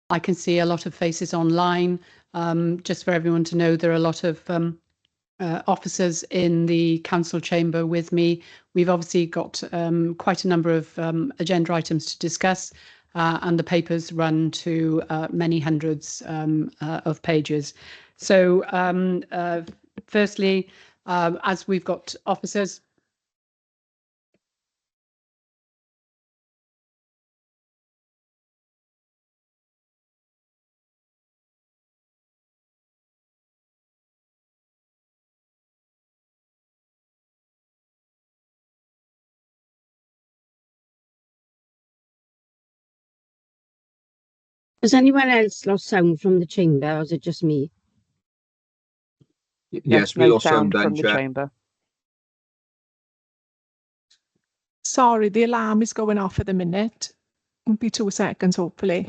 I can see a lot of faces online. Just for everyone to know, there are a lot of officers in the council chamber with me. We've obviously got quite a number of agenda items to discuss, and the papers run to many hundreds of pages. So firstly, as we've got officers, Has anyone else lost sound from the chamber, or is it just me? Yes, we lost sound from the chamber. Sorry, the alarm is going off at the minute. Won't be 2 seconds, hopefully.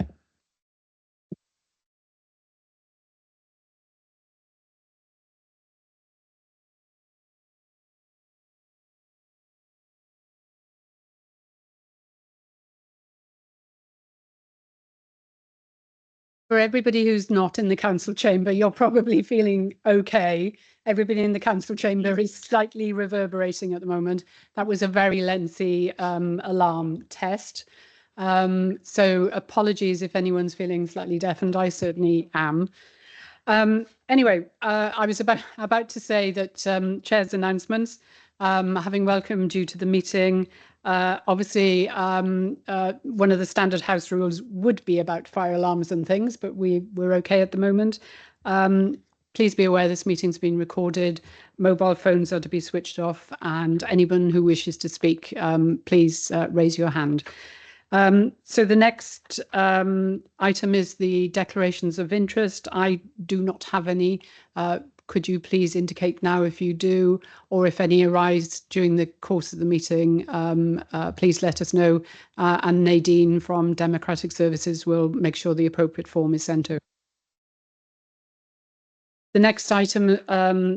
for everybody who's not in the council chamber, you're probably feeling okay. Everybody in the council chamber is slightly reverberating at the moment. That was a very lengthy alarm test. So apologies if anyone's feeling slightly deafened. I certainly am. Anyway, I was about to say that Chair's announcements, having welcomed you to the meeting, obviously one of the standard house rules would be about fire alarms and things, but we're okay at the moment. Please be aware this meeting's been recorded. Mobile phones are to be switched off, and anyone who wishes to speak, please raise your hand. So the next item is the declarations of interest. I do not have any. Could you please indicate now if you do, or if any arise during the course of the meeting, please let us know. And Nadine from Democratic Services will make sure the appropriate form is sent over. The next item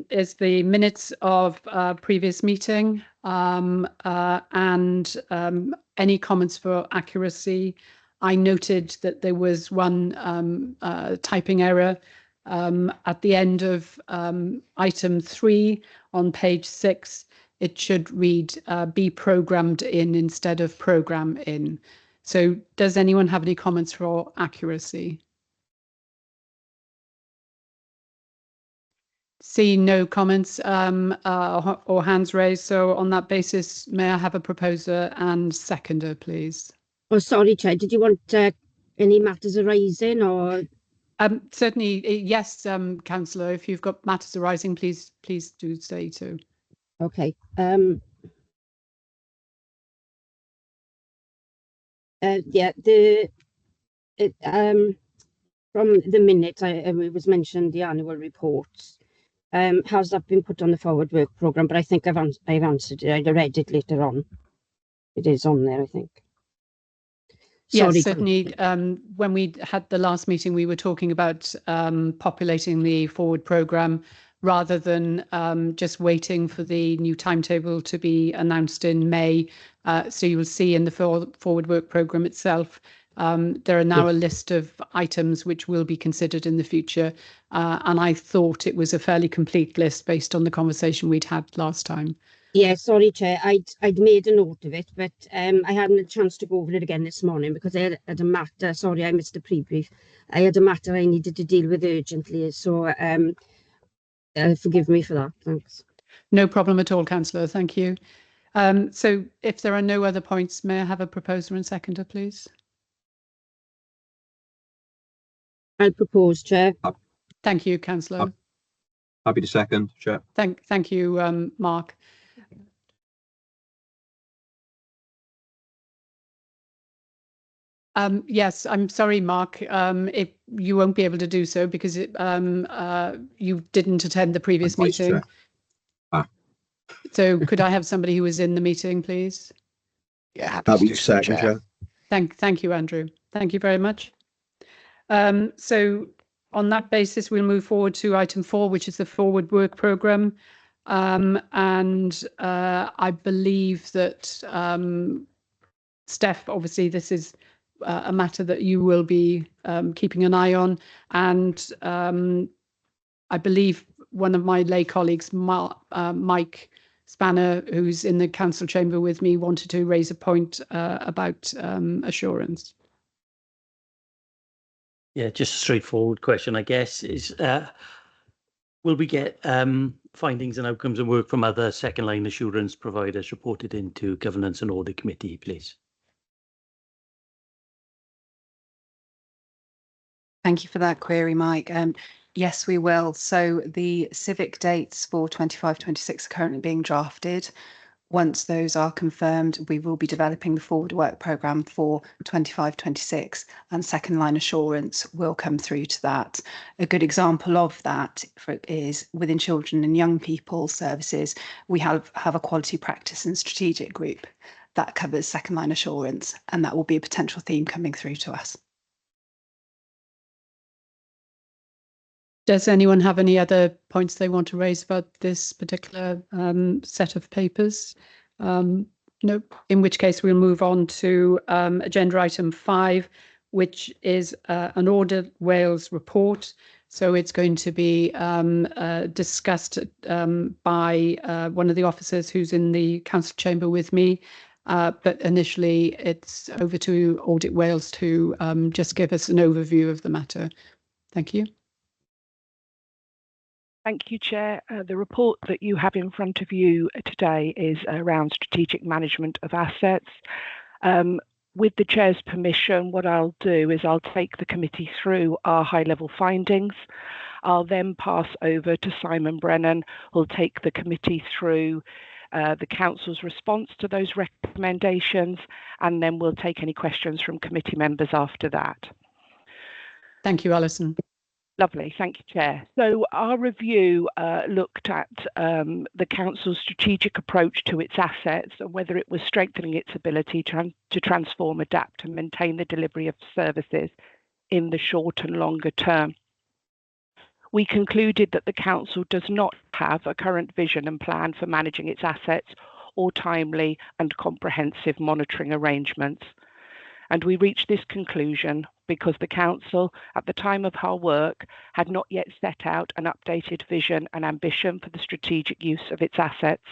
is the minutes of previous meeting and any comments for accuracy. I noted that there was one typing error at the end of item 3 on page 6. It should read be programmed in instead of program in. So does anyone have any comments for accuracy? See no comments or hands raised. So on that basis, may I have a proposer and seconder, please? Oh, sorry, Chair. Did you want any matters arising, or? Certainly, yes, Councillor. If you've got matters arising, please do say so. Okay. Yeah. From the minute it was mentioned the annual reports. Has that been put on the forward work programme? But I think I've answered it. I read it later on. It is on there, I think. Sorry, yes, certainly. When we had the last meeting, we were talking about populating the forward programme rather than just waiting for the new timetable to be announced in May. So you will see in the forward work programme itself, there are now a list of items which will be considered in the future. And I thought it was a fairly complete list based on the conversation we'd had last time. Yeah, sorry, Chair. I'd made a note of it, but I hadn't a chance to go over it again this morning because I had a matter. Sorry, I missed the pre-brief. I had a matter I needed to deal with urgently. So forgive me for that. Thanks. No problem at all, Councillor. Thank you. So if there are no other points, may I have a proposer and seconder, please? I propose, Chair. Thank you, Councillor. Happy to second, Chair. Thank you, Mark. Yes, I'm sorry, Mark. If you won't be able to do so because you didn't attend the previous meeting. So could I have somebody who was in the meeting, please? Yeah, happy to second, Chair. Thank you, Andrew. Thank you very much. So on that basis, we'll move forward to item 4, which is the forward work programme. And I believe that Steph, obviously, this is a matter that you will be keeping an eye on. And I believe one of my lay colleagues, Mike Spanner, who's in the council chamber with me, wanted to raise a point about assurance. Yeah, just a straightforward question, I guess, is will we get findings and outcomes and work from other second line assurance providers reported into Governance and Audit Committee, please? Thank you for that query, Mike. Yes, we will. So the civic dates for 25-26 are currently being drafted. Once those are confirmed, we will be developing the forward work programme for 25-26, and second line assurance will come through to that. A good example of that is within children and young people services, we have a quality practice and strategic group that covers second line assurance, and that will be a potential theme coming through to us. Does anyone have any other points they want to raise about this particular set of papers? No, in which case we'll move on to agenda item 5, which is an Audit Wales report. So it's going to be discussed by one of the officers who's in the council chamber with me. But initially it's over to Audit Wales to just give us an overview of the matter. Thank you. Thank you, Chair. The report that you have in front of you today is around strategic management of assets. With the Chair's permission, what I'll do is I'll take the committee through our high-level findings. I'll then pass over to Simon Brennan, who'll take the committee through the Council's response to those recommendations, and then we'll take any questions from committee members after that. Thank you, Alison. Lovely, thank you, Chair. So our review looked at the Council's strategic approach to its assets and whether it was strengthening its ability to transform, adapt and maintain the delivery of services in the short and longer term. We concluded that the Council does not have a current vision and plan for managing its assets or timely and comprehensive monitoring arrangements. And we reached this conclusion because the Council, at the time of our work, had not yet set out an updated vision and ambition for the strategic use of its assets.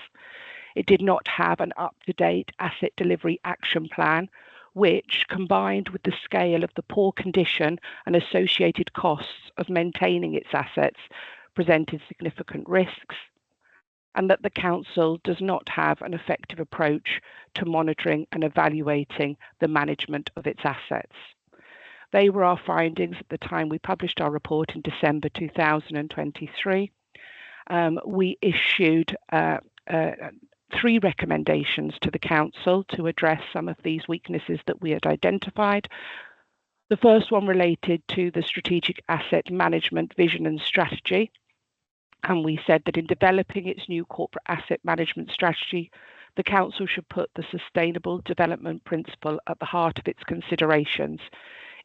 It did not have an up-to-date asset delivery action plan, which, combined with the scale of the poor condition and associated costs of maintaining its assets, presented significant risks, and that the Council does not have an effective approach to monitoring and evaluating the management of its assets. They were our findings at the time we published our report in December 2023. We issued 3 recommendations to the Council to address some of these weaknesses that we had identified. The first one related to the strategic asset management vision and strategy. And we said that in developing its new corporate asset management strategy, the Council should put the sustainable development principle at the heart of its considerations,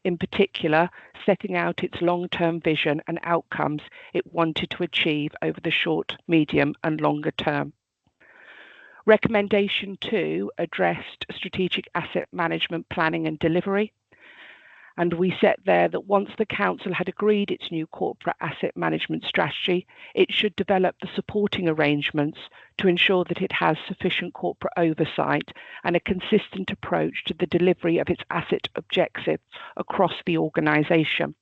in particular, setting out its long-term vision and outcomes it wanted to achieve over the short, medium and longer term. Recommendation 2 addressed strategic asset management planning and delivery. And we said there that once the Council had agreed its new corporate asset management strategy, it should develop the supporting arrangements to ensure that it has sufficient corporate oversight and a consistent approach to the delivery of its asset objectives across the organisation.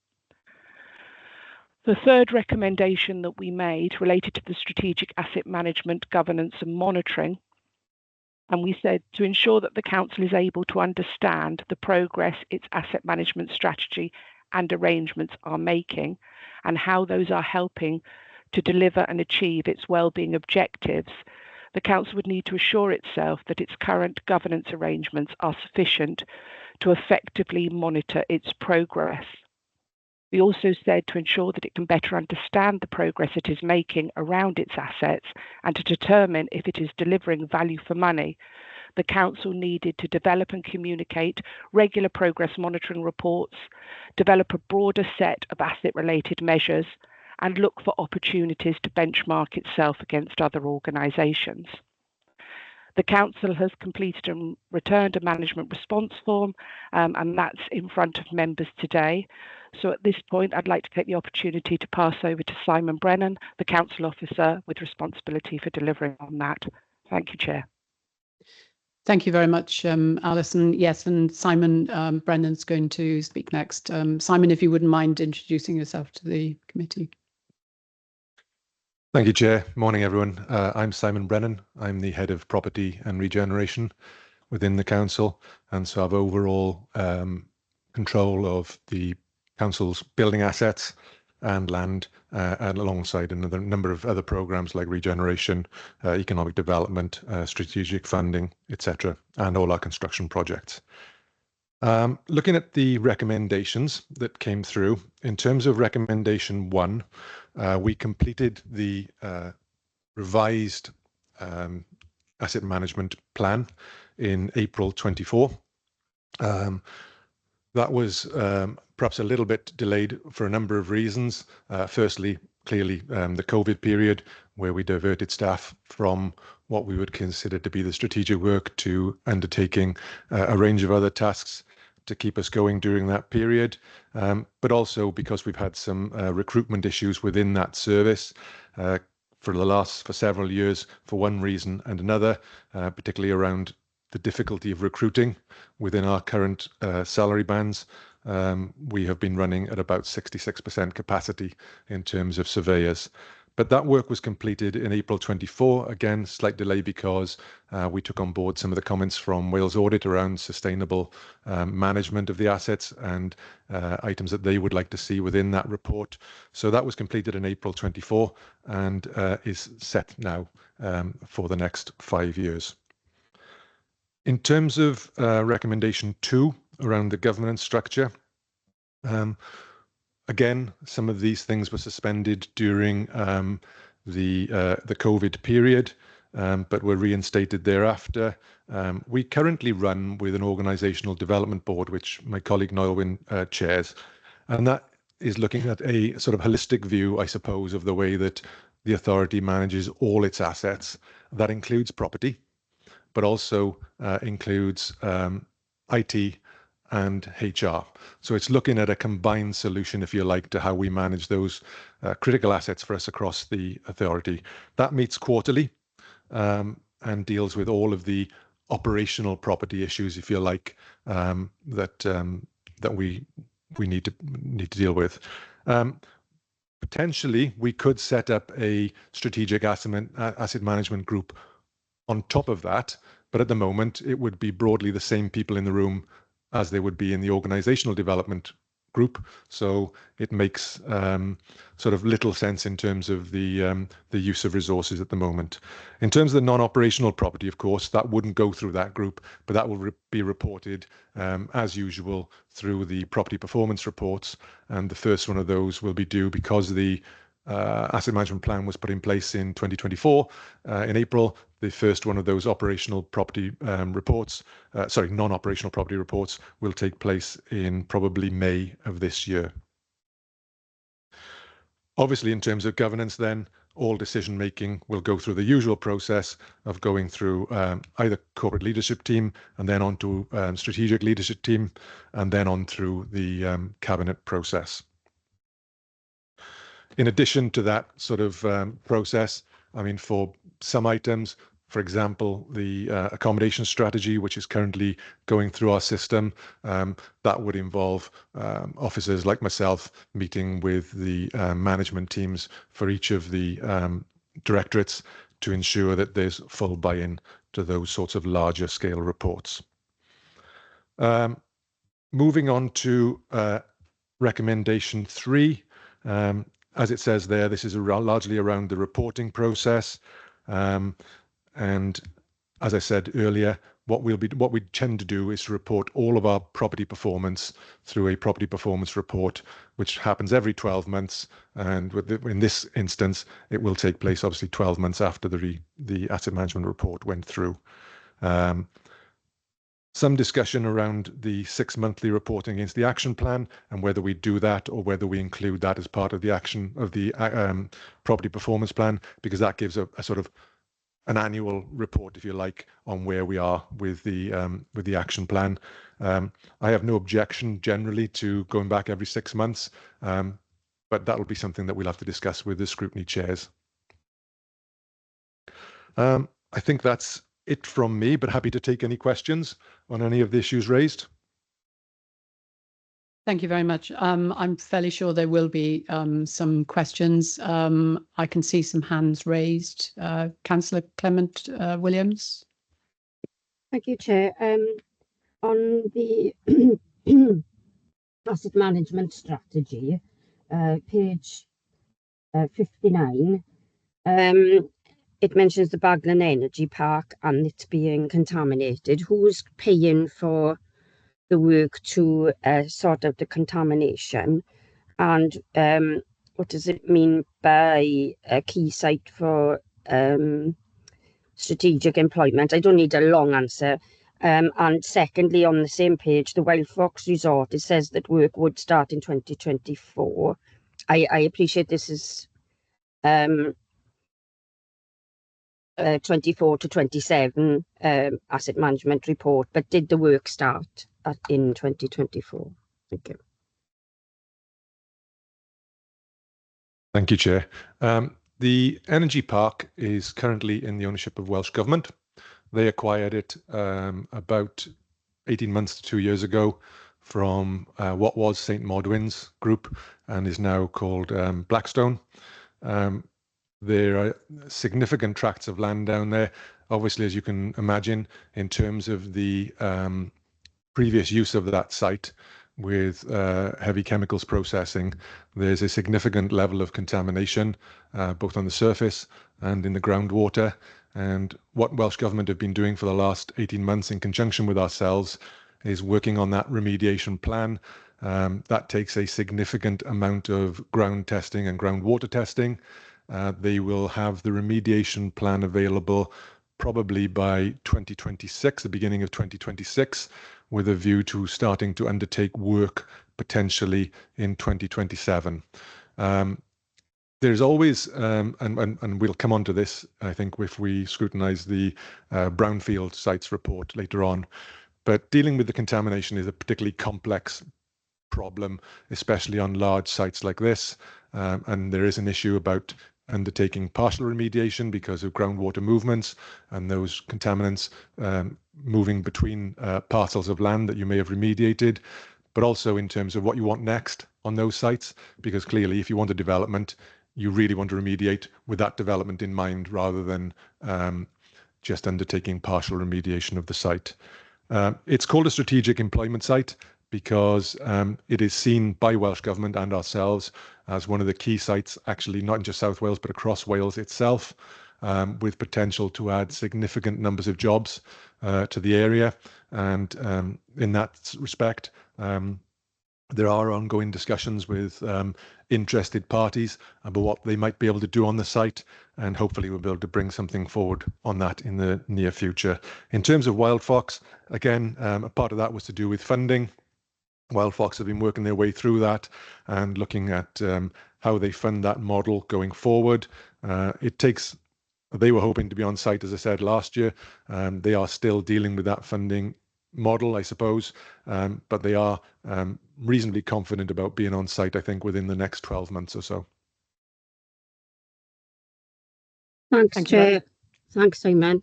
The third recommendation that we made related to the strategic asset management governance and monitoring. And we said to ensure that the Council is able to understand the progress its asset management strategy and arrangements are making and how those are helping to deliver and achieve its wellbeing objectives, the Council would need to assure itself that its current governance arrangements are sufficient to effectively monitor its progress. We also said to ensure that it can better understand the progress it is making around its assets and to determine if it is delivering value for money, the Council needed to develop and communicate regular progress monitoring reports, develop a broader set of asset-related measures, and look for opportunities to benchmark itself against other organisations. The council has completed and returned a management response form, and that's in front of members today. So at this point, I'd like to take the opportunity to pass over to Simon Brennan, the council officer with responsibility for delivering on that. Thank you, Chair. Thank you very much, Alison. Yes, and Simon Brennan's going to speak next. Simon, if you wouldn't mind introducing yourself to the committee. Thank you, Chair. Morning, everyone. I'm Simon Brennan. I'm the Head of Property and Regeneration within the Council, and so I have overall control of the Council's building assets and land, and alongside another number of other programmes like regeneration, economic development, strategic funding, etc., and all our construction projects. Looking at the recommendations that came through, in terms of recommendation 1, we completed the revised asset management plan in April 24. That was perhaps a little bit delayed for a number of reasons. Firstly, clearly the COVID period, where we diverted staff from what we would consider to be the strategic work to undertaking a range of other tasks to keep us going during that period, but also because we've had some recruitment issues within that service for several years for one reason and another, particularly around the difficulty of recruiting within our current salary bands. We have been running at about 66% capacity in terms of surveyors. But that work was completed in April 24. Again, slight delay because we took on board some of the comments from Wales Audit around sustainable management of the assets and items that they would like to see within that report. So that was completed in April 24 and is set now for the next 5 years. In terms of recommendation 2 around the governance structure, again, some of these things were suspended during the COVID period, but were reinstated thereafter. We currently run with an organisational development board, which my colleague Noelwyn chairs, and that is looking at a sort of holistic view, I suppose, of the way that the authority manages all its assets. That includes property, but also includes IT and HR. So it's looking at a combined solution, if you like, to how we manage those critical assets for us across the authority. That meets quarterly and deals with all of the operational property issues, if you like, that we need to deal with. Potentially, we could set up a strategic asset management group on top of that, but at the moment, it would be broadly the same people in the room as they would be in the organizational development group. So it makes sort of little sense in terms of the use of resources at the moment. In terms of the non-operational property, of course, that wouldn't go through that group, but that will be reported as usual through the property performance reports. And the first one of those will be due because the asset management plan was put in place in 2024 in April. The first one of those operational property non-operational property reports will take place in probably May of this year. Obviously, in terms of governance then, all decision making will go through the usual process of going through either corporate leadership team and then on to strategic leadership team and then on through the cabinet process. In addition to that sort of process, I mean, for some items, for example, the accommodation strategy, which is currently going through our system, that would involve officers like myself meeting with the management teams for each of the directorates to ensure that there's full buy-in to those sorts of larger scale reports. Moving on to recommendation 3. As it says there, this is largely around the reporting process. And as I said earlier, what we tend to do is to report all of our property performance through a property performance report, which happens every 12 months. And in this instance, it will take place obviously 12 months after the asset management report went through. Some discussion around the 6-monthly reporting against the action plan and whether we do that or whether we include that as part of the action of the property performance plan, because that gives a sort of an annual report, if you like, on where we are with the action plan. I have no objection generally to going back every 6 months, but that'll be something that we'll have to discuss with the scrutiny chairs. I think that's it from me, but happy to take any questions on any of the issues raised. Thank you very much. I'm fairly sure there will be some questions. I can see some hands raised. Councillor Clement Williams. Thank you, Chair. On the asset management strategy, page 59, it mentions the Baglan Energy Park and it being contaminated. Who's paying for the work to sort out the contamination? And what does it mean by a key site for strategic employment? I don't need a long answer. And secondly, on the same page, the Wild Fox Resort, it says that work would start in 2024. I appreciate this is 24 to 27 asset management report, but did the work start in 2024? Thank you. Thank you, Chair. The Energy Park is currently in the ownership of Welsh Government. They acquired it about 18 months to 2 years ago from what was St Modwyn's Group and is now called Blackstone. There are significant tracts of land down there. Obviously, as you can imagine, in terms of the previous use of that site with heavy chemicals processing, there's a significant level of contamination, both on the surface and in the groundwater. And what Welsh Government have been doing for the last 18 months in conjunction with ourselves is working on that remediation plan. That takes a significant amount of ground testing and groundwater testing. They will have the remediation plan available probably by 2026, the beginning of 2026, with a view to starting to undertake work potentially in 2027. There's always, and we'll come on to this, I think, if we scrutinise the brownfield sites report later on, but dealing with the contamination is a particularly complex problem, especially on large sites like this, and there is an issue about undertaking partial remediation because of groundwater movements and those contaminants moving between parcels of land that you may have remediated, but also in terms of what you want next on those sites, because clearly if you want a development, you really want to remediate with that development in mind rather than just undertaking partial remediation of the site. It's called a strategic employment site because it is seen by Welsh Government and ourselves as one of the key sites, actually not in just South Wales, but across Wales itself, with potential to add significant numbers of jobs to the area. And in that respect, there are ongoing discussions with interested parties about what they might be able to do on the site, and hopefully we'll be able to bring something forward on that in the near future. In terms of Wild Fox, again, a part of that was to do with funding. Wild Fox have been working their way through that and looking at how they fund that model going forward. They were hoping to be on site, as I said, last year. They are still dealing with that funding model, I suppose, but they are reasonably confident about being on site, I think, within the next 12 months or so. Thanks, Chair. Thanks, Simon.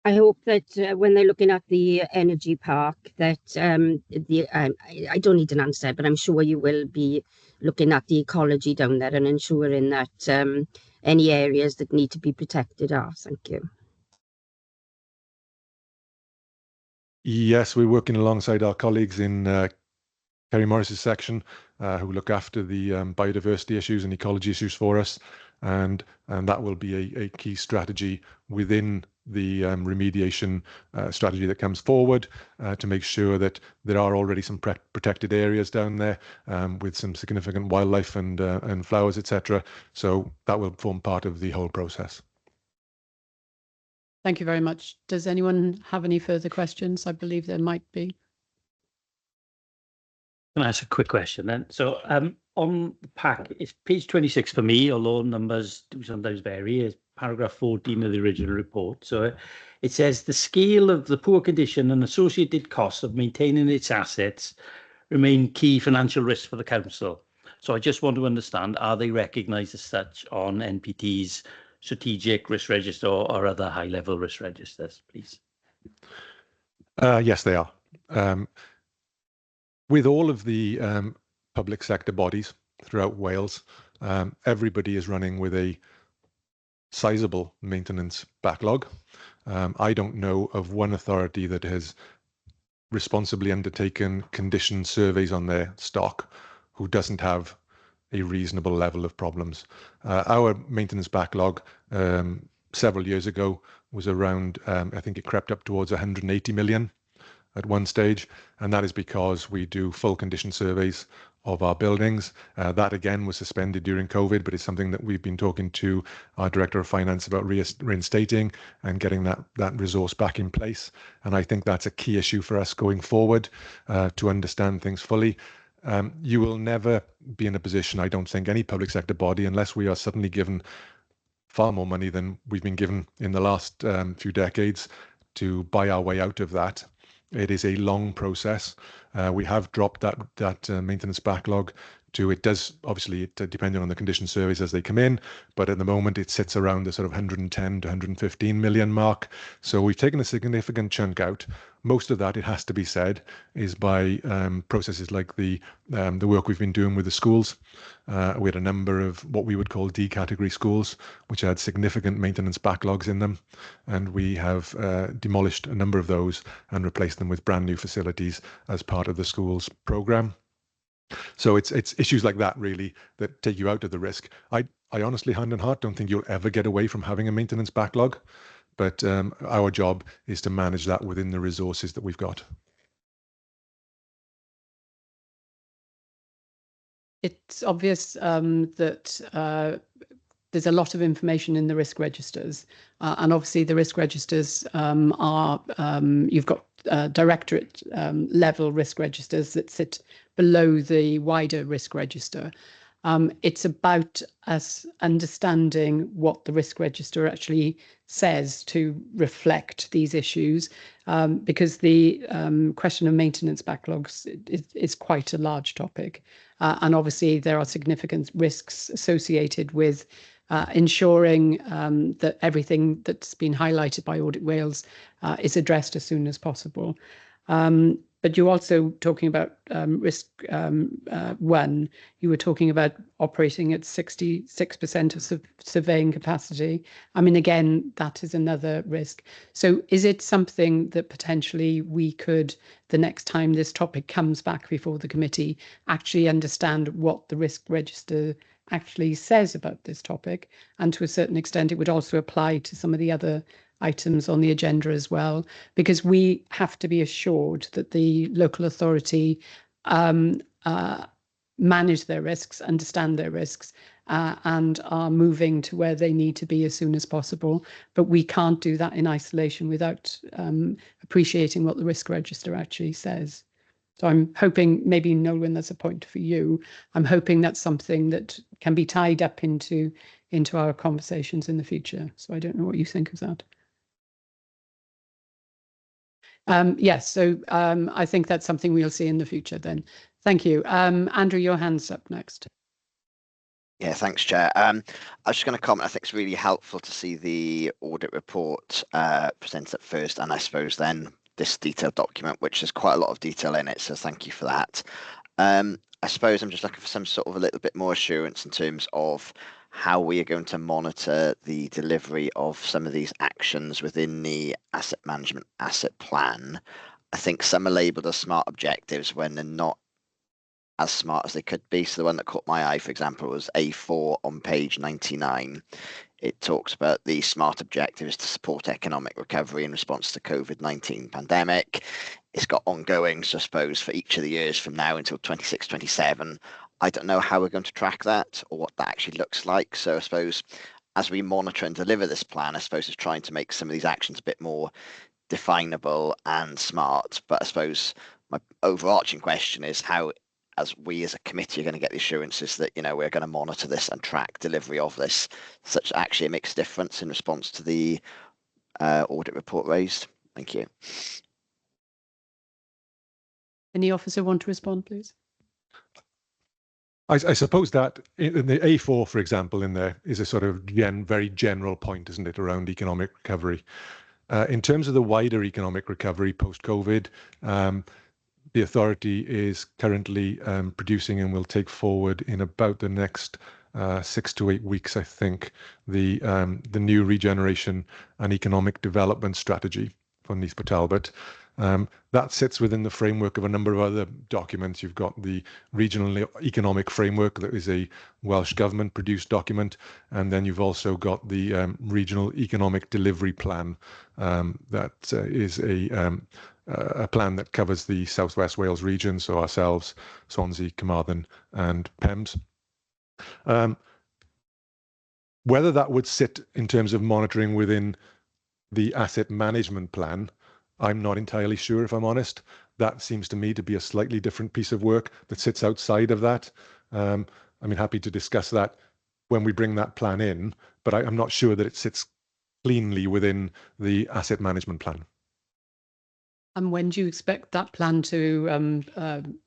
I hope that when they're looking at the energy park, that I don't need an answer, but I'm sure you will be looking at the ecology down there and ensuring that any areas that need to be protected are. Thank you. Yes, we're working alongside our colleagues in Kerry Morris's section, who look after the biodiversity issues and ecology issues for us, and that will be a key strategy within the remediation strategy that comes forward to make sure that there are already some protected areas down there with some significant wildlife and flowers, etc. So that will form part of the whole process. Thank you very much. Does anyone have any further questions? I believe there might be. Can I ask a quick question then? So on the pack, it's page 26 for me, although numbers do sometimes vary, is paragraph 14 of the original report. So it says the scale of the poor condition and associated costs of maintaining its assets remain key financial risks for the council. So I just want to understand, are they recognised as such on NPT's strategic risk register or other high-level risk registers, please? Yes, they are. With all of the public sector bodies throughout Wales, everybody is running with a sizable maintenance backlog. I don't know of one authority that has responsibly undertaken condition surveys on their stock who doesn't have a reasonable level of problems. Our maintenance backlog several years ago was around, I think it crept up towards 180 million at one stage, and that is because we do full condition surveys of our buildings. That again was suspended during COVID, but it's something that we've been talking to our Director of Finance about reinstating and getting that resource back in place. And I think that's a key issue for us going forward, to understand things fully. You will never be in a position, I don't think, any public sector body, unless we are suddenly given far more money than we've been given in the last few decades, to buy our way out of that. It is a long process. We have dropped that maintenance backlog to, it does obviously, depending on the condition surveys as they come in, but at the moment it sits around the sort of 110 to 115 million mark. So we've taken a significant chunk out. Most of that, it has to be said, is by processes like the work we've been doing with the schools. We had a number of what we would call D category schools, which had significant maintenance backlogs in them. And we have demolished a number of those and replaced them with brand new facilities as part of the schools programme. So it's issues like that really that take you out of the risk. I honestly, hand on heart, don't think you'll ever get away from having a maintenance backlog, but our job is to manage that within the resources that we've got. It's obvious that there's a lot of information in the risk registers, and obviously the risk registers are, you've got directorate level risk registers that sit below the wider risk register. It's about us understanding what the risk register actually says to reflect these issues, because the question of maintenance backlogs is quite a large topic. And obviously there are significant risks associated with ensuring that everything that's been highlighted by Audit Wales is addressed as soon as possible. But you're also talking about risk one. You were talking about operating at 66% of surveying capacity. I mean, again, that is another risk. So is it something that potentially we could, the next time this topic comes back before the committee, actually understand what the risk register actually says about this topic? And to a certain extent, it would also apply to some of the other items on the agenda as well, because we have to be assured that the local authority manage their risks, understand their risks, and are moving to where they need to be as soon as possible. But we can't do that in isolation without appreciating what the risk register actually says. So I'm hoping, maybe Nolan, that's a point for you. I'm hoping that's something that can be tied up into our conversations in the future. So I don't know what you think of that. Yes, so I think that's something we'll see in the future then. Thank you. Andrew, your hand's up next. Yeah, thanks, Chair. I was just going to comment, I think it's really helpful to see the audit report presented at first, and I suppose then this detailed document, which has quite a lot of detail in it, so thank you for that. I suppose I'm just looking for some sort of a little bit more assurance in terms of how we are going to monitor the delivery of some of these actions within the asset management asset plan. I think some are labelled as smart objectives when they're not as smart as they could be. So the one that caught my eye, for example, was A4 on page 99. It talks about the smart objectives to support economic recovery in response to COVID-19 pandemic. It's got ongoing, so I suppose, for each of the years from now until 26, 27. I don't know how we're going to track that or what that actually looks like. So I suppose as we monitor and deliver this plan, I suppose it's trying to make some of these actions a bit more definable and smart. But I suppose my overarching question is how as we as a committee are going to get the assurances that, you know, we're going to monitor this and track delivery of this, such actually it makes a difference in response to the audit report raised. Thank you. Any officer want to respond, please? I suppose that in the A4, for example, in there is a sort of very general point, isn't it, around economic recovery. In terms of the wider economic recovery post-COVID, the authority is currently producing and will take forward in about the next 6 to 8 weeks, I think, the new regeneration and economic development strategy for Neath Talbot. That sits within the framework of a number of other documents. You've got the Regional Economic Framework, that is a Welsh Government produced document, and then you've also got the Regional Economic Delivery Plan, that is a plan that covers the South West Wales region, so ourselves, Swansea, Carmarthen and Pems. Whether that would sit in terms of monitoring within the asset management plan, I'm not entirely sure, if I'm honest. That seems to me to be a slightly different piece of work that sits outside of that. Happy to discuss that when we bring that plan in, but I'm not sure that it sits cleanly within the asset management plan. And when do you expect that plan to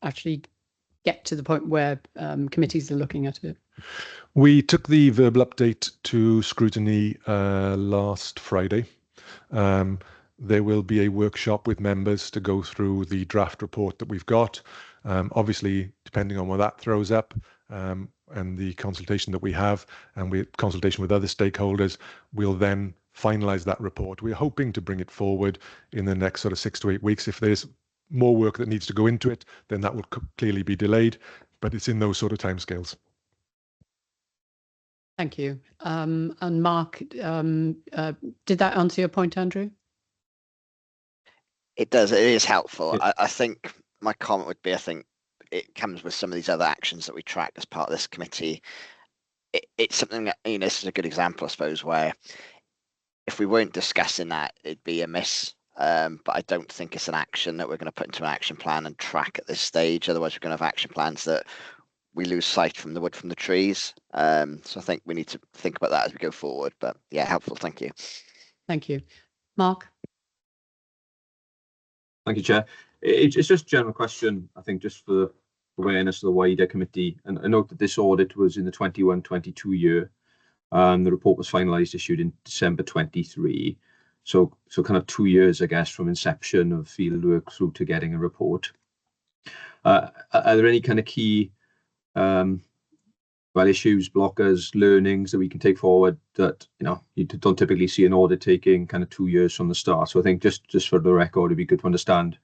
actually get to the point where committees are looking at it? We took the verbal update to scrutiny last Friday. There will be a workshop with members to go through the draft report that we've got. Obviously, depending on what that throws up and the consultation that we have, and with consultation with other stakeholders, we'll then finalise that report. We're hoping to bring it forward in the next sort of 6 to 8 weeks. If there's more work that needs to go into it, then that will clearly be delayed, but it's in those sort of timescales. Thank you. And Mark, did that answer your point, Andrew? It does. It is helpful. Yeah. I think my comment would be, I think it comes with some of these other actions that we track as part of this committee. It's something that, you know, this is a good example, I suppose, where if we weren't discussing that, it'd be a miss. But I don't think it's an action that we're going to put into an action plan and track at this stage. Otherwise, we're going to have action plans that we lose sight from the wood from the trees. So I think we need to think about that as we go forward. But yeah, helpful. Thank you. Thank you. Mark? Thank you, Chair. It's just a general question, I think, just for awareness of the wider committee. And I note that this audit was in the 21-22 year. The report was finalised, issued in December 23. So kind of 2 years, I guess, from inception of field work through to getting a report. Are there any kind of key issues, blockers, learnings that we can take forward that, you know, you don't typically see an audit taking kind of 2 years from the start? So I think just for the record, it'd be good to understand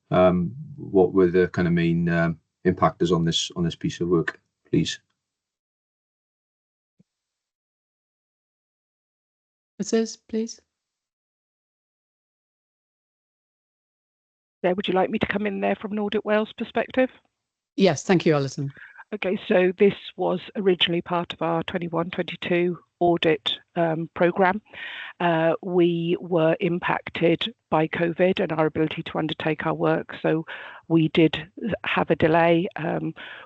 what were the kind of main impactors on this piece of work, please. Officers, please. Would you like me to come in there from an Audit Wales perspective? Yes, thank you, Alison. Okay, so this was originally part of our 21-22 audit programme. We were impacted by COVID and our ability to undertake our work, so we did have a delay.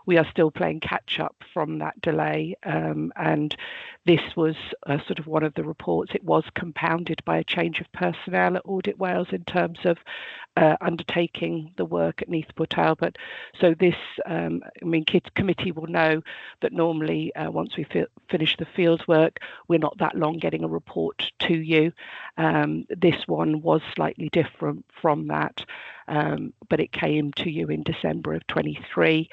We are still playing catch up from that delay, and this was sort of one of the reports. It was compounded by a change of personnel at Audit Wales in terms of undertaking the work at Neath Talbot. So this, committee will know that normally once we finish the field work, we're not that long getting a report to you. This one was slightly different from that, but it came to you in December of 23.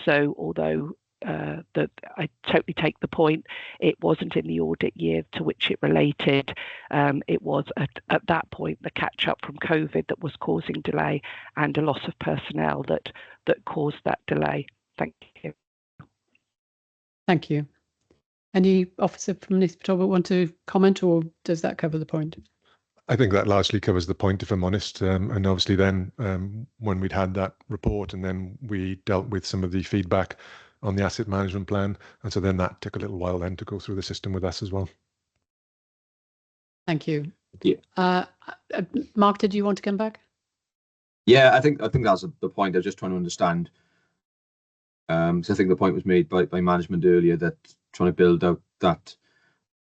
So although that I totally take the point, it wasn't in the audit year to which it related. It was at that point the catch up from COVID that was causing delay and a loss of personnel that caused that delay. Thank you. Thank you. Any officer from Neath Talbot want to comment, or does that cover the point? I think that largely covers the point, if I'm honest. And obviously then when we'd had that report and then we dealt with some of the feedback on the asset management plan. And so then that took a little while then to go through the system with us as well. Thank you. Yeah. Mark, did you want to come back? Yeah, I think that's the point. I was just trying to understand So I think the point was made by management earlier that trying to build out that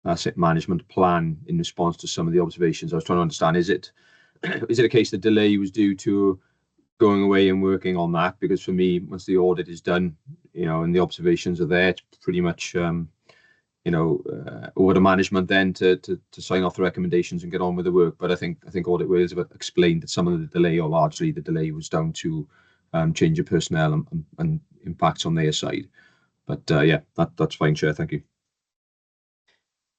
asset management plan in response to some of the observations. I was trying to understand, is it a case the delay was due to going away and working on that? Because for me, once the audit is done, and the observations are there, it's pretty much over to management then to sign off the recommendations and get on with the work. But I think Audit Wales have explained that some of the delay, or largely the delay, was down to change of personnel and impacts on their side. But yeah, that's fine, Chair. Thank you.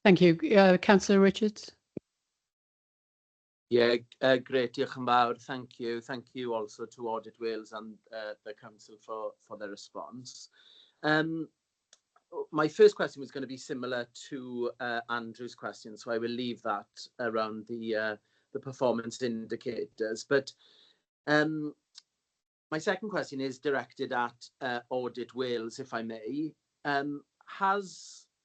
Thank you. Councillor Richards. Yeah, great. Diolch yn fawr. Thank you. Thank you also to Audit Wales and the Council for their response. My first question was going to be similar to Andrew's question, so I will leave that around the performance indicators. But my second question is directed at Audit Wales, if I may.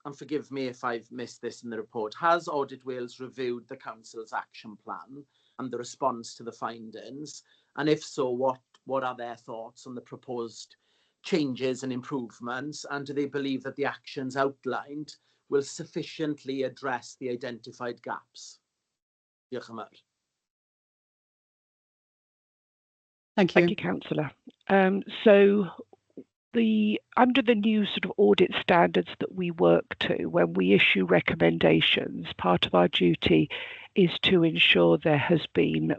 And forgive me if I've missed this in the report, has Audit Wales reviewed the Council's action plan and the response to the findings? And if so, what are their thoughts on the proposed changes and improvements? And do they believe that the actions outlined will sufficiently address the identified gaps? Diolch yn fawr. Thank you. Thank you, Councillor. So under the new sort of audit standards that we work to, when we issue recommendations, part of our duty is to ensure there has been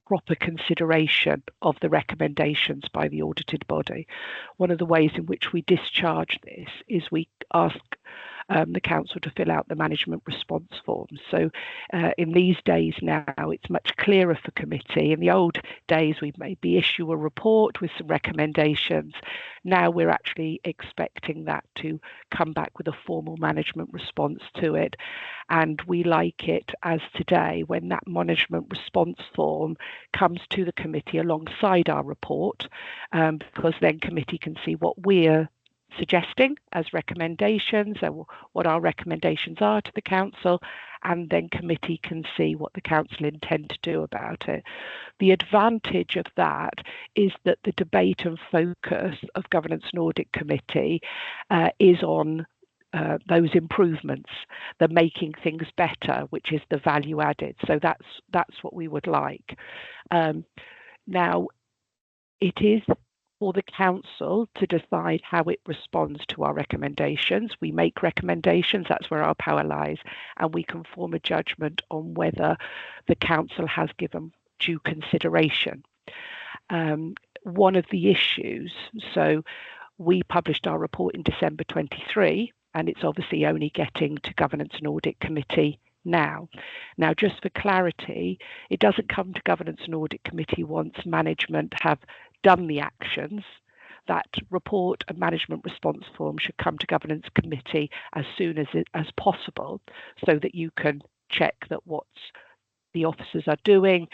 proper consideration of the recommendations by the audited body. One of the ways in which we discharge this is we ask the council to fill out the management response forms. So in these days now, it's much clearer for committee. In the old days, we'd maybe issue a report with some recommendations. Now we're actually expecting that to come back with a formal management response to it. And we like it as today, when that management response form comes to the committee alongside our report, because then committee can see what we're suggesting as recommendations and what our recommendations are to the council, and then committee can see what the council intend to do about it. The advantage of that is that the debate and focus of Governance and Audit Committee is on those improvements, the making things better, which is the value added. So that's what we would like. Now, it is for the council to decide how it responds to our recommendations. We make recommendations, that's where our power lies, and we can form a judgment on whether the council has given due consideration. One of the issues, so we published our report in December 23, and it's obviously only getting to Governance and Audit Committee now. Now, just for clarity, it doesn't come to Governance and Audit Committee once management have done the actions. That report and management response form should come to Governance Committee as soon as possible, so that you can check that what the officers are doing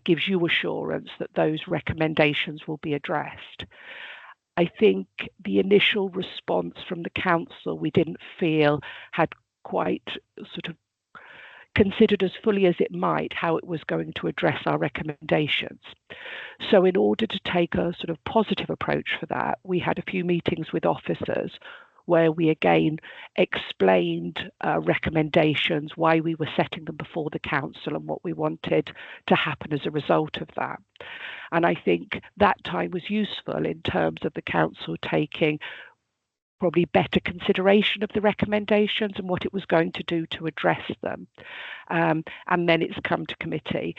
gives you assurance that those recommendations will be addressed. I think the initial response from the council, we didn't feel had quite sort of considered as fully as it might how it was going to address our recommendations. So in order to take a sort of positive approach for that, we had a few meetings with officers where we again explained recommendations, why we were setting them before the council and what we wanted to happen as a result of that. And I think that time was useful in terms of the council taking probably better consideration of the recommendations and what it was going to do to address them. And then it's come to committee.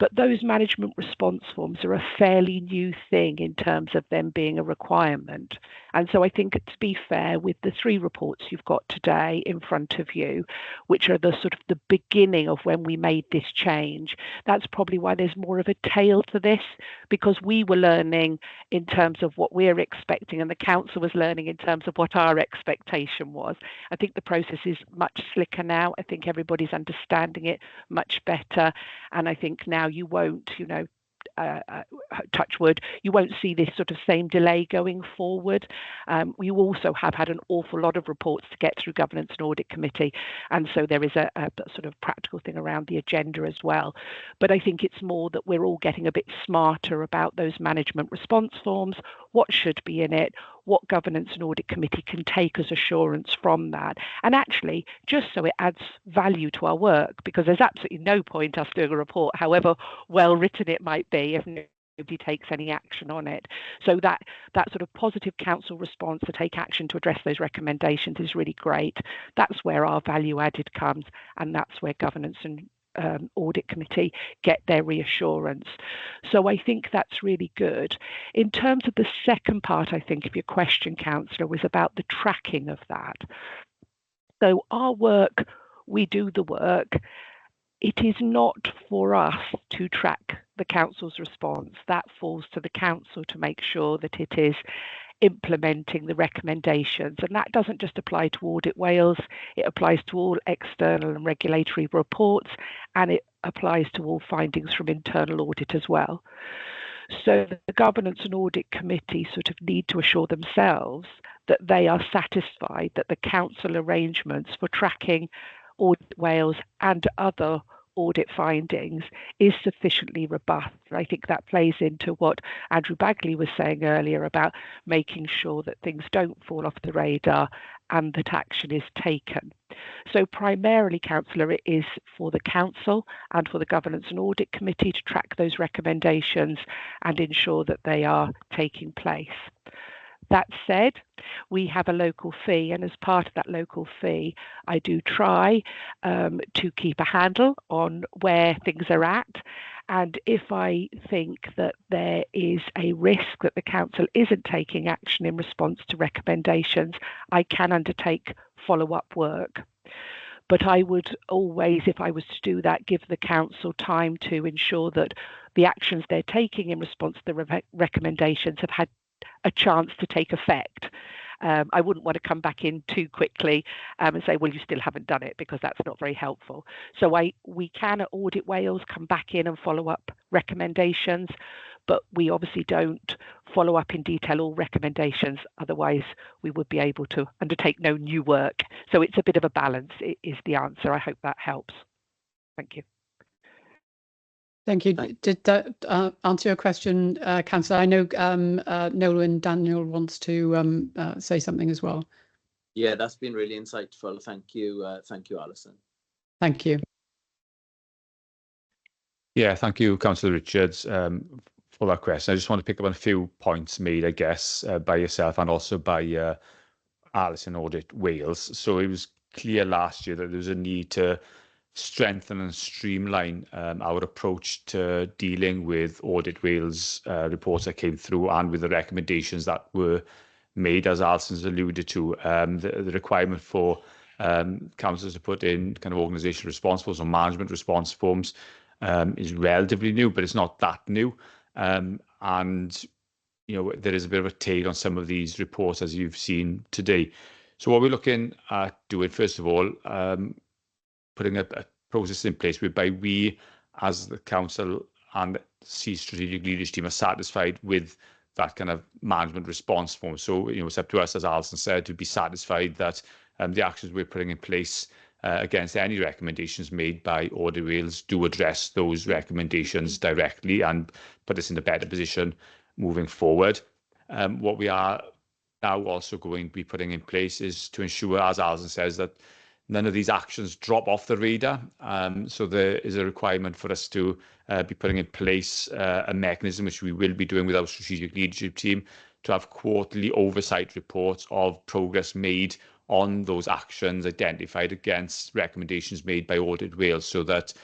But those management response forms are a fairly new thing in terms of them being a requirement. And so I think, to be fair, with the 3 reports you've got today in front of you, which are the sort of the beginning of when we made this change, that's probably why there's more of a tail to this, because we were learning in terms of what we're expecting and the council was learning in terms of what our expectation was. I think the process is much slicker now. I think everybody's understanding it much better. And I think now you won't, touch wood, you won't see this sort of same delay going forward. We also have had an awful lot of reports to get through Governance and Audit Committee, and so there is a sort of practical thing around the agenda as well. But I think it's more that we're all getting a bit smarter about those management response forms, what should be in it, what Governance and Audit Committee can take as assurance from that, and actually just so it adds value to our work, because there's absolutely no point us doing a report, however well written it might be, if nobody takes any action on it. So that sort of positive council response to take action to address those recommendations is really great. That's where our value added comes, and that's where Governance and Audit Committee get their reassurance. So I think that's really good. In terms of the second part, I think, of your question, Councillor, was about the tracking of that. So our work, we do the work. It is not for us to track the council's response. That falls to the council to make sure that it is implementing the recommendations, and that doesn't just apply to Audit Wales, it applies to all external and regulatory reports, and it applies to all findings from internal audit as well. So the Governance and Audit Committee sort of need to assure themselves that they are satisfied that the council arrangements for tracking Audit Wales and other audit findings is sufficiently robust. I think that plays into what Andrew Bagley was saying earlier about making sure that things don't fall off the radar and that action is taken. So primarily, Councillor, it is for the Council and for the Governance and Audit Committee to track those recommendations and ensure that they are taking place. That said, we have a local fee, and as part of that local fee, I do try to keep a handle on where things are at. And if I think that there is a risk that the council isn't taking action in response to recommendations, I can undertake follow-up work. But I would always, if I was to do that, give the council time to ensure that the actions they're taking in response to the recommendations have had a chance to take effect. I wouldn't want to come back in too quickly and say, well, you still haven't done it, because that's not very helpful. So we can at Audit Wales come back in and follow up recommendations, but we obviously don't follow up in detail all recommendations. Otherwise, we would be able to undertake no new work. So it's a bit of a balance, is the answer. I hope that helps. Thank you. Thank you. Did that answer your question, Councillor? I know Nolan Daniel wants to say something as well. Yeah, that's been really insightful. Thank you, Alison. Thank you. Yeah, thank you, Councillor Richards, for that question. I just want to pick up on a few points made, I guess, by yourself and also by Alison Audit Wales. So it was clear last year that there was a need to strengthen and streamline our approach to dealing with Audit Wales reports that came through and with the recommendations that were made, as Alison's alluded to. The requirement for councils to put in kind of organisational response forms or management response forms is relatively new, but it's not that new. And you know, there is a bit of a tail on some of these reports, as you've seen today. So what we're looking at doing, first of all, putting a process in place whereby we, as the council and C strategic leadership team, are satisfied with that kind of management response form. So, you know, it's up to us, as Alison said, to be satisfied that the actions we're putting in place against any recommendations made by Audit Wales do address those recommendations directly and put us in a better position moving forward. What we are now also going to be putting in place is to ensure, as Alison says, that none of these actions drop off the radar. So there is a requirement for us to be putting in place a mechanism, which we will be doing with our strategic leadership team, to have quarterly oversight reports of progress made on those actions identified against recommendations made by Audit Wales, so that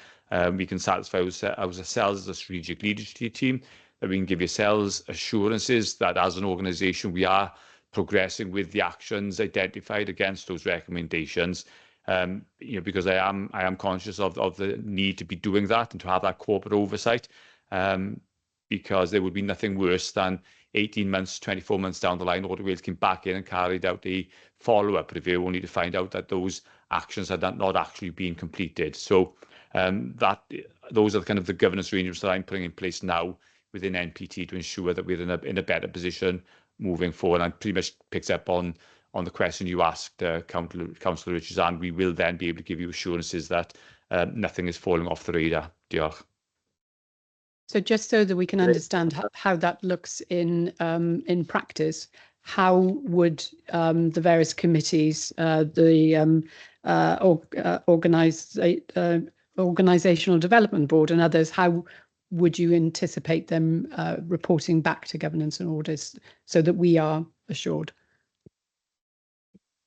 we can satisfy ourselves as a strategic leadership team, that we can give yourselves assurances that as an organisation we are progressing with the actions identified against those recommendations. You know, because I am conscious of the need to be doing that and to have that corporate oversight, because there would be nothing worse than 18 months, 24 months down the line, Audit Wales came back in and carried out a follow-up review only to find out that those actions had not actually been completed. So those are kind of the governance arrangements that I'm putting in place now, within NPT to ensure that we're in a better position moving forward. And pretty much picks up on the question you asked, Councillor Richards, and we will then be able to give you assurances that nothing is falling off the radar. Diolch. So just so that we can understand how that looks in practice, how would the various committees, the Organisational Development Board and others, how would you anticipate them reporting back to governance and audit so that we are assured?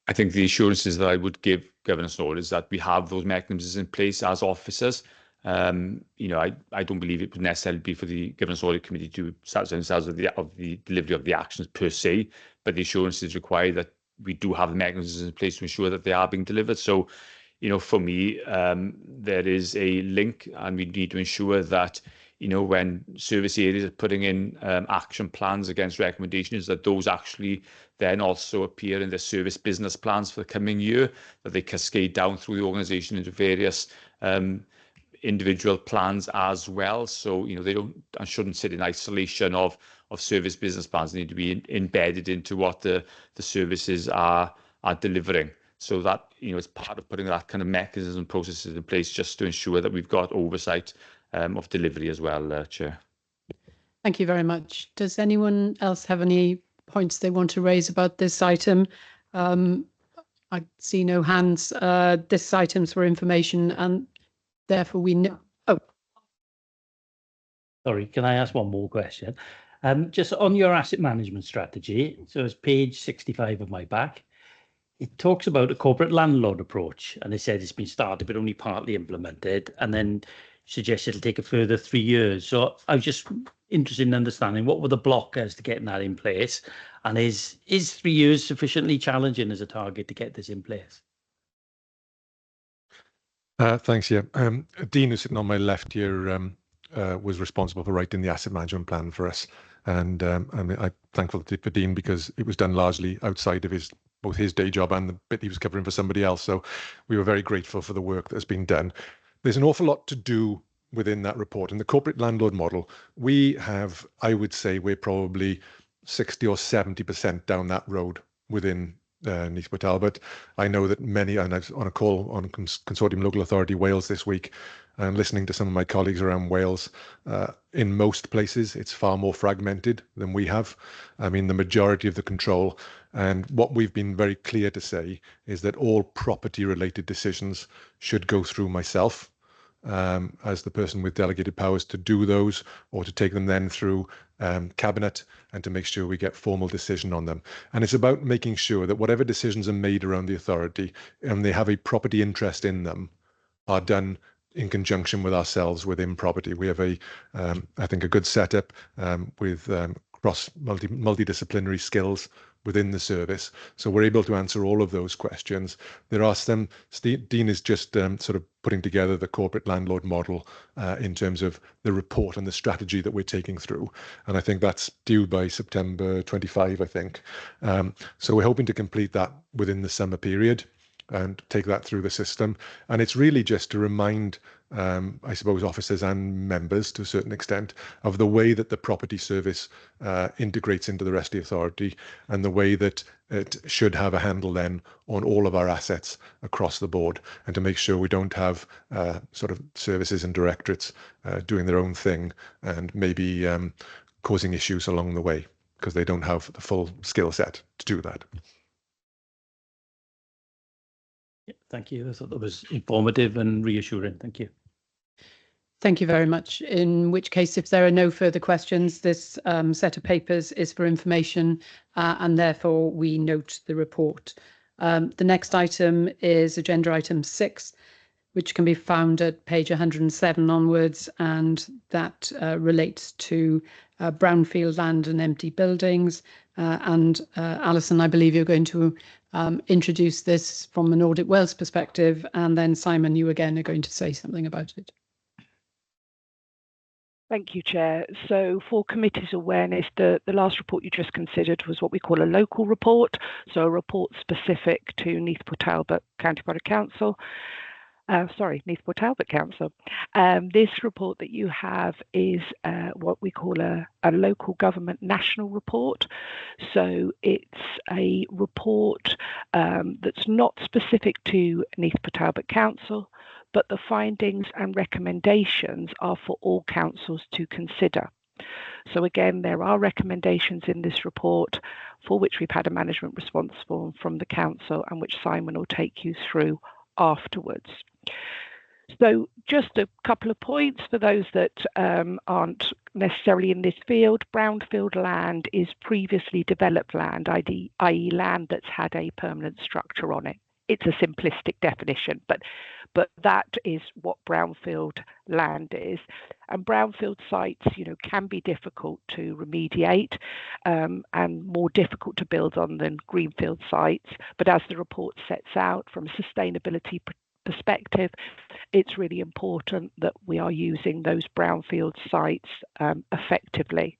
I think the assurances that I would give governance and audit is that we have those mechanisms in place as officers. You know, I don't believe it would necessarily be for the Governance Audit Committee to satisfy themselves of the delivery of the actions per se, but the assurance is required that we do have the mechanisms in place to ensure that they are being delivered. So, you know, for me, there is a link, and we need to ensure that, you know, when service areas are putting in action plans against recommendations, that those actually then also appear in the service business plans for the coming year, that they cascade down through the organisation into various individual plans as well. So, you know, they don't and shouldn't sit in isolation of service business plans. They need to be embedded into what the services are delivering. So that, you know, it's part of putting that kind of mechanism and processes in place just to ensure that we've got oversight of delivery as well, Chair. Thank you very much. Does anyone else have any points they want to raise about this item? I see no hands. This item's for information, and therefore we know. Oh, sorry, can I ask one more question? Just on your asset management strategy, so it's page 65 of my back. It talks about a corporate landlord approach, and it said it's been started but only partly implemented, and then suggests it'll take a further 3 years. So I was just interested in understanding what were the blockers to getting that in place, and is 3 years sufficiently challenging as a target to get this in place? Thanks, yeah. Dean, who's sitting on my left here, was responsible for writing the asset management plan for us. And I'm thankful for Dean because it was done largely outside of both his day job and the bit he was covering for somebody else. So we were very grateful for the work that's been done. There's an awful lot to do within that report. In the corporate landlord model, we have, I would say, we're probably 60 or 70% down that road within Neath Talbot. I know that many, and I was on a call on Consortium Local Authority Wales this week, and listening to some of my colleagues around Wales, in most places it's far more fragmented than we have. I mean, the majority of the control, and what we've been very clear to say is that all property related decisions should go through myself as the person with delegated powers to do those, or to take them then through cabinet and to make sure we get formal decision on them. And it's about making sure that whatever decisions are made around the authority and they have a property interest in them are done in conjunction with ourselves within property. We have I think a good setup with multidisciplinary skills within the service. So we're able to answer all of those questions. There are some, Dean is just sort of putting together the corporate landlord model in terms of the report and the strategy that we're taking through. And I think that's due by September 25, I think. So we're hoping to complete that within the summer period and take that through the system. And it's really just to remind, I suppose, officers and members to a certain extent of the way that the property service integrates into the rest of the authority and the way that it should have a handle then on all of our assets across the board, and to make sure we don't have sort of services and directorates doing their own thing and maybe causing issues along the way because they don't have the full skill set to do that. Thank you. I thought that was informative and reassuring. Thank you. Thank you very much. In which case, if there are no further questions, this set of papers is for information and therefore we note the report. The next item is agenda item 6, which can be found at page 107 onwards, and that relates to brownfield land and empty buildings. Alison, I believe you're going to introduce this from an Audit Wales perspective, and then Simon, you again are going to say something about it. Thank you, Chair. So for committee's awareness, the last report you just considered was what we call a local report, so a report specific to Neath Talbot County Borough Council. Neath Talbot Council. This report that you have is what we call a local government national report. So it's a report that's not specific to Neath Talbot Council, but the findings and recommendations are for all councils to consider. So again, there are recommendations in this report for which we've had a management response form from the council and which Simon will take you through afterwards. So just a couple of points for those that aren't necessarily in this field. Brownfield land is previously developed land, i.e. land that's had a permanent structure on it. It's a simplistic definition, but that is what brownfield land is. And brownfield sites, can be difficult to remediate and more difficult to build on than greenfield sites. But as the report sets out from a sustainability perspective, it's really important that we are using those brownfield sites effectively.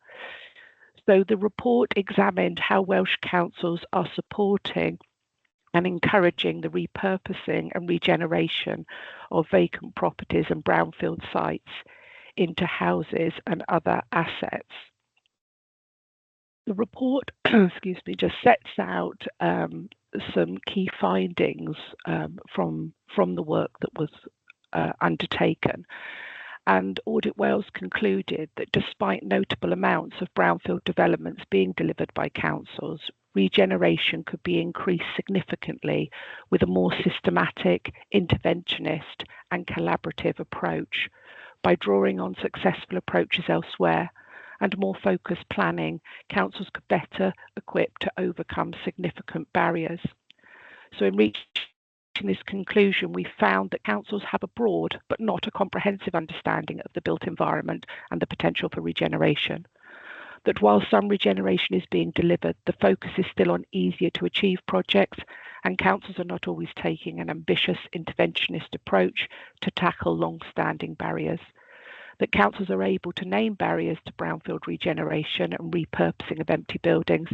So the report examined how Welsh councils are supporting and encouraging the repurposing and regeneration of vacant properties and brownfield sites into houses and other assets. The report, just sets out some key findings from the work that was undertaken. And Audit Wales concluded that despite notable amounts of brownfield developments being delivered by councils, regeneration could be increased significantly with a more systematic, interventionist and collaborative approach. By drawing on successful approaches elsewhere and more focused planning, councils could better equip to overcome significant barriers. So in reaching this conclusion, we found that councils have a broad but not a comprehensive understanding of the built environment and the potential for regeneration. That while some regeneration is being delivered, the focus is still on easier to achieve projects, and councils are not always taking an ambitious interventionist approach to tackle long-standing barriers. That councils are able to name barriers to brownfield regeneration and repurposing of empty buildings,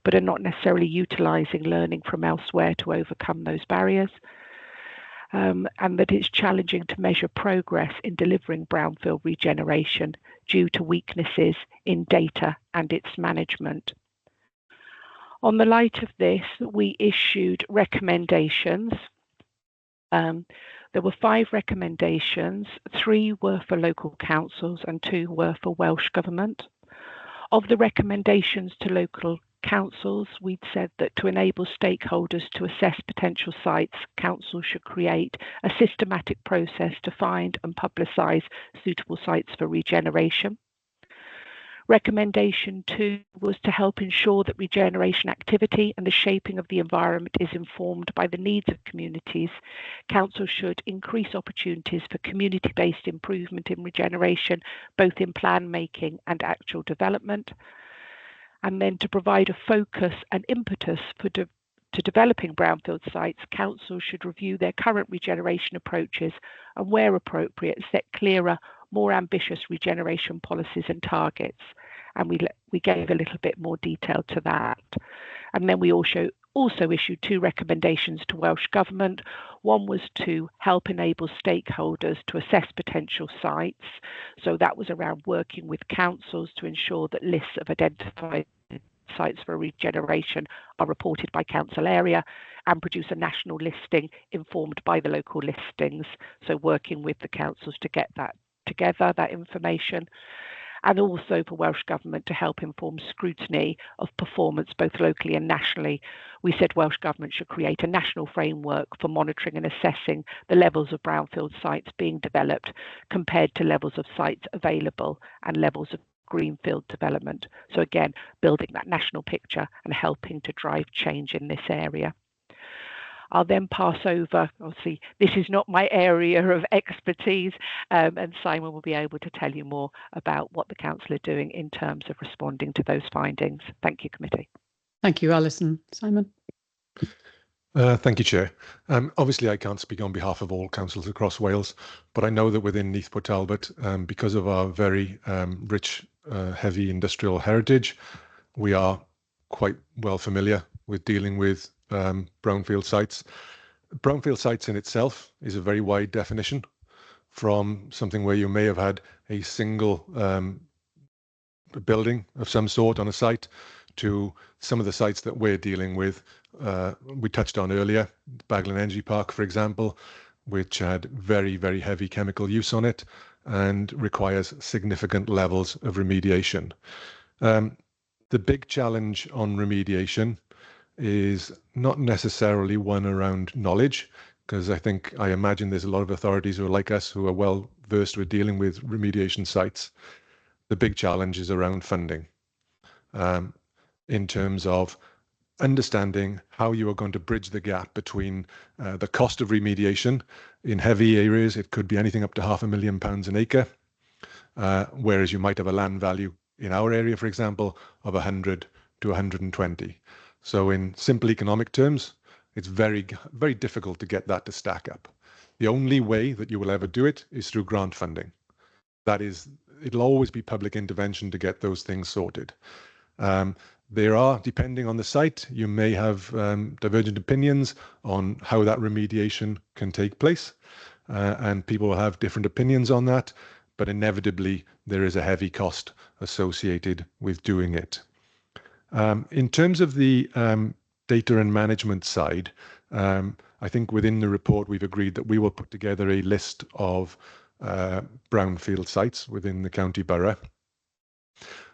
but are not necessarily utilising learning from elsewhere to overcome those barriers. And that it's challenging to measure progress in delivering brownfield regeneration due to weaknesses in data and its management. On the light of this, we issued recommendations. There were 5 recommendations, 3 were for local councils and 2 were for Welsh Government. Of the recommendations to local councils, we'd said that to enable stakeholders to assess potential sites, councils should create a systematic process to find and publicise suitable sites for regeneration. Recommendation 2 was to help ensure that regeneration activity and the shaping of the environment is informed by the needs of communities. Councils should increase opportunities for community-based improvement in regeneration, both in plan making and actual development. And then to provide a focus and impetus to developing brownfield sites, councils should review their current regeneration approaches and, where appropriate, set clearer, more ambitious regeneration policies and targets. And we gave a little bit more detail to that. And then we also issued 2 recommendations to Welsh Government. One was to help enable stakeholders to assess potential sites. So that was around working with councils to ensure that lists of identified sites for regeneration are reported by council area and produce a national listing informed by the local listings. So working with the councils to get that together, that information. And also for Welsh Government to help inform scrutiny of performance both locally and nationally. We said Welsh Government should create a national framework for monitoring and assessing the levels of brownfield sites being developed compared to levels of sites available and levels of greenfield development. So again, building that national picture and helping to drive change in this area. I'll then pass over, obviously, this is not my area of expertise, and Simon will be able to tell you more about what the council are doing in terms of responding to those findings. Thank you, committee. Thank you, Alison. Simon? Thank you, Chair. Obviously, I can't speak on behalf of all councils across Wales, but I know that within Neath Talbot, because of our very rich, heavy industrial heritage, we are quite well familiar with dealing with brownfield sites. Brownfield sites in itself is a very wide definition, from something where you may have had a single building of some sort on a site to some of the sites that we're dealing with. We touched on earlier, Baglan Energy Park, for example, which had very, very heavy chemical use on it and requires significant levels of remediation. The big challenge on remediation is not necessarily one around knowledge, because I imagine there's a lot of authorities who are like us who are well versed with dealing with remediation sites. The big challenge is around funding, in terms of understanding how you are going to bridge the gap between the cost of remediation. In heavy areas, it could be anything up to £500,000 an acre, whereas you might have a land value in our area, for example, of 100 to 120. So in simple economic terms, it's very, very difficult to get that to stack up. The only way that you will ever do it is through grant funding. That is, it'll always be public intervention to get those things sorted. There are, depending on the site, you may have divergent opinions on how that remediation can take place, and people will have different opinions on that, but inevitably there is a heavy cost associated with doing it. In terms of the data and management side, I think within the report we've agreed that we will put together a list of brownfield sites within the county borough.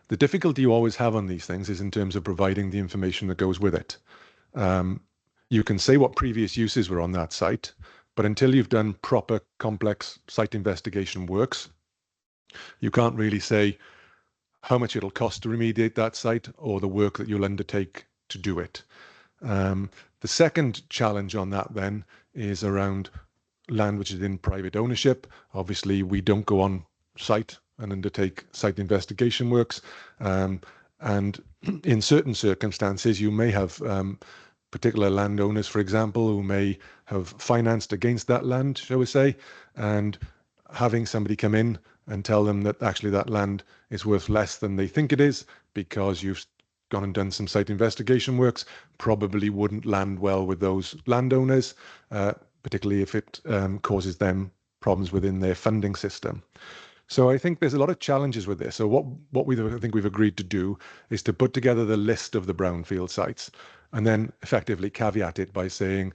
The difficulty you always have on these things is in terms of providing the information that goes with it. You can say what previous uses were on that site, but until you've done proper complex site investigation works, you can't really say how much it'll cost to remediate that site or the work that you'll undertake to do it. The second challenge on that then is around land which is in private ownership. Obviously, we don't go on site and undertake site investigation works. And in certain circumstances, you may have particular landowners, for example, who may have financed against that land, shall we say, and having somebody come in and tell them that actually that land is worth less than they think it is because you've gone and done some site investigation works probably wouldn't land well with those landowners, particularly if it causes them problems within their funding system. So I think there's a lot of challenges with this. So what I think we've agreed to do is to put together the list of the brownfield sites and then effectively caveat it by saying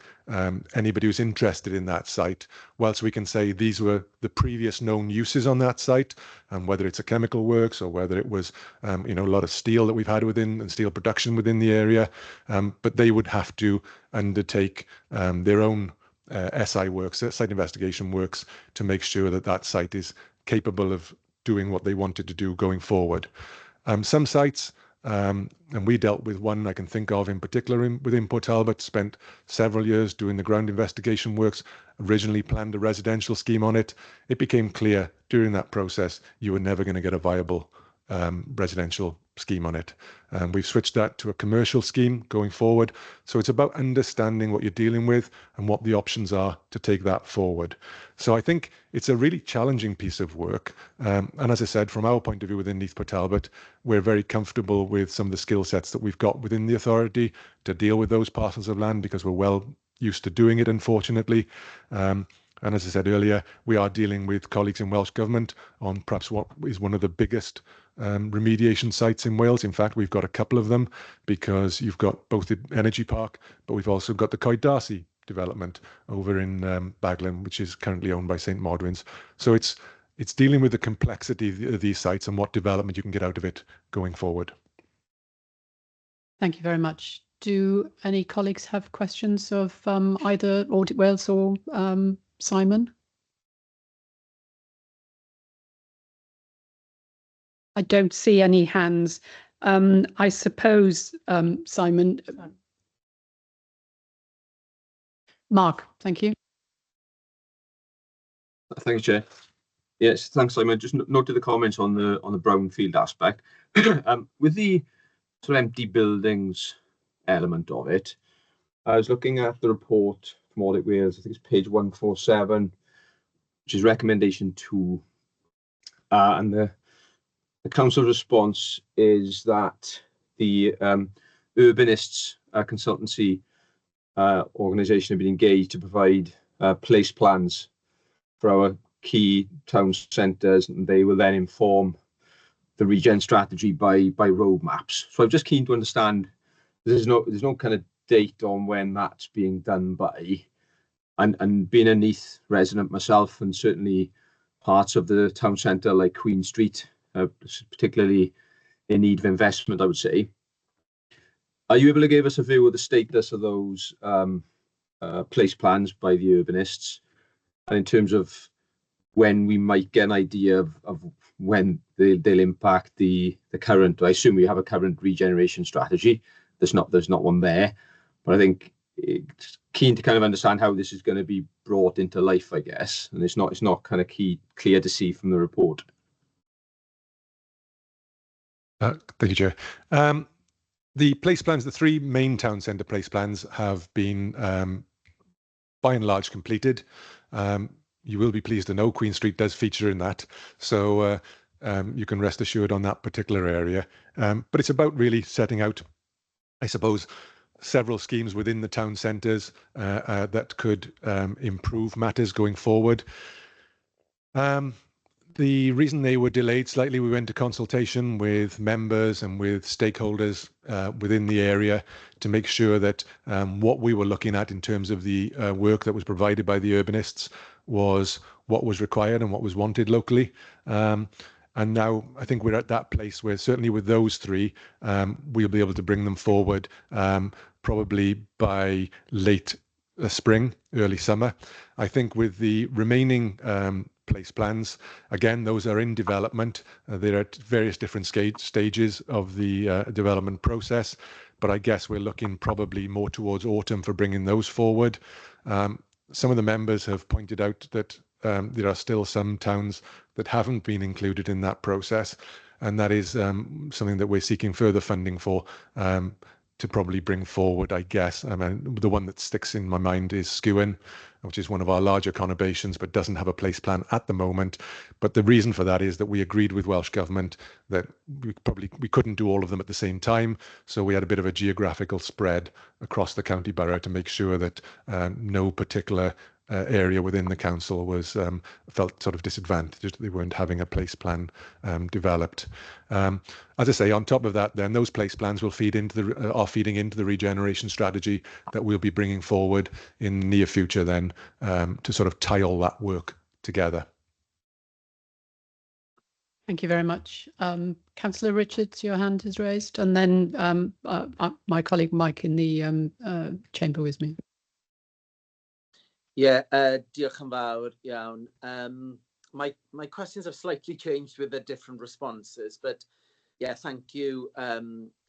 anybody who's interested in that site, whilst we can say these were the previous known uses on that site, and whether it's a chemical works or whether it was a lot of steel that we've had within and steel production within the area, but they would have to undertake their own SI works, site investigation works, to make sure that that site is capable of doing what they wanted to do going forward. Some sites, and we dealt with one I can think of in particular within Port Talbot, spent several years doing the ground investigation works, originally planned a residential scheme on it. It became clear during that process you were never going to get a viable residential scheme on it. We've switched that to a commercial scheme going forward. So it's about understanding what you're dealing with and what the options are to take that forward. So I think it's a really challenging piece of work. And as I said, from our point of view within Neath Port Talbot, we're very comfortable with some of the skill sets that we've got within the authority to deal with those parcels of land because we're well used to doing it, unfortunately. And as I said earlier, we are dealing with colleagues in Welsh Government on perhaps what is one of the biggest remediation sites in Wales. In fact, we've got a couple of them because you've got both the energy park, but we've also got the Coed Darcy development over in Baglan, which is currently owned by St Modwyn's. So it's dealing with the complexity of these sites and what development you can get out of it going forward. Thank you very much. Do any colleagues have questions of either Audit Wales or Simon? I don't see any hands. I suppose, Simon. Mark, thank you. Thanks, Chair. Yes, thanks, Simon. Just noted the comments on the brownfield aspect. With the sort of empty buildings element of it, I was looking at the report from Audit Wales. I think it's page 147, which is recommendation 2, and the council response is that the urbanists consultancy organisation have been engaged to provide place plans for our key town centres, and they will then inform the regen strategy by roadmaps. So I'm just keen to understand, there's no kind of date on when that's being done by, and being a Neath resident myself, and certainly parts of the town centre like Queen Street, particularly in need of investment, I would say. Are you able to give us a view of the status of those place plans by the urbanists, and in terms of when we might get an idea of when they'll impact the current? I assume we have a current regeneration strategy. There's not one there, but I think it's keen to kind of understand how this is going to be brought into life, I guess, and it's not kind of clear to see from the report. Thank you, Chair. The place plans, the 3 main town centre place plans, have been by and large completed. You will be pleased to know Queen Street does feature in that, so you can rest assured on that particular area. But it's about really setting out, I suppose, several schemes within the town centres that could improve matters going forward. The reason they were delayed slightly, we went to consultation with members and with stakeholders within the area to make sure that what we were looking at in terms of the work that was provided by the urbanists was what was required and what was wanted locally. And now I think we're at that place where certainly with those 3, we'll be able to bring them forward probably by late spring, early summer. I think with the remaining place plans, again, those are in development. They're at various different stages of the development process, but I guess we're looking probably more towards autumn for bringing those forward. Some of the members have pointed out that there are still some towns that haven't been included in that process, and that is something that we're seeking further funding for to probably bring forward, I guess. I mean, the one that sticks in my mind is Skewen, which is one of our larger conurbations, but doesn't have a place plan at the moment. But the reason for that is that we agreed with Welsh Government that we couldn't do all of them at the same time. So we had a bit of a geographical spread across the county borough to make sure that no particular area within the council was felt sort of disadvantaged. They weren't having a place plan developed. As I say, on top of that, then those place plans will feed into are feeding into the regeneration strategy that we'll be bringing forward in the near future then to sort of tie all that work together. Thank you very much. Councillor Richards, your hand is raised, and then my colleague Mike in the chamber with me. Yeah, diolch yn fawr iawn. My questions have slightly changed with the different responses, but yeah, thank you,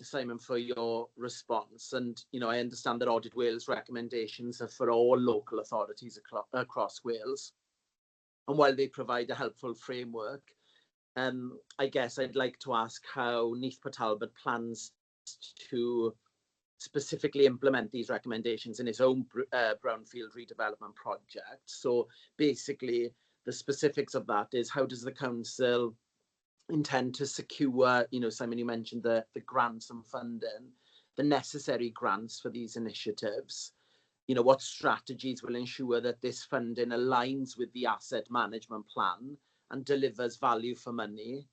Simon, for your response. And, you know, I understand that Audit Wales recommendations are for all local authorities across Wales. And while they provide a helpful framework, I guess I'd like to ask how Neath Talbot plans to specifically implement these recommendations in its own brownfield redevelopment project. So basically, the specifics of that is, how does the council intend to secure, you know, Simon, you mentioned the grants and funding, the necessary grants for these initiatives? You know, what strategies will ensure that this funding aligns with the asset management plan and delivers value for money?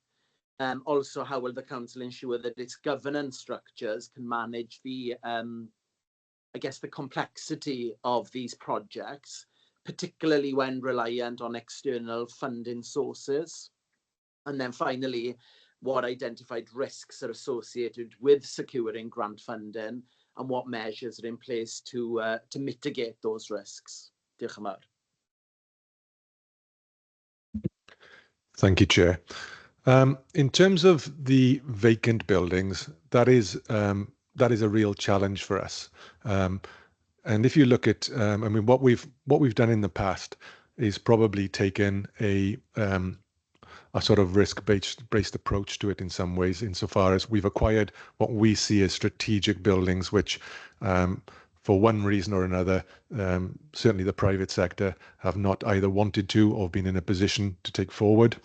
Also, how will the council ensure that its governance structures can manage the, I guess, the complexity of these projects, particularly when reliant on external funding sources? And then finally, what identified risks are associated with securing grant funding, and what measures are in place to mitigate those risks? Diolch yn fawr. Thank you, Chair. In terms of the vacant buildings, that is a real challenge for us. And if you look at, I mean, what we've done in the past is probably taken a sort of risk-based approach to it in some ways, insofar as we've acquired what we see as strategic buildings, which for one reason or another, certainly the private sector have not either wanted to or been in a position to take forward.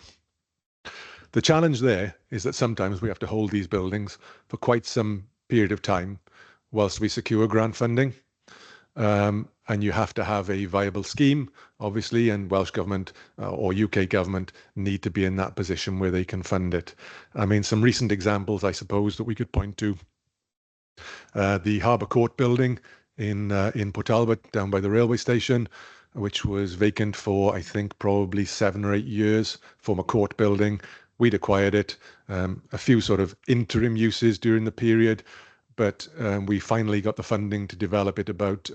The challenge there is that sometimes we have to hold these buildings for quite some period of time whilst we secure grant funding. and you have to have a viable scheme, obviously, and Welsh Government or UK Government need to be in that position where they can fund it. I mean, some recent examples, I suppose, that we could point to. The Harbour Court building in Port Talbot, down by the railway station, which was vacant for, I think, probably 7 or 8 years, former court building. We'd acquired it, a few sort of interim uses during the period, but we finally got the funding to develop it about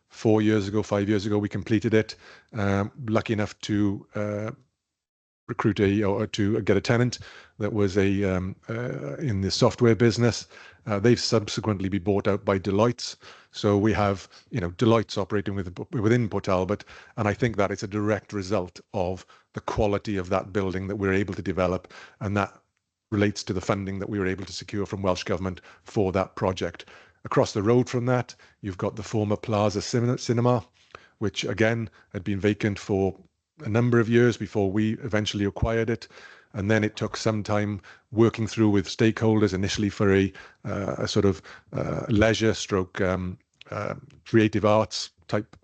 4 years ago, 5 years ago. We completed it. Lucky enough to recruit or to get a tenant that was in the software business. They've subsequently been bought out by Deloitte. So we have, Deloitte's operating within Port Talbot, and I think that is a direct result of the quality of that building that we're able to develop, and that relates to the funding that we were able to secure from Welsh Government for that project. Across the road from that, you've got the former Plaza Cinema, which again had been vacant for a number of years before we eventually acquired it. And then it took some time working through with stakeholders, initially for a sort of leisure stroke creative arts type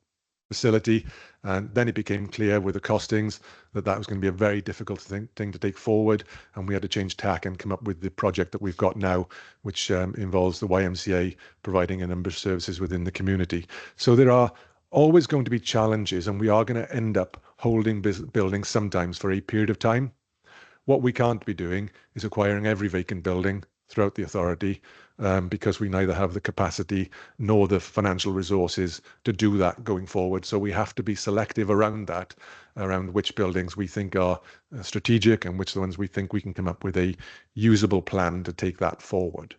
facility. And then it became clear with the costings that was going to be a very difficult thing to take forward. And we had to change tack and come up with the project that we've got now, which involves the YMCA providing a number of services within the community. So there are always going to be challenges, and we are going to end up holding buildings sometimes for a period of time. What we can't be doing is acquiring every vacant building throughout the authority, because we neither have the capacity nor the financial resources to do that going forward. So we have to be selective around that, around which buildings we think are strategic and which ones we think we can come up with a usable plan to take that forward.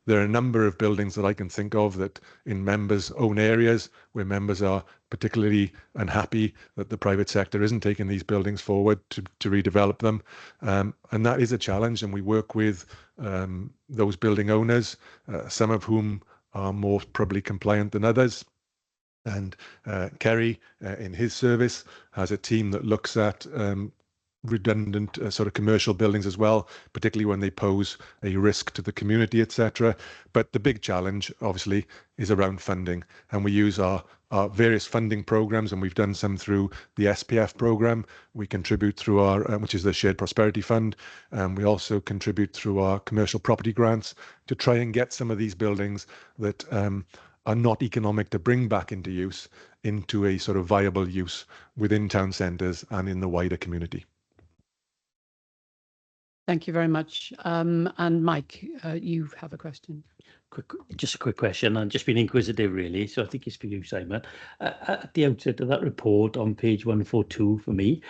There are a number of buildings that I can think of that in members' own areas where members are particularly unhappy that the private sector isn't taking these buildings forward to redevelop them. And that is a challenge, and we work with those building owners, some of whom are more probably compliant than others. And Kerry, in his service, has a team that looks at redundant sort of commercial buildings as well, particularly when they pose a risk to the community, etc. But the big challenge, obviously, is around funding, and we use our various funding programs, and we've done some through the SPF program. We contribute through our, which is the Shared Prosperity Fund, and we also contribute through our commercial property grants to try and get some of these buildings that are not economic to bring back into use, into a sort of viable use within town centres and in the wider community. Thank you very much. And Mike, you have a question. Just a quick question. I've just been inquisitive, really, so I think it's for you, Simon. At the outset of that report on page 142 for me,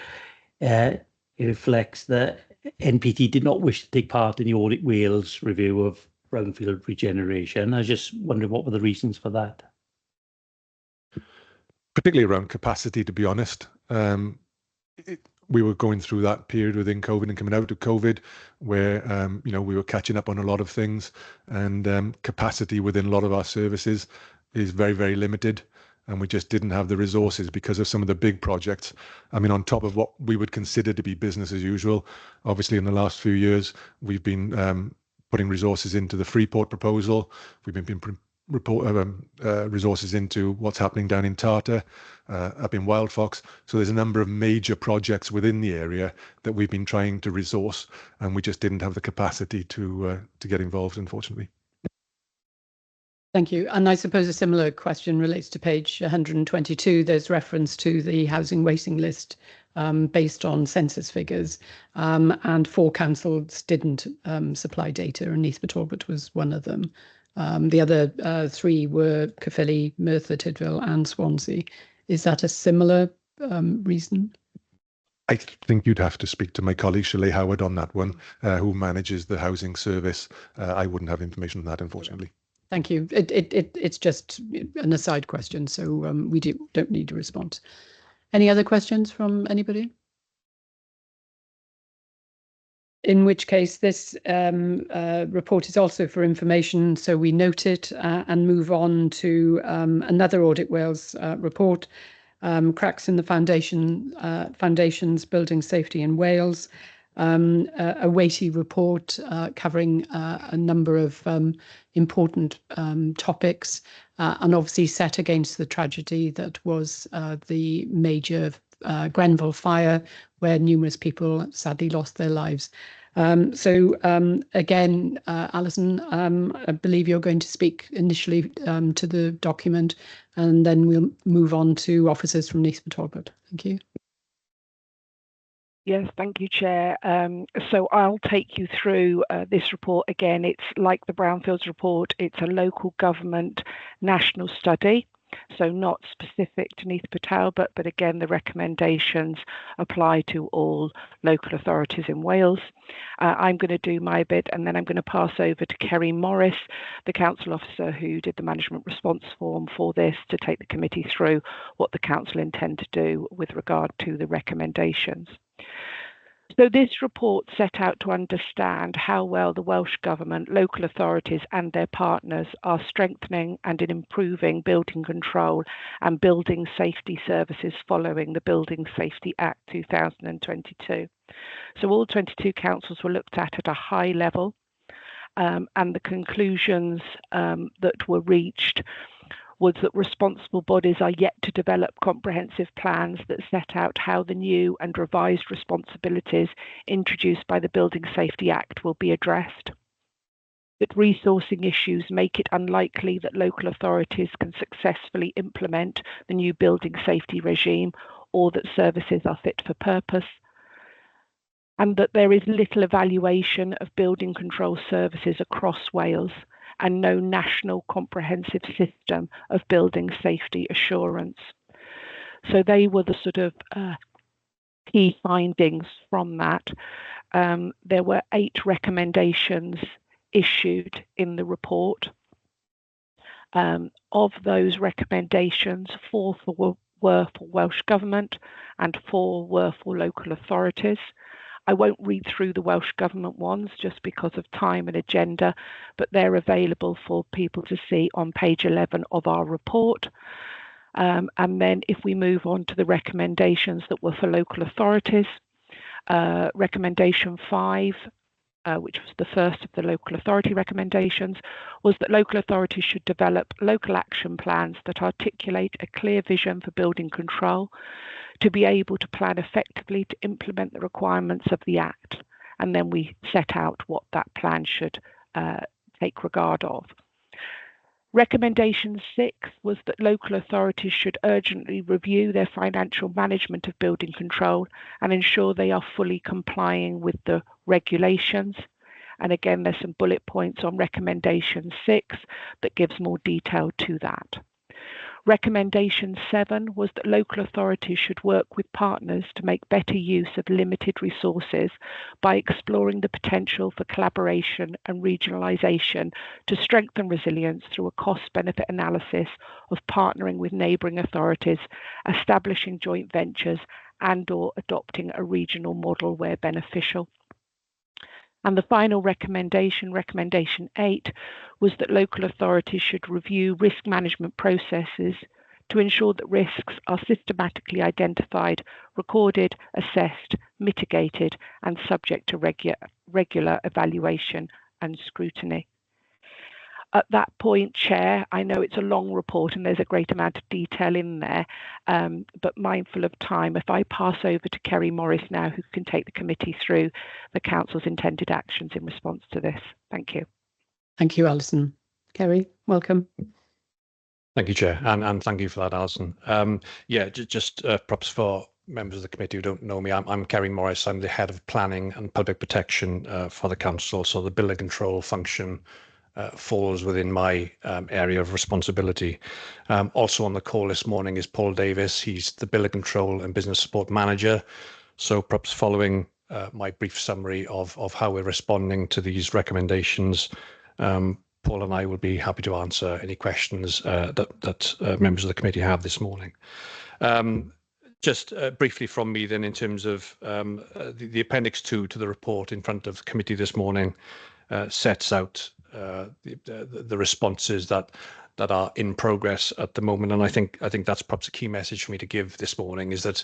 it reflects that NPT did not wish to take part in the Audit Wales review of brownfield regeneration. I was just wondering what were the reasons for that? Particularly around capacity, to be honest. We were going through that period within COVID and coming out of COVID where, we were catching up on a lot of things, and capacity within a lot of our services is very, very limited. And we just didn't have the resources because of some of the big projects. I mean, on top of what we would consider to be business as usual, obviously in the last few years, we've been putting resources into the Freeport proposal. We've been resources into what's happening down in Tartar, up in Wildfox. So there's a number of major projects within the area that we've been trying to resource, and we just didn't have the capacity to get involved, unfortunately. Thank you. And I suppose a similar question relates to page 122. There's reference to the housing waiting list based on census figures, and 4 councils didn't supply data, and Neath Talbot was one of them. The other 3 were Caerphilly, Merthyr Tydfil and Swansea. Is that a similar reason? I think you'd have to speak to my colleague Shelley Howard on that one, who manages the housing service. I wouldn't have information on that, unfortunately. Thank you. It's just an aside question, so we don't need a response. Any other questions from anybody? In which case, this report is also for information, so we note it and move on to another Audit Wales report, cracks in the foundations, building safety in Wales. a weighty report covering a number of important topics, and obviously set against the tragedy that was the major Grenville fire, where numerous people sadly lost their lives. Again, Alison, I believe you're going to speak initially to the document, and then we'll move on to officers from Neath and Talbot. Thank you. Yes, thank you, Chair. So I'll take you through this report again. It's like the Brownfields report. It's a local government national study, so not specific to Neath and Talbot, but again, the recommendations apply to all local authorities in Wales. I'm going to do my bit, and then I'm going to pass over to Kerry Morris, the council officer who did the management response form for this, to take the committee through what the council intend to do with regard to the recommendations. So this report set out to understand how well the Welsh Government, local authorities and their partners are strengthening and improving building control and building safety services following the Building Safety Act 2022. So all 22 councils were looked at a high level, and the conclusions that were reached was that responsible bodies are yet to develop comprehensive plans that set out how the new and revised responsibilities introduced by the Building Safety Act will be addressed. That resourcing issues make it unlikely that local authorities can successfully implement the new building safety regime, or that services are fit for purpose. And that there is little evaluation of building control services across Wales, and no national comprehensive system of building safety assurance. So they were the sort of key findings from that. There were 8 recommendations issued in the report. Of those recommendations, 4 were for Welsh Government and 4 were for local authorities. I won't read through the Welsh Government ones just because of time and agenda, but they're available for people to see on page 11 of our report. And then if we move on to the recommendations that were for local authorities, recommendation 5, which was the first of the local authority recommendations, was that local authorities should develop local action plans that articulate a clear vision for building control, to be able to plan effectively to implement the requirements of the Act. And then we set out what that plan should take regard of. Recommendation 6 was that local authorities should urgently review their financial management of building control and ensure they are fully complying with the regulations. And again, there's some bullet points on recommendation 6 that gives more detail to that. Recommendation 7 was that local authorities should work with partners to make better use of limited resources by exploring the potential for collaboration and regionalisation to strengthen resilience through a cost-benefit analysis of partnering with neighbouring authorities, establishing joint ventures and/or adopting a regional model where beneficial. And the final recommendation, recommendation 8, was that local authorities should review risk management processes to ensure that risks are systematically identified, recorded, assessed, mitigated, and subject to regular evaluation and scrutiny. At that point, Chair, I know it's a long report and there's a great amount of detail in there, but mindful of time, if I pass over to Kerry Morris now, who can take the committee through the Council's intended actions in response to this. Thank you. Thank you, Alison. Kerry, welcome. Thank you, Chair, and thank you for that, Alison. Yeah, just props for members of the committee who don't know me. I'm Kerry Morris. I'm the Head of Planning and Public Protection for the Council, so the building control function falls within my area of responsibility. Also on the call this morning is Paul Davis. He's the Building Control and Business Support Manager. So perhaps following my brief summary of how we're responding to these recommendations, Paul and I will be happy to answer any questions that members of the committee have this morning. Just briefly from me then, in terms of the Appendix 2 to the report in front of the committee this morning sets out the responses that are in progress at the moment, and I think that's perhaps a key message for me to give this morning, is that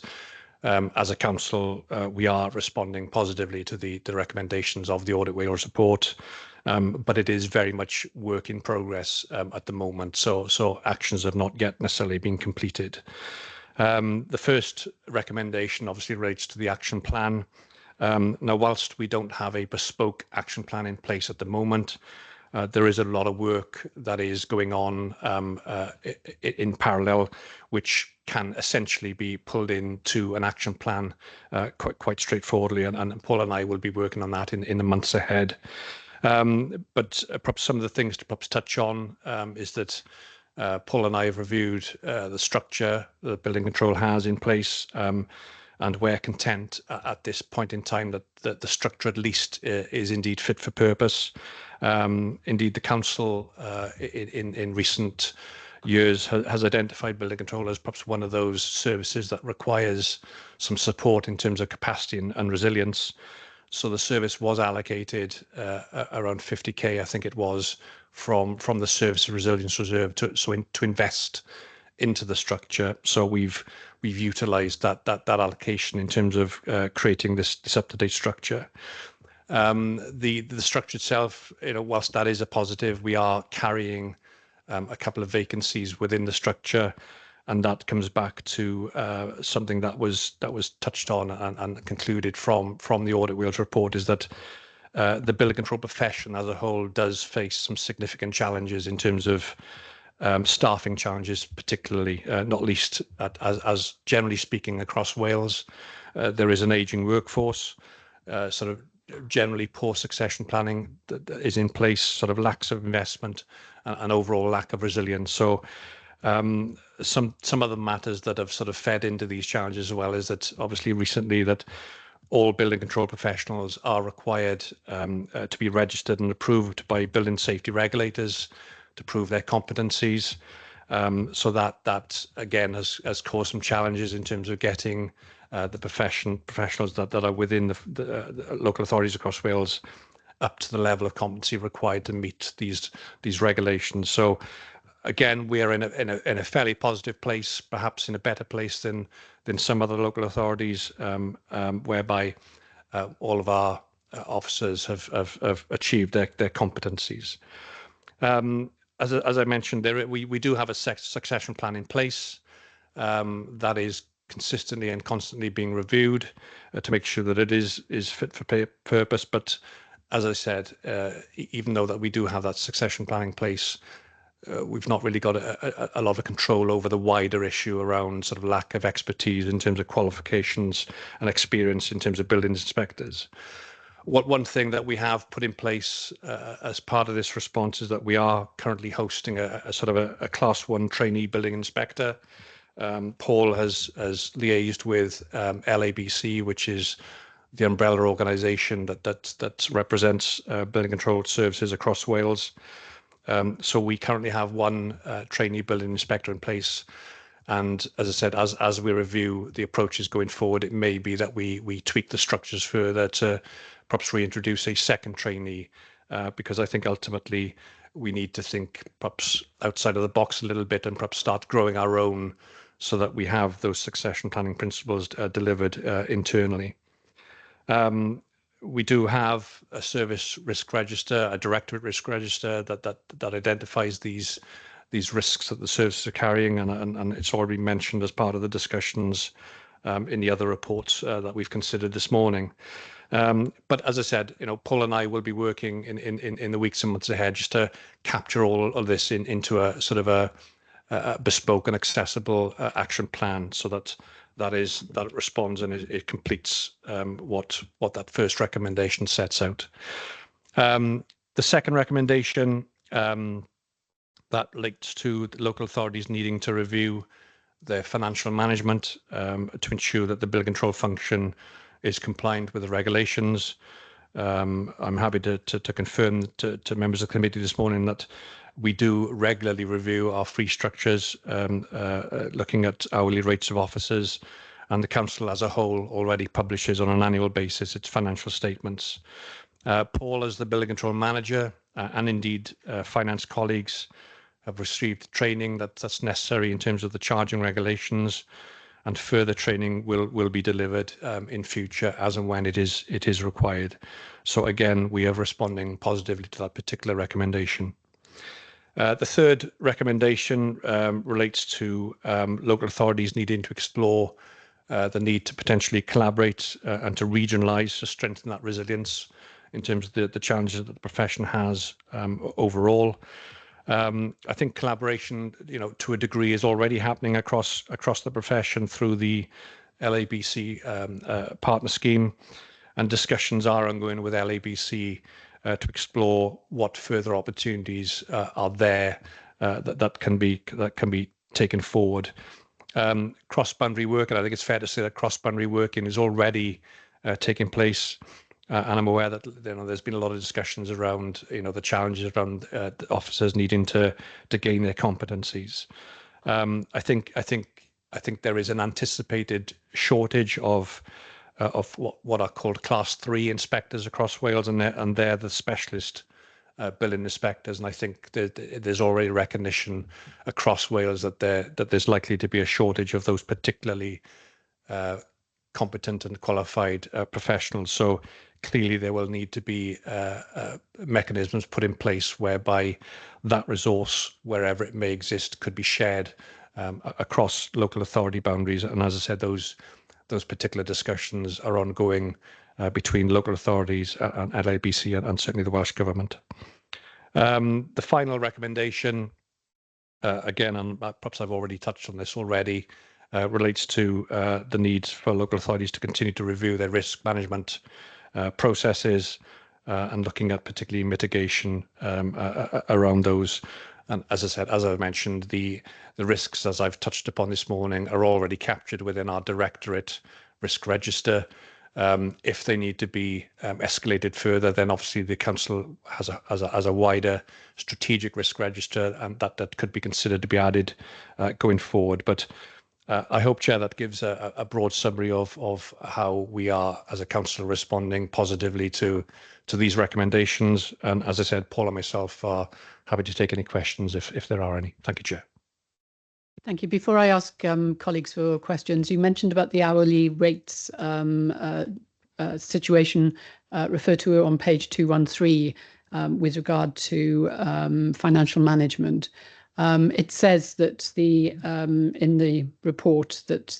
As a council, we are responding positively to the recommendations of the Audit Wales report, but it is very much work in progress at the moment. So actions have not yet necessarily been completed. The first recommendation obviously relates to the action plan. Now, whilst we don't have a bespoke action plan in place at the moment, there is a lot of work that is going on in parallel, which can essentially be pulled into an action plan quite straightforwardly. And Paul and I will be working on that in the months ahead. But perhaps some of the things to perhaps touch on is that Paul and I have reviewed the structure that building control has in place, and we're content at this point in time that the structure at least is indeed fit for purpose. Indeed, the council in recent years has identified building control as perhaps one of those services that requires some support in terms of capacity and resilience. So the service was allocated around 50k, I think it was, from the Service Resilience Reserve to invest into the structure. So we've utilised that allocation in terms of creating this up-to-date structure. The structure itself, whilst that is a positive, we are carrying a couple of vacancies within the structure, and that comes back to something that was touched on and concluded from the Audit Wales report, is that the building control profession as a whole does face some significant challenges in terms of staffing challenges, particularly not least as generally speaking across Wales. There is an ageing workforce, sort of generally poor succession planning that is in place, sort of lacks of investment and overall lack of resilience. So some other matters that have sort of fed into these challenges as well is that obviously recently that all building control professionals are required to be registered and approved by building safety regulators to prove their competencies. So that again has caused some challenges in terms of getting the professionals that are within the local authorities across Wales up to the level of competency required to meet these regulations. So again, we are in a fairly positive place, perhaps in a better place than some other local authorities, whereby all of our officers have achieved their competencies. As I mentioned, we do have a succession plan in place that is consistently and constantly being reviewed to make sure that it is fit for purpose. But as I said, even though that we do have that succession plan in place, we've not really got a lot of control over the wider issue around sort of lack of expertise in terms of qualifications and experience in terms of building inspectors. One thing that we have put in place as part of this response is that we are currently hosting a sort of a Class 1 trainee building inspector. Paul has liaised with LABC, which is the umbrella organisation that represents building control services across Wales. So we currently have one trainee building inspector in place. And as I said, as we review the approaches going forward, it may be that we tweak the structures further to perhaps reintroduce a second trainee, because I think ultimately we need to think perhaps outside of the box a little bit and perhaps start growing our own so that we have those succession planning principles delivered internally. We do have a service risk register, a directorate risk register that identifies these risks that the services are carrying, and it's already been mentioned as part of the discussions in the other reports that we've considered this morning. But as I said, Paul and I will be working in the weeks and months ahead just to capture all of this into a sort of a bespoke and accessible action plan, so that it responds and it completes what that first recommendation sets out. The second recommendation that relates to the local authorities needing to review their financial management to ensure that the building control function is compliant with the regulations. I'm happy to confirm to members of the committee this morning that we do regularly review our fee structures, looking at hourly rates of officers, and the council as a whole already publishes on an annual basis its financial statements. Paul, as the building control manager, and indeed finance colleagues, have received training that's necessary in terms of the charging regulations, and further training will be delivered in future as and when it is required. So again, we are responding positively to that particular recommendation. The third recommendation relates to local authorities needing to explore the need to potentially collaborate and to regionalise to strengthen that resilience in terms of the challenges that the profession has overall. I think collaboration, to a degree, is already happening across the profession through the LABC partner scheme, and discussions are ongoing with LABC to explore what further opportunities are there that can be taken forward. Cross-boundary work, and I think it's fair to say that cross-boundary working is already taking place. And I'm aware that there's been a lot of discussions around the challenges around the officers needing to gain their competencies. I think there is an anticipated shortage of what are called Class 3 inspectors across Wales, and they're the specialist building inspectors. And I think there's already recognition across Wales that there's likely to be a shortage of those particularly competent and qualified professionals. So clearly there will need to be mechanisms put in place whereby that resource, wherever it may exist, could be shared across local authority boundaries. And as I said, those particular discussions are ongoing between local authorities and LABC and certainly the Welsh Government. The final recommendation, again, and perhaps I've already touched on this already, relates to the need for local authorities to continue to review their risk management processes and looking at particularly mitigation around those. And as I said, as I mentioned, the risks, as I've touched upon this morning, are already captured within our Directorate risk register. If they need to be escalated further, then obviously the Council has a wider strategic risk register, and that could be considered to be added going forward. But I hope, Chair, that gives a broad summary of how we are as a council responding positively to these recommendations. And as I said, Paul and myself are happy to take any questions if there are any. Thank you, Chair. Thank you. Before I ask colleagues for questions, you mentioned about the hourly rates situation referred to on page 213 with regard to financial management. It says that in the report that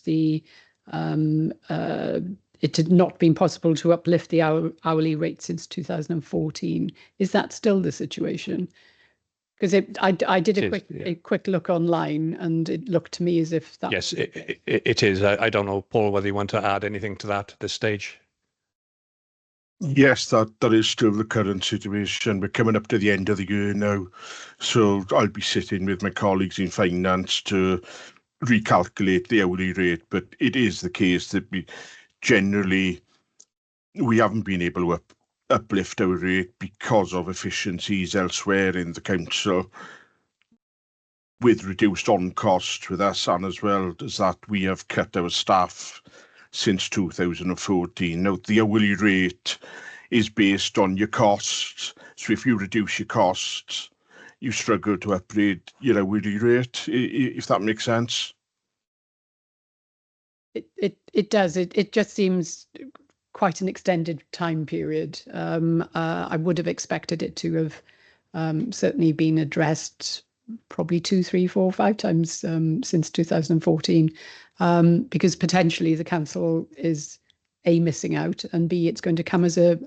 it had not been possible to uplift the hourly rate since 2014. Is that still the situation? Because I did a quick look online, and it looked to me as if that. Yes, it is. I don't know, Paul, whether you want to add anything to that at this stage. Yes, that is still the current situation. We're coming up to the end of the year now, so I'll be sitting with my colleagues in finance to recalculate the hourly rate. But it is the case that we haven't been able to uplift our rate because of efficiencies elsewhere in the council, with reduced on costs with us, and as well as that we have cut our staff since 2014. Now, the hourly rate is based on your costs. So if you reduce your costs, you struggle to upgrade your hourly rate, if that makes sense. It does. It just seems quite an extended time period. I would have expected it to have certainly been addressed probably 2, 3, 4, 5 times since 2014, because potentially the council is A, missing out, and B, it's going to come as a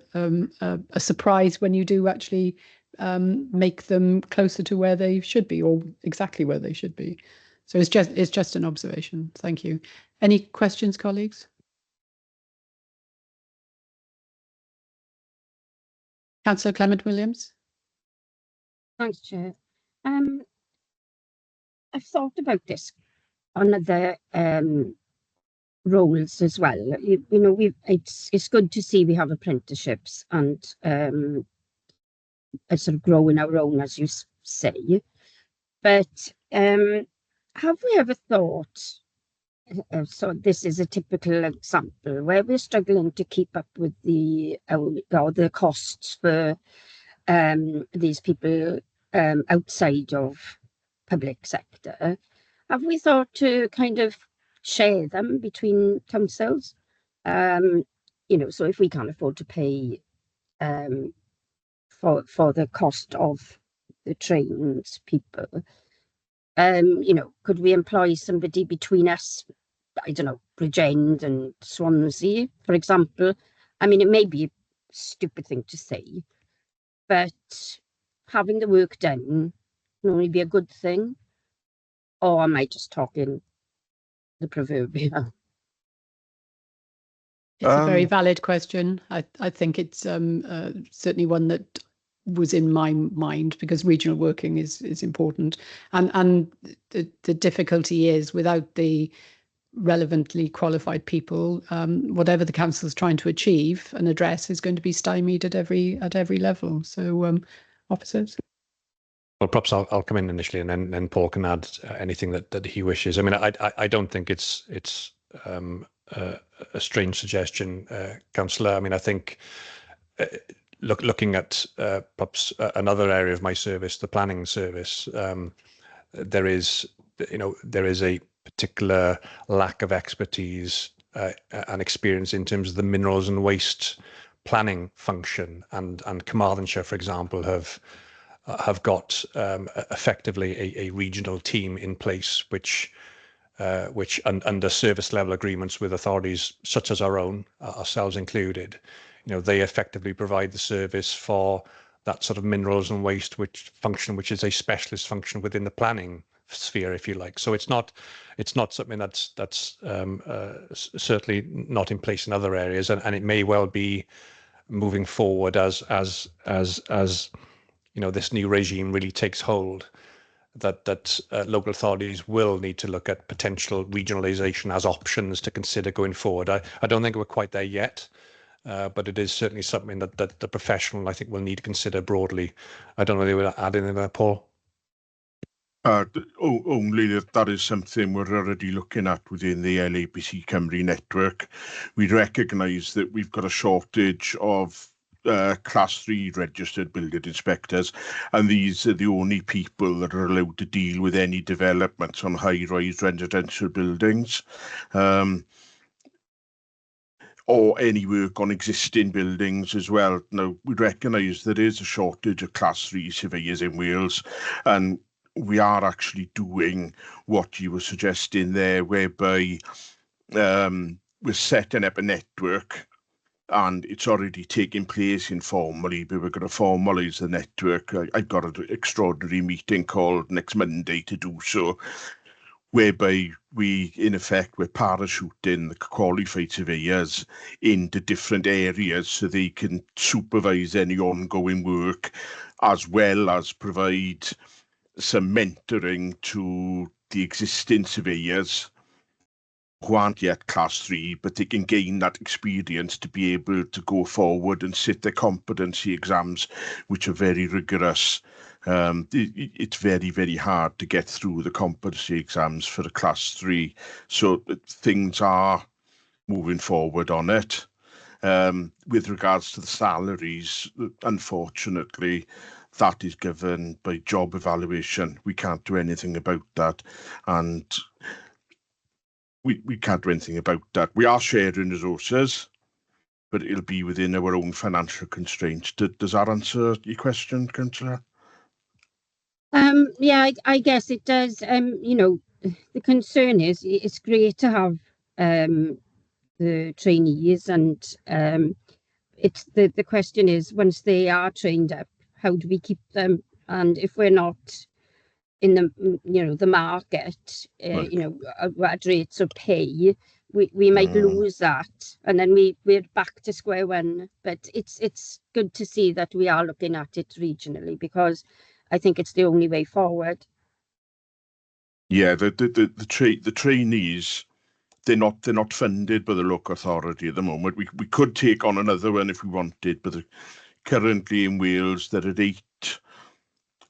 surprise when you do actually make them closer to where they should be, or exactly where they should be. So it's just an observation. Thank you. Any questions, colleagues? Councillor Clement Williams. Thanks, Chair. I've thought about this on other roles as well. It's good to see we have apprenticeships and sort of growing our own, as you say. But have we ever thought? So this is a typical example where we're struggling to keep up with the costs for these people outside of public sector. Have we thought to kind of share them between councils. You know, so if we can't afford to pay for the cost of the trained people, you know, could we employ somebody between us, I don't know, Bridgend and Swansea, for example? I mean, it may be a stupid thing to say, but having the work done can only be a good thing. Or am I just talking the proverbial? It's a very valid question. I think it's certainly one that was in my mind, because regional working is important, and the difficulty is, without the relevantly qualified people, whatever the council is trying to achieve and address is going to be stymied at every level. So, officers. Well, perhaps I'll come in initially, and then Paul can add anything that he wishes. I mean, I don't think it's a strange suggestion, Councillor. I mean, I think looking at perhaps another area of my service, the planning service, there is a particular lack of expertise and experience in terms of the minerals and waste planning function, and Carmarthenshire, for example, have got effectively a regional team in place, which under service level agreements with authorities such as our own, ourselves included, you know, they effectively provide the service for that sort of minerals and waste which is a specialist function within the planning sphere, if you like. So it's not something that's certainly not in place in other areas, and it may well be moving forward as you know, this new regime really takes hold, that local authorities will need to look at potential regionalisation as options to consider going forward. I don't think we're quite there yet, but it is certainly something that the professional, I think, will need to consider broadly. I don't know if you would add anything there, Paul? Only that is something we're already looking at within the LABC Cymru network. We recognise that we've got a shortage of Class 3 registered building inspectors, and these are the only people that are allowed to deal with any developments on high-rise residential buildings, or any work on existing buildings as well. Now, we recognise there is a shortage of Class 3 surveyors in Wales, and we are actually doing what you were suggesting there, whereby we're setting up a network, and it's already taking place informally, but we're going to formalise the network. I've got an extraordinary meeting called next Monday to do so, whereby we, in effect, we're parachuting the qualified surveyors into different areas so they can supervise any ongoing work, as well as provide some mentoring to the existing surveyors who aren't yet Class 3, but they can gain that experience to be able to go forward and sit their competency exams, which are very rigorous. It's very, very hard to get through the competency exams for a Class 3. So things are moving forward on it. With regards to the salaries, unfortunately, that is governed by job evaluation. We can't do anything about that, and we can't do anything about that. We are sharing resources, but it'll be within our own financial constraints. Does that answer your question, Councillor? Yeah, I guess it does. You know, the concern is it's great to have the trainees, and it's the question is, once they are trained up, how do we keep them? And if we're not in the market, Right. at rates of pay, we might lose that, and then we're back to square one. But it's good to see that we are looking at it regionally, because I think it's the only way forward. Yeah, the trainees, they're not funded by the local authority at the moment. We could take on another one if we wanted, but currently in Wales there are 8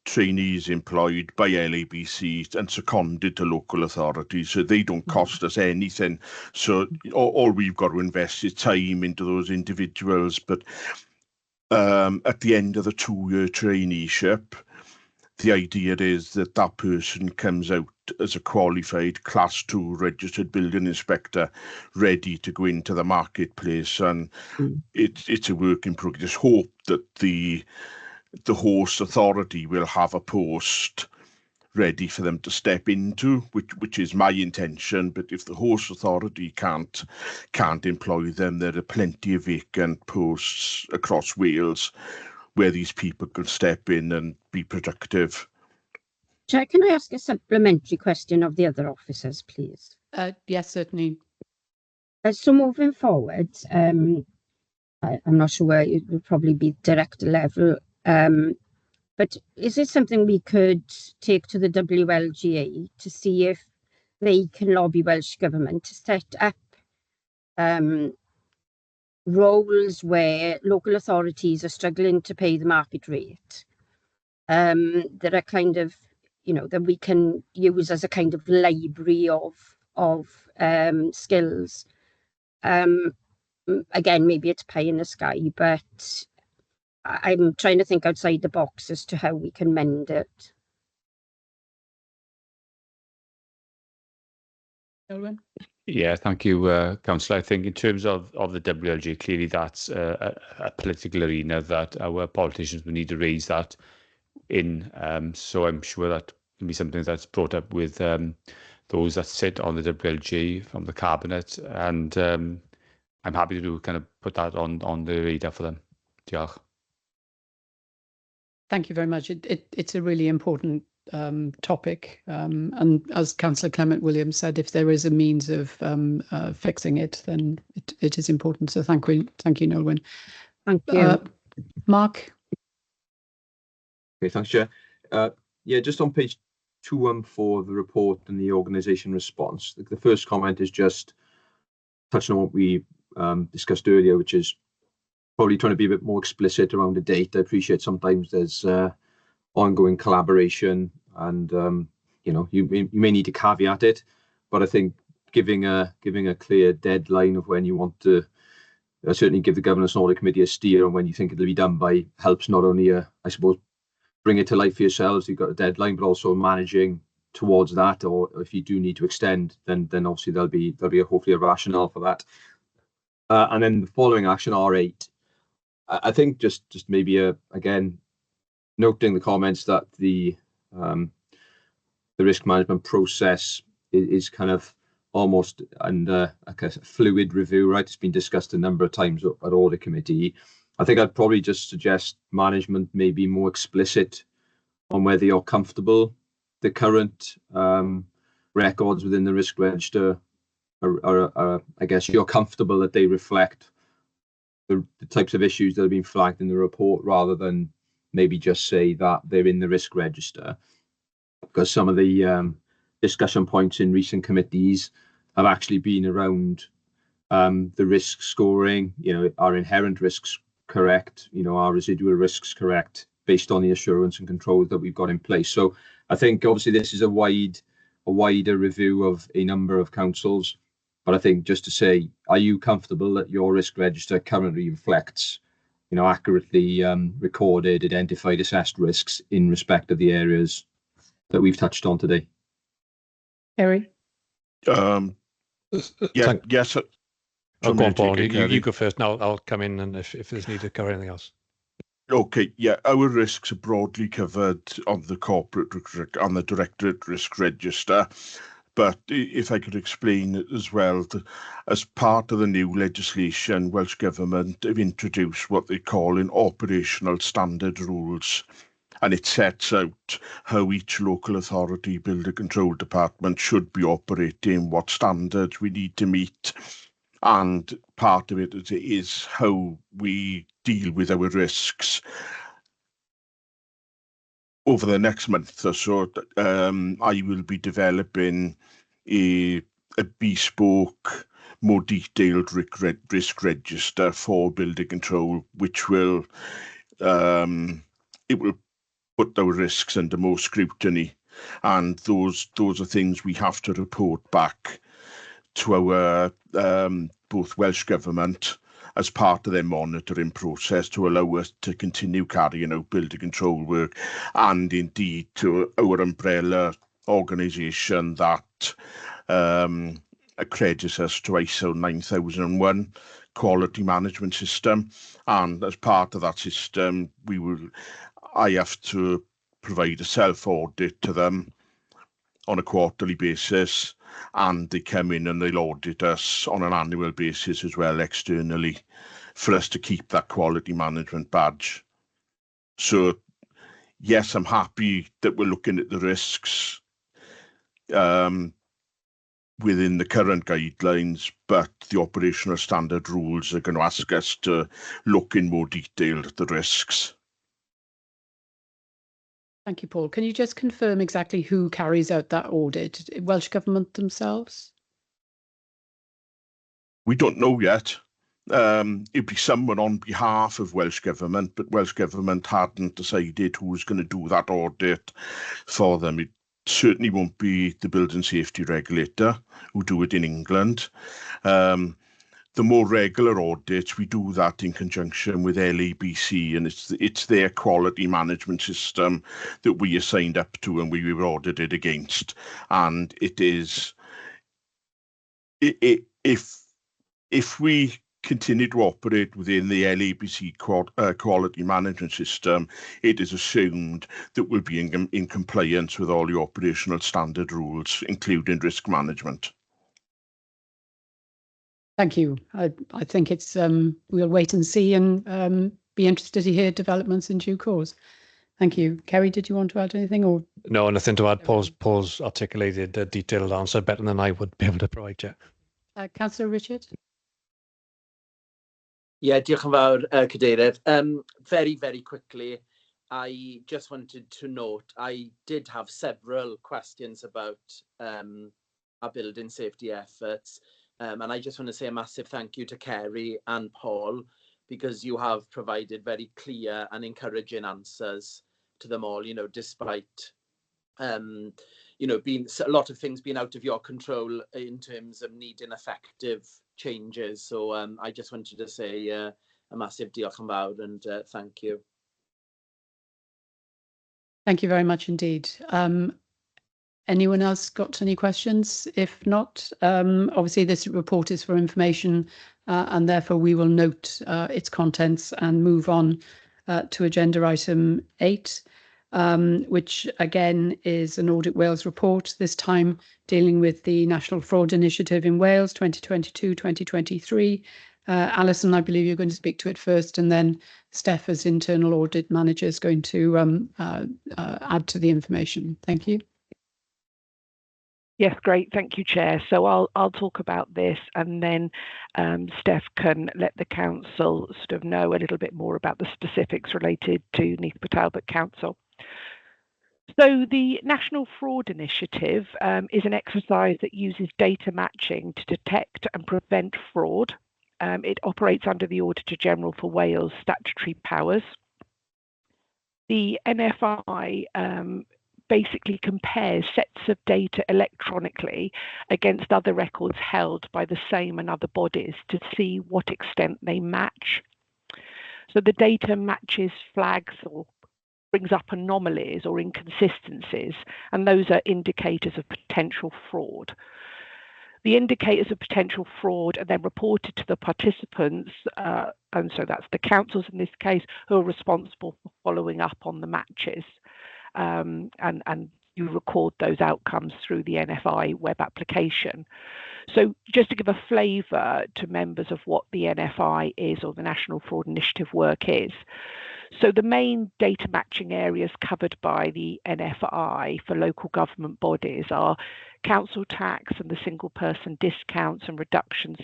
trainees employed by LABC and seconded to local authorities, so they don't cost us anything. So all we've got to invest is time into those individuals. But at the end of the 2-year traineeship, the idea is that that person comes out as a qualified Class 2 registered building inspector, ready to go into the marketplace. And it's a work in progress. Hope that the host authority will have a post ready for them to step into, which is my intention. But if the host authority can't employ them, there are plenty of vacant posts across Wales where these people can step in and be productive. Chair, can I ask a supplementary question of the other officers, please? Yes, certainly. So moving forward, I'm not sure where it would probably be director level, but is it something we could take to the WLGA to see if they can lobby Welsh Government to set up roles where local authorities are struggling to pay the market rate, that are kind of, that we can use as a kind of library of skills. Again, maybe it's pie in the sky, but I'm trying to think outside the box as to how we can mend it. Elwyn? Yeah, thank you, Councillor. I think in terms of the WLG, clearly that's a political arena that our politicians will need to raise that in. So I'm sure that can be something that's brought up with those that sit on the WLG from the Cabinet, and I'm happy to kind of put that on the radar for them. Diolch. Thank you very much. It's a really important topic, and as Councillor Clement Williams said, if there is a means of fixing it, then it is important. So thank you, Nolwenn. Thank you. Mark? Okay, thanks, Chair. Yeah, just on page 214 of the report and the organisation response, the first comment is just touching on what we discussed earlier, which is probably trying to be a bit more explicit around the date. I appreciate sometimes there's ongoing collaboration, and you may need to caveat it, but I think giving a clear deadline of when you want to certainly give the Governance and Audit Committee a steer on when you think it'll be done by helps not only I suppose bring it to life for yourselves, you've got a deadline, but also managing towards that, or if you do need to extend, then obviously there'll be hopefully a rationale for that. And then the following action, R8, I think just maybe again noting the comments that the risk management process is kind of almost under a fluid review, right? It's been discussed a number of times at Audit Committee. I think I'd probably just suggest management may be more explicit on whether you're comfortable the current records within the risk register are I guess you're comfortable that they reflect the types of issues that have been flagged in the report, rather than maybe just say that they're in the risk register, because some of the discussion points in recent committees have actually been around the risk scoring. Are inherent risks correct? Are residual risks correct based on the assurance and controls that we've got in place? So I think obviously this is a wider review of a number of councils, but I think just to say, are you comfortable that your risk register currently reflects accurately recorded, identified, assessed risks in respect of the areas that we've touched on today? Harry? Yes. Go on, Paul. You go first. Now I'll come in, and if there's need to cover anything else. Okay, yeah, our risks are broadly covered on the on the Directorate Risk Register. But if I could explain as well, as part of the new legislation, Welsh Government have introduced what they call in operational standard rules, and it sets out how each local authority builder control department should be operating, what standards we need to meet, and part of it is how we deal with our risks. Over the next month or so, I will be developing a bespoke, more detailed risk register for building control, which will it will put our risks under more scrutiny, and those are things we have to report back to our both Welsh Government as part of their monitoring process to allow us to continue carrying out building control work, and indeed to our umbrella organisation that accredits us to ISO 9001 quality management system. And as part of that system, I have to provide a self-audit to them on a quarterly basis, and they come in and they'll audit us on an annual basis as well externally for us to keep that quality management badge. So yes, I'm happy that we're looking at the risks within the current guidelines, but the operational standard rules are going to ask us to look in more detail at the risks. Thank you, Paul. Can you just confirm exactly who carries out that audit? Welsh Government themselves? We don't know yet. It'd be someone on behalf of Welsh Government, but Welsh Government hadn't decided who was going to do that audit for them. It certainly won't be the Building Safety Regulator who do it in England. The more regular audits, we do that in conjunction with LABC, and it's their quality management system that we are signed up to and we were audited against. And it is, if we continue to operate within the LABC quality management system, it is assumed that we'll be in compliance with all the operational standard rules, including risk management. Thank you. I think it's we'll wait and see and be interested to hear developments in due course. Thank you. Kerry, did you want to add anything? Or no, nothing to add. Paul's articulated a detailed answer better than I would be able to provide you. Councillor Richard? Yeah, diolch yn fawr, Cadeirydd. Very, very quickly, I just wanted to note, I did have several questions about our building safety efforts. And I just want to say a massive thank you to Kerry and Paul, because you have provided very clear and encouraging answers to them all, you know, despite, you know, being a lot of things being out of your control in terms of needing effective changes. So I just wanted to say a massive diolch yn fawr and thank you. Thank you very much indeed. Anyone else got any questions? If not, obviously this report is for information and therefore we will note its contents and move on to agenda item 8, which again is an Audit Wales report, this time dealing with the National Fraud Initiative in Wales 2022-2023. Alison, I believe you're going to speak to it first, and then Steph as Internal Audit Manager is going to add to the information. Thank you. Yes, great. Thank you, Chair. So I'll talk about this, and then Steph can let the council sort of know a little bit more about the specifics related to Neath Talbot Council. So the National Fraud Initiative is an exercise that uses data matching to detect and prevent fraud. It operates under the Auditor General for Wales statutory powers. The NFI basically compares sets of data electronically against other records held by the same and other bodies to see what extent they match. So the data matches flags or brings up anomalies or inconsistencies, and those are indicators of potential fraud. The indicators of potential fraud are then reported to the participants, and so that's the councils in this case, who are responsible for following up on the matches. And you record those outcomes through the NFI web application. So just to give a flavour to members of what the NFI is, or the National Fraud Initiative work is. So the main data matching areas covered by the NFI for local government bodies are council tax and the single person discounts and reductions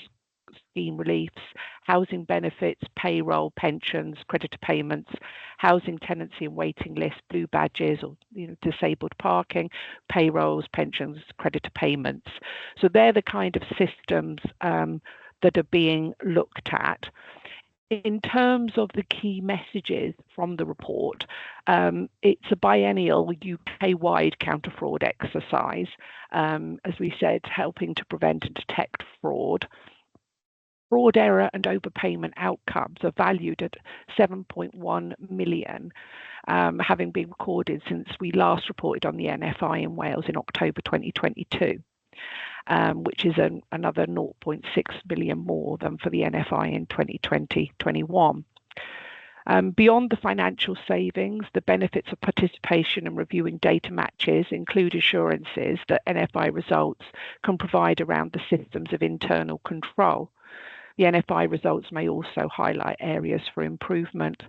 scheme reliefs, housing benefits, payroll, pensions, creditor payments, housing tenancy and waiting list, blue badges or disabled parking, payrolls, pensions, creditor payments. So they're the kind of systems that are being looked at. In terms of the key messages from the report, it's a biennial UK-wide counter-fraud exercise, as we said, helping to prevent and detect fraud. Fraud, error and overpayment outcomes are valued at 7.1 million, having been recorded since we last reported on the NFI in Wales in October 2022, which is another 0.6 million more than for the NFI in 2020-21. Beyond the financial savings, the benefits of participation and reviewing data matches include assurances that NFI results can provide around the systems of internal control. The NFI results may also highlight areas for improvement.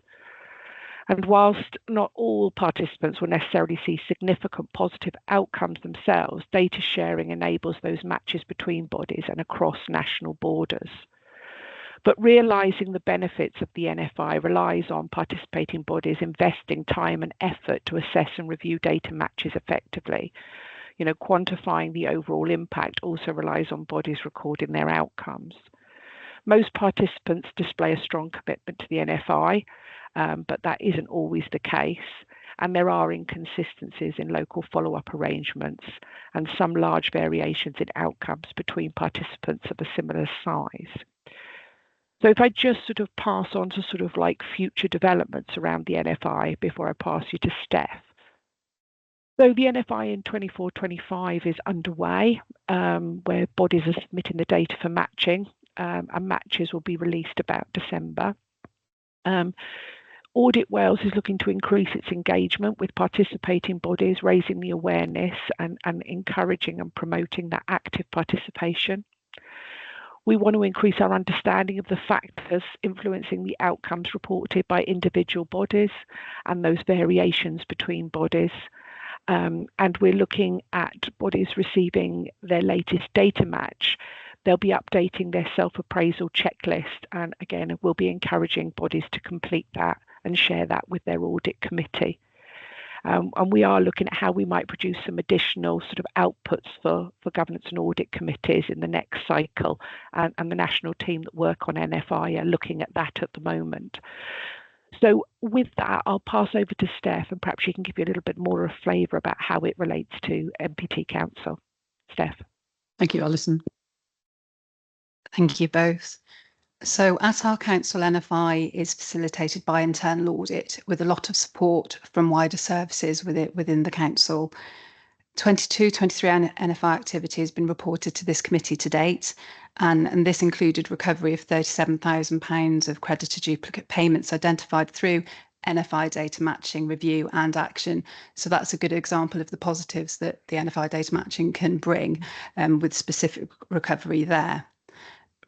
And whilst not all participants will necessarily see significant positive outcomes themselves, data sharing enables those matches between bodies and across national borders. But realising the benefits of the NFI relies on participating bodies investing time and effort to assess and review data matches effectively. Quantifying the overall impact also relies on bodies recording their outcomes. Most participants display a strong commitment to the NFI, but that isn't always the case. And there are inconsistencies in local follow-up arrangements and some large variations in outcomes between participants of a similar size. So if I just sort of pass on to sort of like future developments around the NFI before I pass you to Steph. So the NFI in 24-25 is underway, where bodies are submitting the data for matching, and matches will be released about December. Audit Wales is looking to increase its engagement with participating bodies, raising the awareness and encouraging and promoting that active participation. We want to increase our understanding of the factors influencing the outcomes reported by individual bodies and those variations between bodies. And we're looking at bodies receiving their latest data match. They'll be updating their self-appraisal checklist, and again, we'll be encouraging bodies to complete that and share that with their audit committee. And we are looking at how we might produce some additional sort of outputs for governance and audit committees in the next cycle, and the national team that work on NFI are looking at that at the moment. So with that, I'll pass over to Steph, and perhaps she can give you a little bit more of a flavour about how it relates to NPT Council. Steph. Thank you, Alison. Thank you both. So at our council, NFI is facilitated by internal audit with a lot of support from wider services within the council. 22-23 NFI activity has been reported to this committee to date, and this included recovery of £37,000 of creditor duplicate payments identified through NFI data matching, review and action. So that's a good example of the positives that the NFI data matching can bring, with specific recovery there.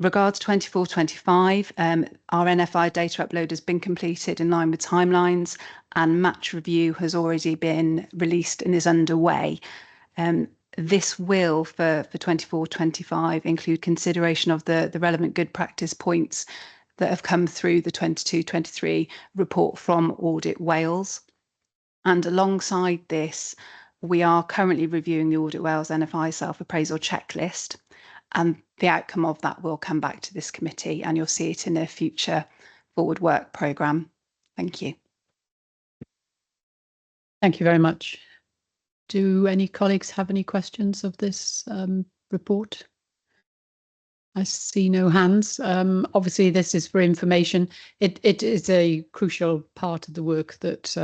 Regards 24-25, our NFI data upload has been completed in line with timelines, and match review has already been released and is underway. This will, for 24-25, include consideration of the relevant good practice points that have come through the 22-23 report from Audit Wales. And alongside this, we are currently reviewing the Audit Wales NFI self-appraisal checklist, and the outcome of that will come back to this committee, and you'll see it in a future forward work programme. Thank you. Thank you very much. Do any colleagues have any questions of this report? I see no hands. Obviously, this is for information. It is a crucial part of the work that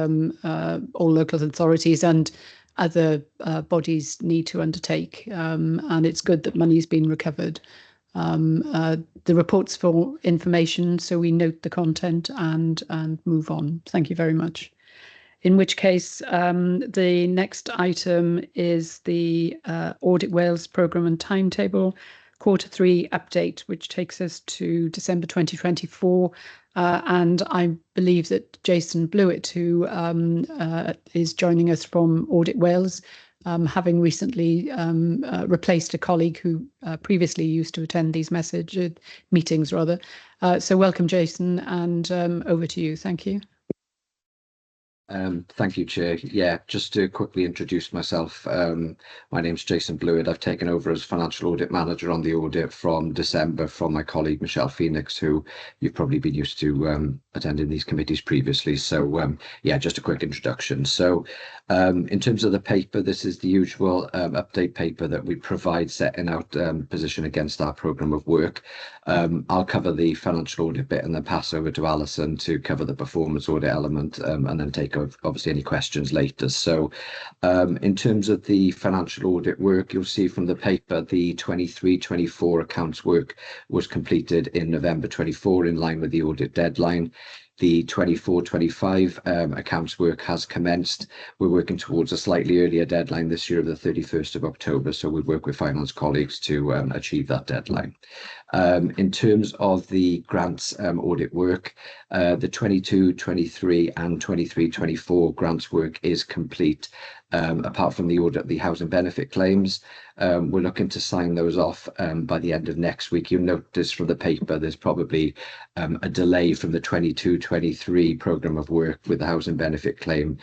all local authorities and other bodies need to undertake, and it's good that money's been recovered. The report's for information, so we note the content and move on. Thank you very much. In which case, the next item is the Audit Wales programme and timetable, Q3 update, which takes us to December 2024. And I believe that Jason Blewett, who is joining us from Audit Wales, having recently replaced a colleague who previously used to attend these meetings. So welcome, Jason, and over to you. Thank you. Thank you, Chair. Yeah, just to quickly introduce myself, my name's Jason Blewett. I've taken over as Financial Audit Manager on the audit from December from my colleague Michelle Phoenix, who you've probably been used to attending these committees previously. So yeah, just a quick introduction. So In terms of the paper, this is the usual update paper that we provide, setting out position against our programme of work. I'll cover the financial audit bit and then pass over to Alison to cover the performance audit element, and then take obviously any questions later. So in terms of the financial audit work, you'll see from the paper the 23-24 accounts work was completed in November 24 in line with the audit deadline. The 24-25 accounts work has commenced. We're working towards a slightly earlier deadline this year of the 31st of October, so we work with finance colleagues to achieve that deadline. In terms of the grants audit work, the 22-23 and 23-24 grants work is complete. Apart from the audit of the housing benefit claims, we're looking to sign those off by the end of next week. You'll notice from the paper there's probably a delay from the 22-23 programme of work with the housing benefit claim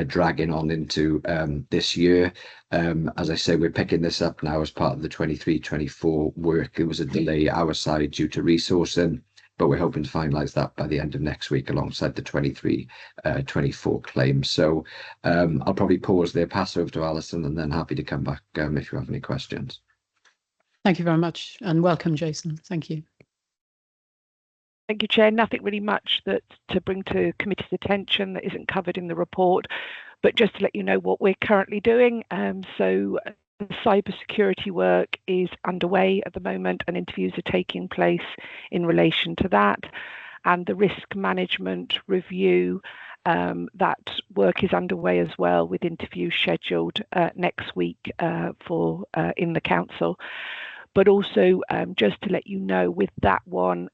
dragging on into this year. As I say, we're picking this up now as part of the 23-24 work. It was a delay our side due to resourcing, but we're hoping to finalise that by the end of next week alongside the 23-24 claims. So I'll probably pause there, pass over to Alison, and then happy to come back if you have any questions. Thank you very much, and welcome, Jason. Thank you. Thank you, Chair. Nothing really much that to bring to committee's attention that isn't covered in the report, but just to let you know what we're currently doing. So cybersecurity work is underway at the moment, and interviews are taking place in relation to that. And the risk management review, that work is underway as well, with interviews scheduled next week for in the council. But also, just to let you know, with that one,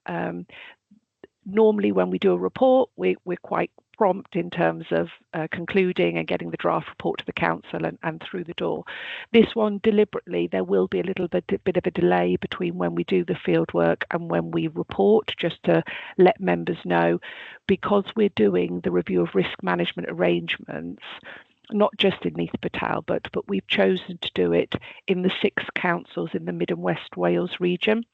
normally when we do a report, we're quite prompt in terms of concluding and getting the draft report to the council and through the door. This one, deliberately, there will be a little bit of a delay between when we do the field work and when we report, just to let members know, because we're doing the review of risk management arrangements, not just in Neath, but we've chosen to do it in the 6 councils in the Mid and West Wales region.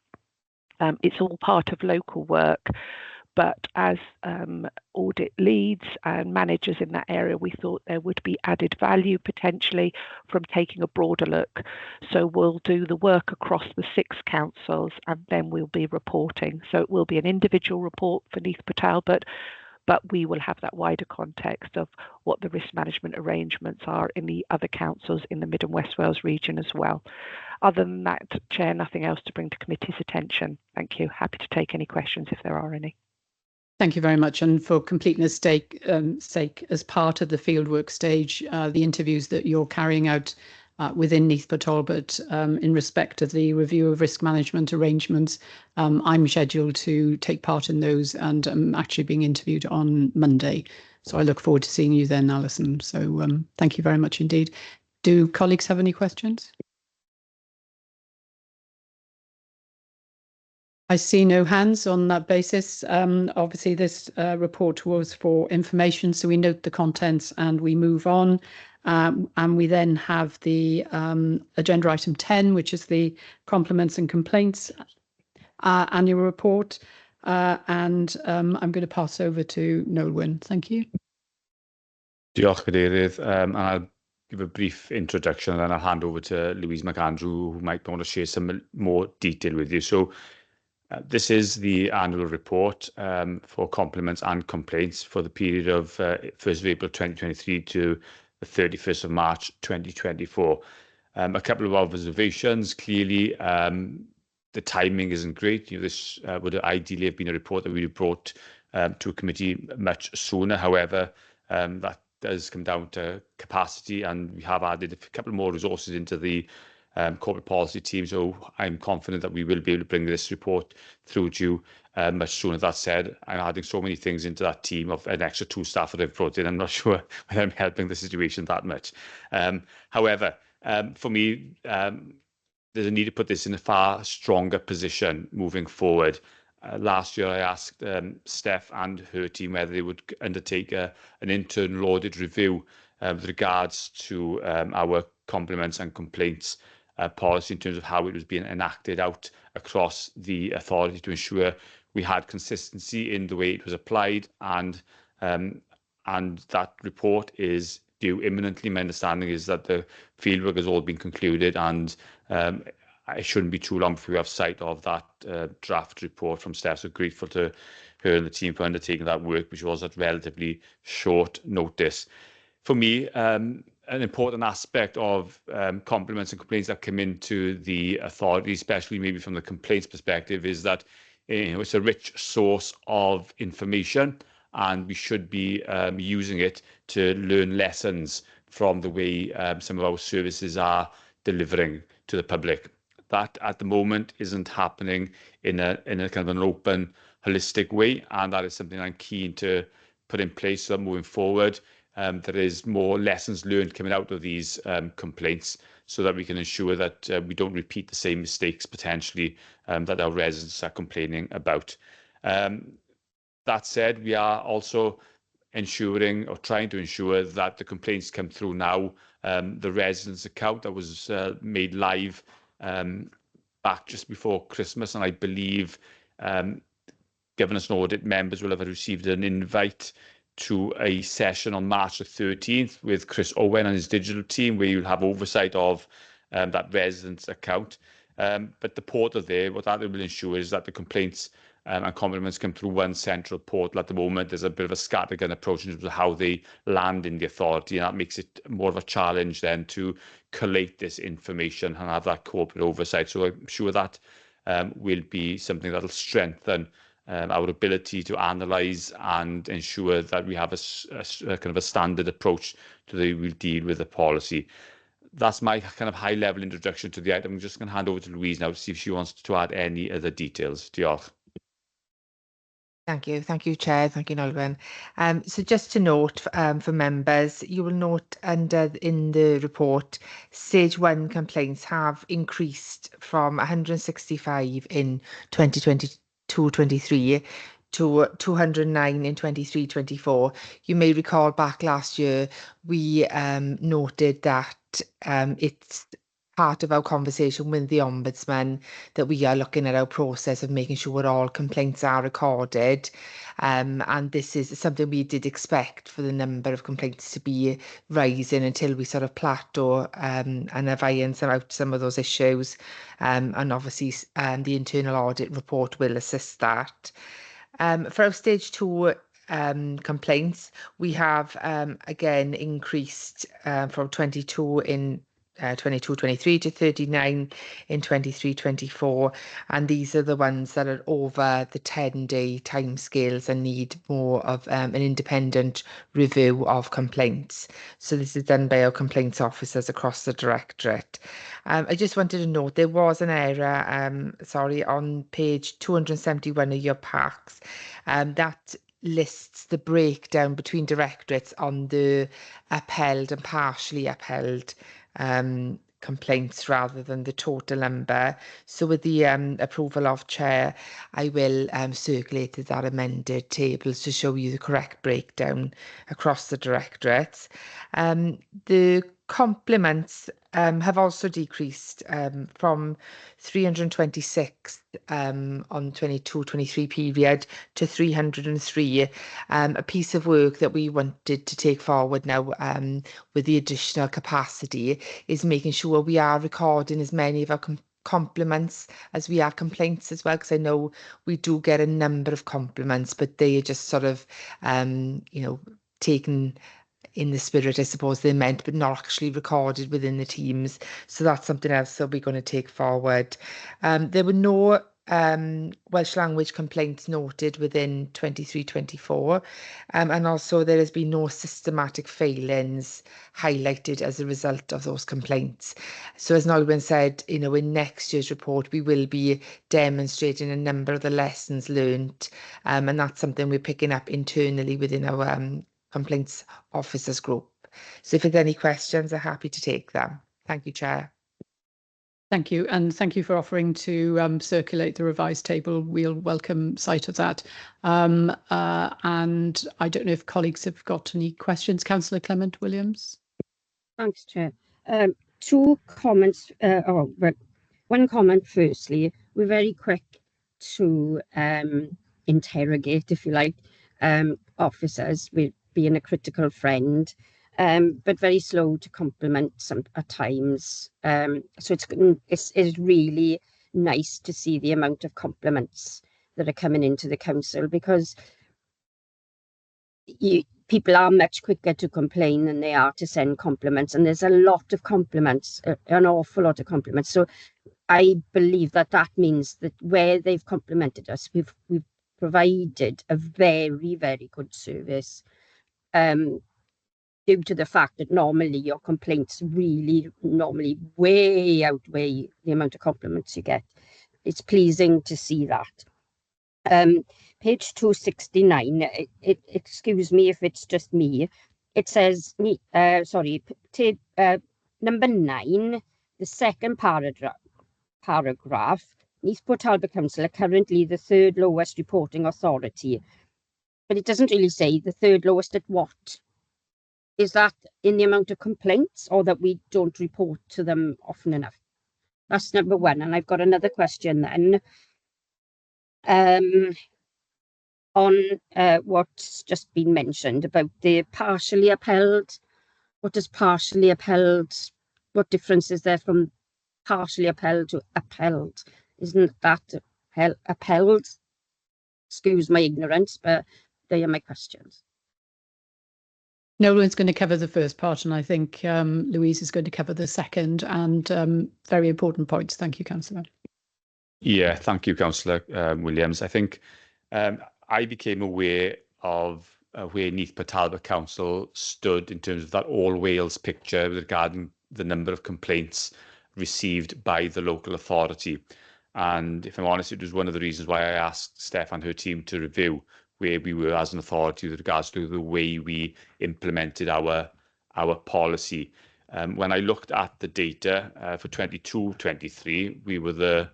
It's all part of local work, but as audit leads and managers in that area, we thought there would be added value potentially from taking a broader look. So we'll do the work across the 6 councils, and then we'll be reporting. So it will be an individual report for Neath, but we will have that wider context of what the risk management arrangements are in the other councils in the Mid and West Wales region as well. Other than that, Chair, nothing else to bring to committee's attention. Thank you. Happy to take any questions if there are any. Thank you very much. And for completeness sake, as part of the fieldwork stage, the interviews that you're carrying out within Neath Talbot in respect of the review of risk management arrangements, I'm scheduled to take part in those, and I'm actually being interviewed on Monday. So I look forward to seeing you then, Alison. So thank you very much indeed. Do colleagues have any questions? I see no hands on that basis. Obviously, this report was for information, so we note the contents and we move on. And we then have the agenda item 10, which is the compliments and complaints annual report. And I'm going to pass over to Nolwenn. Thank you. Diolch, Cadeirydd. And I'll give a brief introduction, and then I'll hand over to Louise McAndrew, who might want to share some more detail with you. So this is the annual report for compliments and complaints for the period of 1st of April 2023 to the 31st of March 2024. A couple of observations. Clearly, the timing isn't great. This would ideally have been a report that we brought to a committee much sooner. However, that does come down to capacity, and we have added a couple more resources into the corporate policy team, so I'm confident that we will be able to bring this report through to you much sooner. That said, I'm adding so many things into that team of an extra 2 staff that I've brought in. I'm not sure whether I'm helping the situation that much. However, for me, there's a need to put this in a far stronger position moving forward. Last year, I asked Steph and her team whether they would undertake an internal audit review with regards to our compliments and complaints policy in terms of how it was being enacted out across the authority, to ensure we had consistency in the way it was applied, and that report is due imminently. My understanding is that the fieldwork has all been concluded, and it shouldn't be too long before we have sight of that draft report from Steph. So grateful to her and the team for undertaking that work, which was at relatively short notice. For me, an important aspect of compliments and complaints that come into the authority, especially maybe from the complaints perspective, is that it's a rich source of information, and we should be using it to learn lessons from the way some of our services are delivering to the public. That at the moment isn't happening in a kind of an open, holistic way, and that is something I'm keen to put in place so that moving forward, there is more lessons learned coming out of these complaints, so that we can ensure that we don't repeat the same mistakes potentially that our residents are complaining about. That said, we are also ensuring or trying to ensure that the complaints come through now. The residents account that was made live back just before Christmas, and I believe Governance and Audit members will have received an invite to a session on March the 13th with Chris Owen and his digital team, where you'll have oversight of that residents account. But the portal there, what that will ensure is that the complaints and compliments come through one central portal. At the moment, there's a bit of a scattergun approach in terms of how they land in the authority, and that makes it more of a challenge then to collate this information and have that corporate oversight. So I'm sure that will be something that will strengthen our ability to analyse and ensure that we have a kind of a standard approach to the way we deal with the policy. That's my kind of high-level introduction to the item. I'm just going to hand over to Louise now to see if she wants to add any other details. Diolch. Thank you, Chair. Thank you, Nolwenn. So just to note for members, you will note in the report, Stage 1 complaints have increased from 165 in 2022-23 to 209 in 23-24. You may recall back last year, we noted that it's part of our conversation with the Ombudsman that we are looking at our process of making sure all complaints are recorded. And this is something we did expect for the number of complaints to be rising until we sort of plateau and have ironed out some of those issues. And obviously the internal audit report will assist that. For our Stage 2 complaints, we have again increased from 22 in 22-23 to 39 in 23-24, and these are the ones that are over the 10-day timescales and need more of an independent review of complaints. So this is done by our complaints officers across the Directorate. I just wanted to note there was an error, on page 271 of your packs, that lists the breakdown between directorates on the upheld and partially upheld complaints rather than the total number. So with the approval of Chair, I will circulate that amended tables to show you the correct breakdown across the directorates. The compliments have also decreased from 326 on 22-23 period to 303. A piece of work that we wanted to take forward now with the additional capacity is making sure we are recording as many of our compliments as we are complaints as well, because I know we do get a number of compliments, but they are just sort of taken in the spirit, I suppose they meant, but not actually recorded within the teams. So that's something else that we're going to take forward. There were no Welsh language complaints noted within 23-24, and also there has been no systematic failings highlighted as a result of those complaints. So as Nolwenn said, in next year's report we will be demonstrating a number of the lessons learned, and that's something we're picking up internally within our complaints officers group. So if there's any questions, I'm happy to take them. Thank you, Chair. Thank you, and thank you for offering to circulate the revised table. We'll welcome sight of that. And I don't know if colleagues have got any questions. Councillor Clement Williams. Thanks, Chair. Two comments. One comment firstly. We're very quick to interrogate, if you like, officers with being a critical friend. but very slow to compliment some at times. So it's really nice to see the amount of compliments that are coming into the council, because people are much quicker to complain than they are to send compliments, and there's a lot of compliments, an awful lot of compliments. So I believe that means that where they've complimented us, we've provided a very, very good service. Due to the fact that normally your complaints really normally way outweigh the amount of compliments you get. It's pleasing to see that. Page 269, excuse me if it's just me, it says, number 9, the second paragraph, Neath Talbot Council are currently the 3rd lowest reporting authority. But it doesn't really say the 3rd lowest at what. Is that in the amount of complaints, or that we don't report to them often enough? That's number 1. And I've got another question then. On what's just been mentioned about the partially upheld. What does partially upheld, what difference is there from partially upheld to upheld? Isn't that upheld? Excuse my ignorance, but they are my questions. Nolan's going to cover the first part, and I think Louise is going to cover the second, and very important points. Thank you, Councillor. Yeah, thank you, Councillor Williams. I think I became aware of where Neath Talbot Council stood in terms of that all Wales picture regarding the number of complaints received by the local authority. And if I'm honest, it was one of the reasons why I asked Steph and her team to review where we were as an authority with regards to the way we implemented our policy. When I looked at the data for 22-23, we were the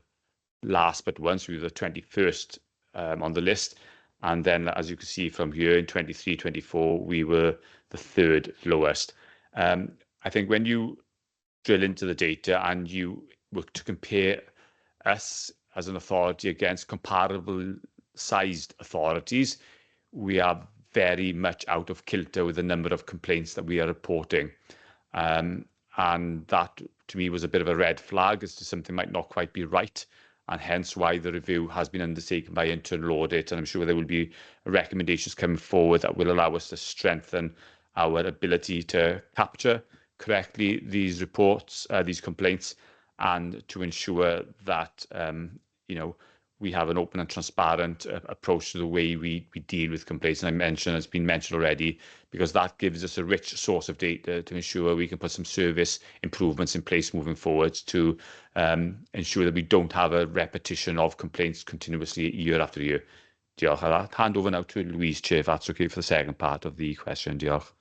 last but once, we were the 21st on the list. And then, as you can see from here, in 23-24, we were the 3rd lowest. I think when you drill into the data and you look to compare us as an authority against comparable sized authorities, we are very much out of kilter with the number of complaints that we are reporting. And that, to me, was a bit of a red flag as to something might not quite be right, and hence why the review has been undertaken by internal audit. And I'm sure there will be recommendations coming forward that will allow us to strengthen our ability to capture correctly these reports, these complaints, and to ensure that we have an open and transparent approach to the way we deal with complaints. And it's been mentioned already, because that gives us a rich source of data to ensure we can put some service improvements in place moving forward to ensure that we don't have a repetition of complaints continuously year after year. Diolch. I'll hand over now to Louise, Chair, if that's okay for the second part of the question. Diolch.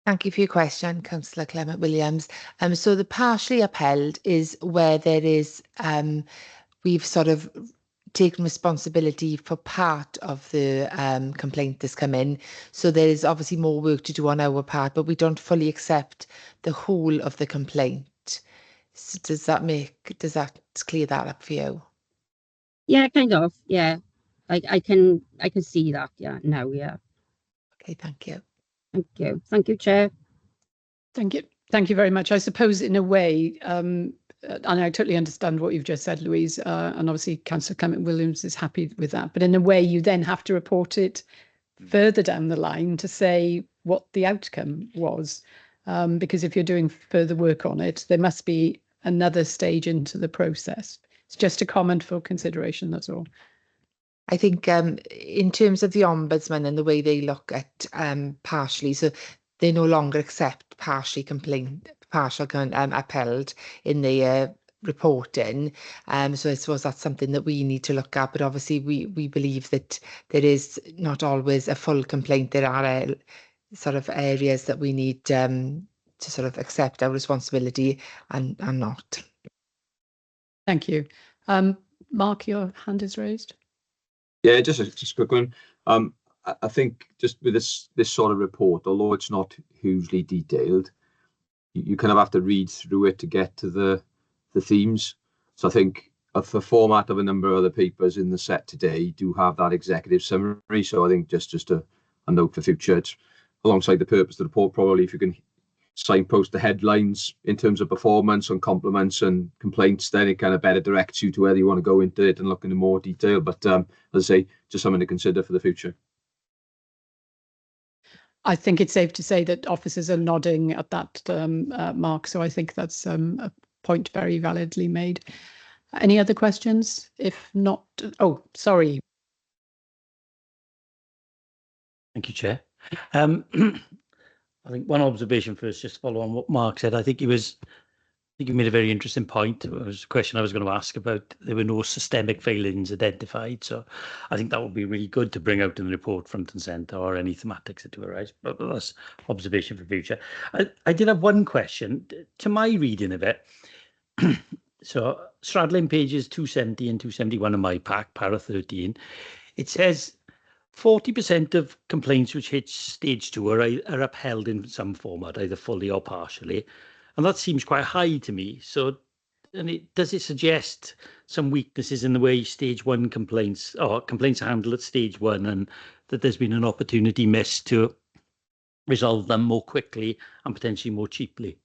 Thank you for your question, Councillor Clement Williams. So the partially upheld is where there is, we've sort of taken responsibility for part of the complaint that's come in. So there is obviously more work to do on our part, but we don't fully accept the whole of the complaint. So does that clear that up for you? Yeah, kind of. Yeah, I can see that. Yeah, now. Yeah. Okay, thank you. Thank you, Chair. Thank you very much. I suppose in a way, and I totally understand what you've just said, Louise, and obviously Councillor Clement Williams is happy with that. But in a way, you then have to report it further down the line to say what the outcome was, because if you're doing further work on it, there must be another stage into the process. It's just a comment for consideration, that's all. I think in terms of the Ombudsman and the way they look at partially, so they no longer accept partial upheld in the reporting. So I suppose that's something that we need to look at. But obviously we believe that there is not always a full complaint. There are sort of areas that we need to sort of accept our responsibility and not. Thank you. Mark, your hand is raised. Yeah, just a quick one. I think just with this sort of report, although it's not hugely detailed, you kind of have to read through it to get to the themes. So I think the format of a number of other papers in the set today do have that executive summary. So I think just a note for future. It's alongside the purpose of the report, probably if you can signpost the headlines in terms of performance and compliments and complaints, then it kind of better directs you to whether you want to go into it and look into more detail. But as I say, just something to consider for the future. I think it's safe to say that officers are nodding at that, Mark. So I think that's a point very validly made. Any other questions? If not, oh, sorry. Thank you, Chair. I think one observation first, just to follow on what Mark said. I think he made a very interesting point. It was a question I was going to ask about. There were no systemic failings identified. So I think that would be really good to bring out in the report front and centre, or any thematics that do arise. But that's observation for future. I did have one question. To my reading of it, so straddling pages 270 and 271 of my pack, para 13, it says 40% of complaints which hit stage 2 are upheld in some format, either fully or partially. And that seems quite high to me. So, does it suggest some weaknesses in the way stage 1 complaints are handled at stage 1, and that there's been an opportunity missed to resolve them more quickly and potentially more cheaply?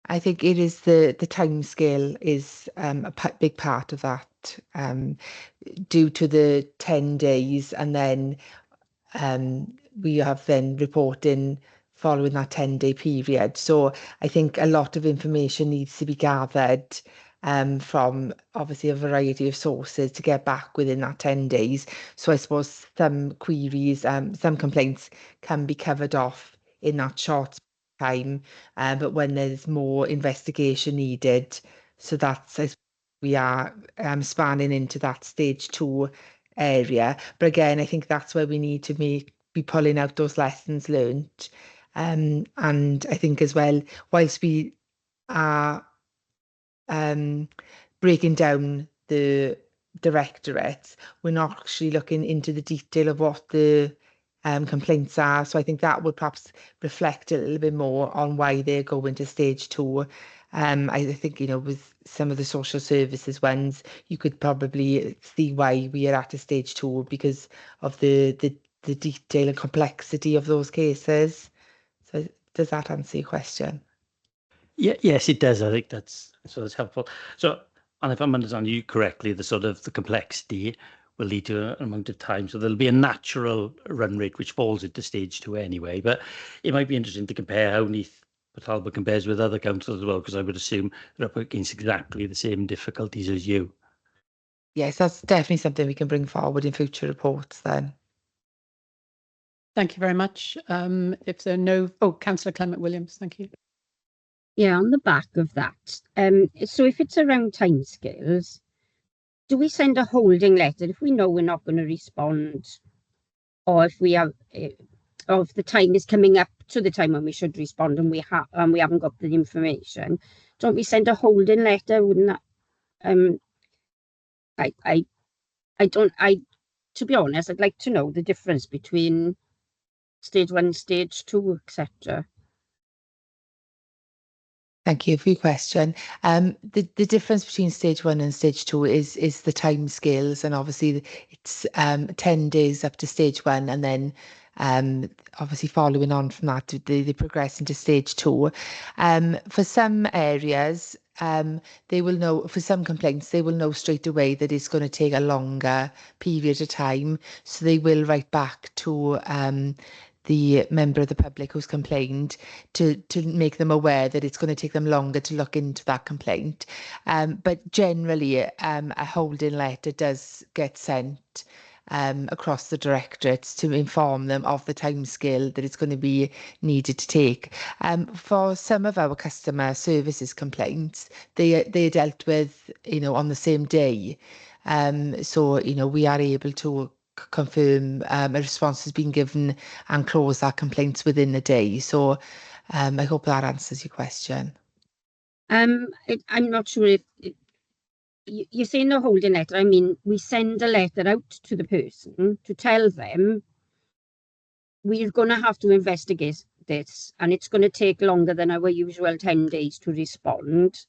I think it is the time scale is a big part of that, due to the 10 days, and then we have then reporting following that 10-day period. So I think a lot of information needs to be gathered from obviously a variety of sources to get back within that 10 days. So I suppose some queries, some complaints can be covered off in that short time, but when there's more investigation needed, so that's, we are spanning into that stage 2 area. But again, I think that's where we need to be pulling out those lessons learned. And I think as well, whilst we are breaking down the directorates, we're not actually looking into the detail of what the complaints are. So I think that would perhaps reflect a little bit more on why they're going to stage 2. I think, with some of the social services ones, you could probably see why we are at a stage 2 because of the detail and complexity of those cases. So does that answer your question? Yeah, yes, it does. I think that's helpful. So, and if I'm understanding you correctly, the complexity will lead to an amount of time. So there'll be a natural run rate which falls into stage 2 anyway. But it might be interesting to compare how Neath Talbot compares with other councils as well, because I would assume they're up against exactly the same difficulties as you. Yes, that's definitely something we can bring forward in future reports then. Thank you very much. If there are no, Councillor Clement Williams, thank you. Yeah, on the back of that, so if it's around timescales, do we send a holding letter if we know we're not going to respond, or if we have, or if the time is coming up to the time when we should respond and we haven't got the information? Don't we send a holding letter? Wouldn't that? To be honest, I'd like to know the difference between stage 1, stage 2, etc. Thank you for your question. The difference between stage 1 and stage 2 is the time scales, and obviously it's 10 days up to stage 1, and then obviously following on from that, they progress into stage 2. For some areas, they will know, for some complaints, they will know straight away that it's going to take a longer period of time, so they will write back to the member of the public who's complained to make them aware that it's going to take them longer to look into that complaint. But generally, a holding letter does get sent across the directorates to inform them of the timescale that it's going to be needed to take. For some of our customer services complaints, they are dealt with, on the same day. So, we are able to confirm a response has been given and close that complaints within a day. So I hope that answers your question. I'm not sure if you're saying no holding letter. I mean, we send a letter out to the person to tell them we're going to have to investigate this and it's going to take longer than our usual 10 days to respond,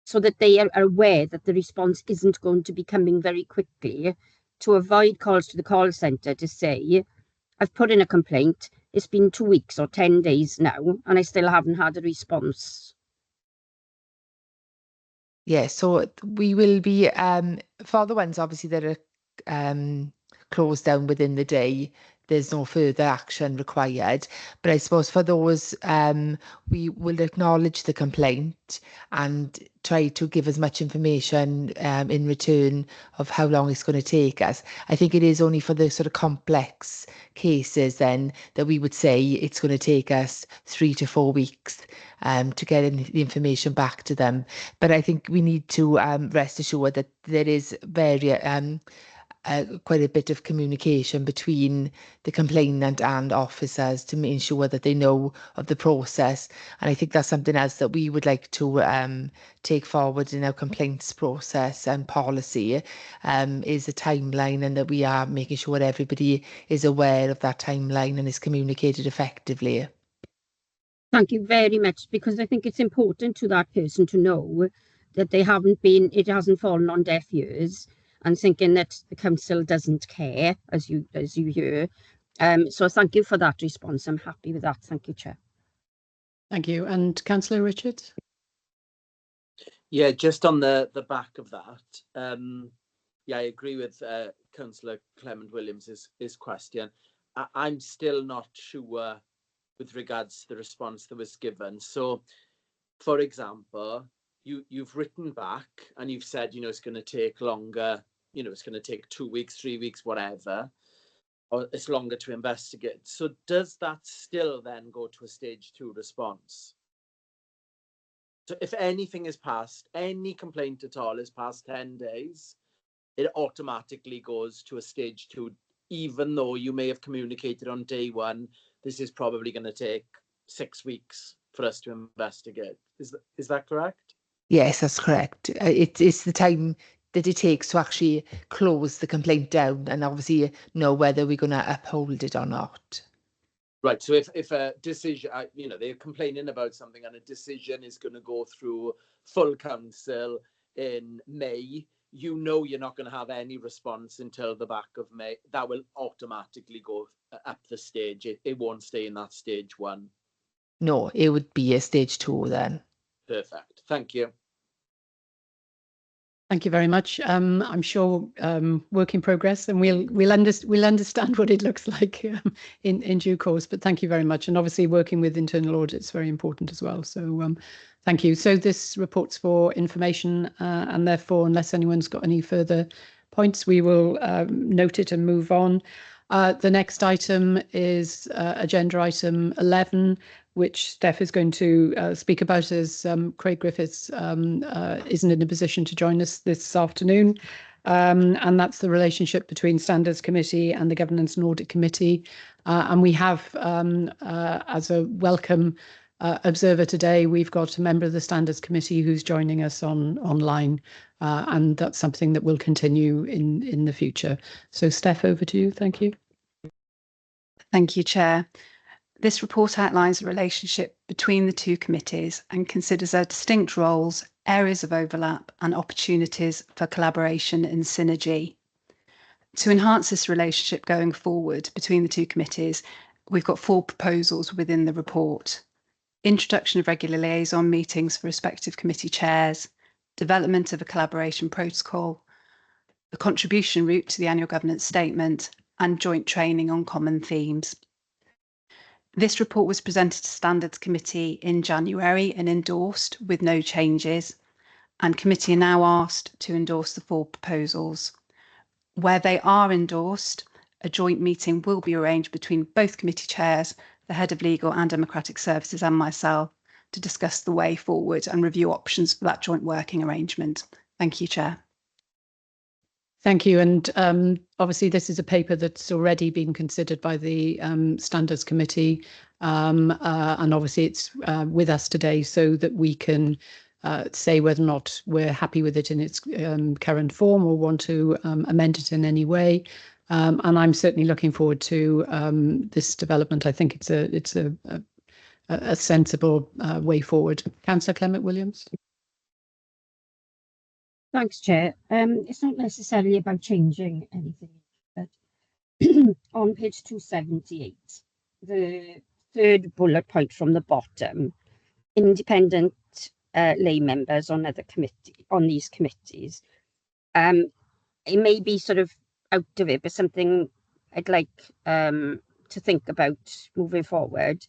so that they are aware that the response isn't going to be coming very quickly, to avoid calls to the call centre to say, I've put in a complaint. It's been 2 weeks or 10 days now, and I still haven't had a response. Yeah, so we will be for the ones obviously that are closed down within the day, there's no further action required. But I suppose for those, we will acknowledge the complaint and try to give as much information in return of how long it's going to take us. I think it is only for the sort of complex cases then that we would say it's going to take us 3 to 4 weeks to get the information back to them. But I think we need to rest assured that there is quite a bit of communication between the complainant and officers to ensure that they know of the process. And I think that's something else that we would like to take forward in our complaints process and policy, is a timeline, and that we are making sure everybody is aware of that timeline and is communicated effectively. Thank you very much, because I think it's important to that person to know that it hasn't fallen on deaf ears, and thinking that the council doesn't care, as you hear. So thank you for that response. I'm happy with that. Thank you, Chair. Thank you. And Councillor Richards? Yeah, just on the back of that, yeah, I agree with Councillor Clement Williams' question. I'm still not sure with regards to the response that was given. So, for example, you've written back and you've said, it's going to take longer, it's going to take 2 weeks, 3 weeks, whatever, or it's longer to investigate. So does that still then go to a stage 2 response? So if anything is passed, any complaint at all is past 10 days, it automatically goes to a stage 2, even though you may have communicated on day 1, this is probably going to take 6 weeks for us to investigate. Is that correct? Yes, that's correct. It's the time that it takes to actually close the complaint down and obviously know whether we're going to uphold it or not. Right. So if a decision, they're complaining about something and a decision is going to go through full council in May, you're not going to have any response until the back of May. That will automatically go up the stage. It won't stay in that stage 1. No, it would be a stage 2 then. Perfect. Thank you. Thank you very much. I'm sure work in progress, and we'll understand what it looks like in due course. But thank you very much, and obviously working with internal audit is very important as well. So thank you. So this report's for information, and therefore, unless anyone's got any further points, we will note it and move on. The next item is agenda item 11, which Steph is going to speak about, as Craig Griffiths isn't in a position to join us this afternoon. And that's the relationship between Standards Committee and the Governance and Audit Committee. And we have, as a welcome observer today, we've got a member of the Standards Committee who's joining us online. And that's something that will continue in the future. So Steph, over to you. Thank you. Thank you, Chair. This report outlines the relationship between the two committees and considers their distinct roles, areas of overlap, and opportunities for collaboration and synergy. To enhance this relationship going forward between the two committees, we've got 4 proposals within the report. Introduction of regular liaison meetings for respective committee chairs, development of a collaboration protocol, the contribution route to the annual governance statement, and joint training on common themes. This report was presented to Standards Committee in January and endorsed with no changes, and committee are now asked to endorse the 4 proposals. Where they are endorsed, a joint meeting will be arranged between both committee chairs, the head of legal and democratic services, and myself to discuss the way forward and review options for that joint working arrangement. Thank you, Chair. Thank you. And obviously, this is a paper that's already been considered by the Standards Committee. And obviously, it's with us today so that we can say whether or not we're happy with it in its current form or want to amend it in any way. And I'm certainly looking forward to this development. I think it's a sensible way forward. Councillor Clement Williams. Thanks, Chair. It's not necessarily about changing anything, but on page 278, the third bullet point from the bottom, independent lay members on these committees. It may be sort of out of it, but something I'd like to think about moving forward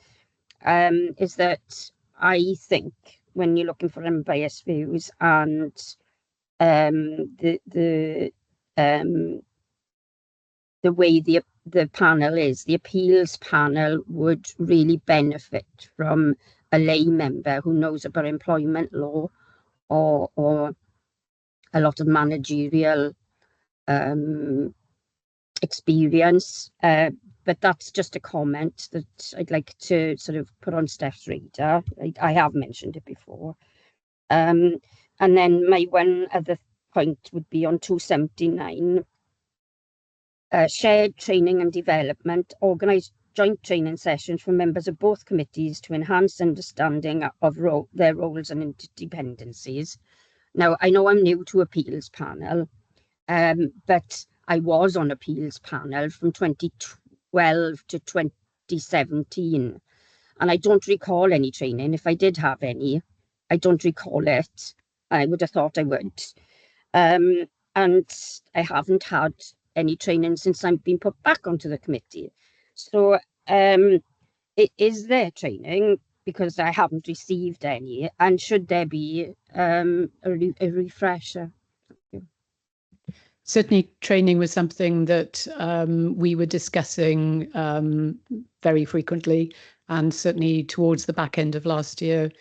is that I think when you're looking for unbiased views and the way the panel is, the appeals panel would really benefit from a lay member who knows about employment law or a lot of managerial experience. But that's just a comment that I'd like to sort of put on Steph's radar. I have mentioned it before. And then my one other point would be on 279. Shared training and development, organise joint training sessions for members of both committees to enhance understanding of their roles and interdependencies. Now, I know I'm new to appeals panel, but I was on appeals panel from 2012 to 2017, and I don't recall any training. If I did have any, I don't recall it. I would have thought I would. And I haven't had any training since I've been put back onto the committee. So it is there training, because I haven't received any, and should there be a refresher? Certainly training was something that we were discussing very frequently, and certainly towards the back end of last year,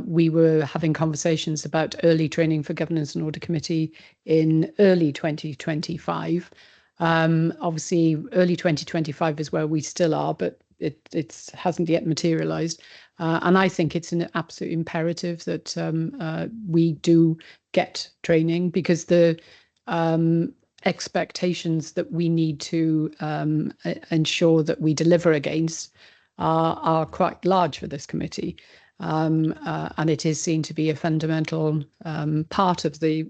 we were having conversations about early training for Governance and Audit Committee in early 2025. Obviously, early 2025 is where we still are, but it hasn't yet materialised. And I think it's an absolute imperative that we do get training, because the expectations that we need to ensure that we deliver against are quite large for this committee. And it is seen to be a fundamental part of the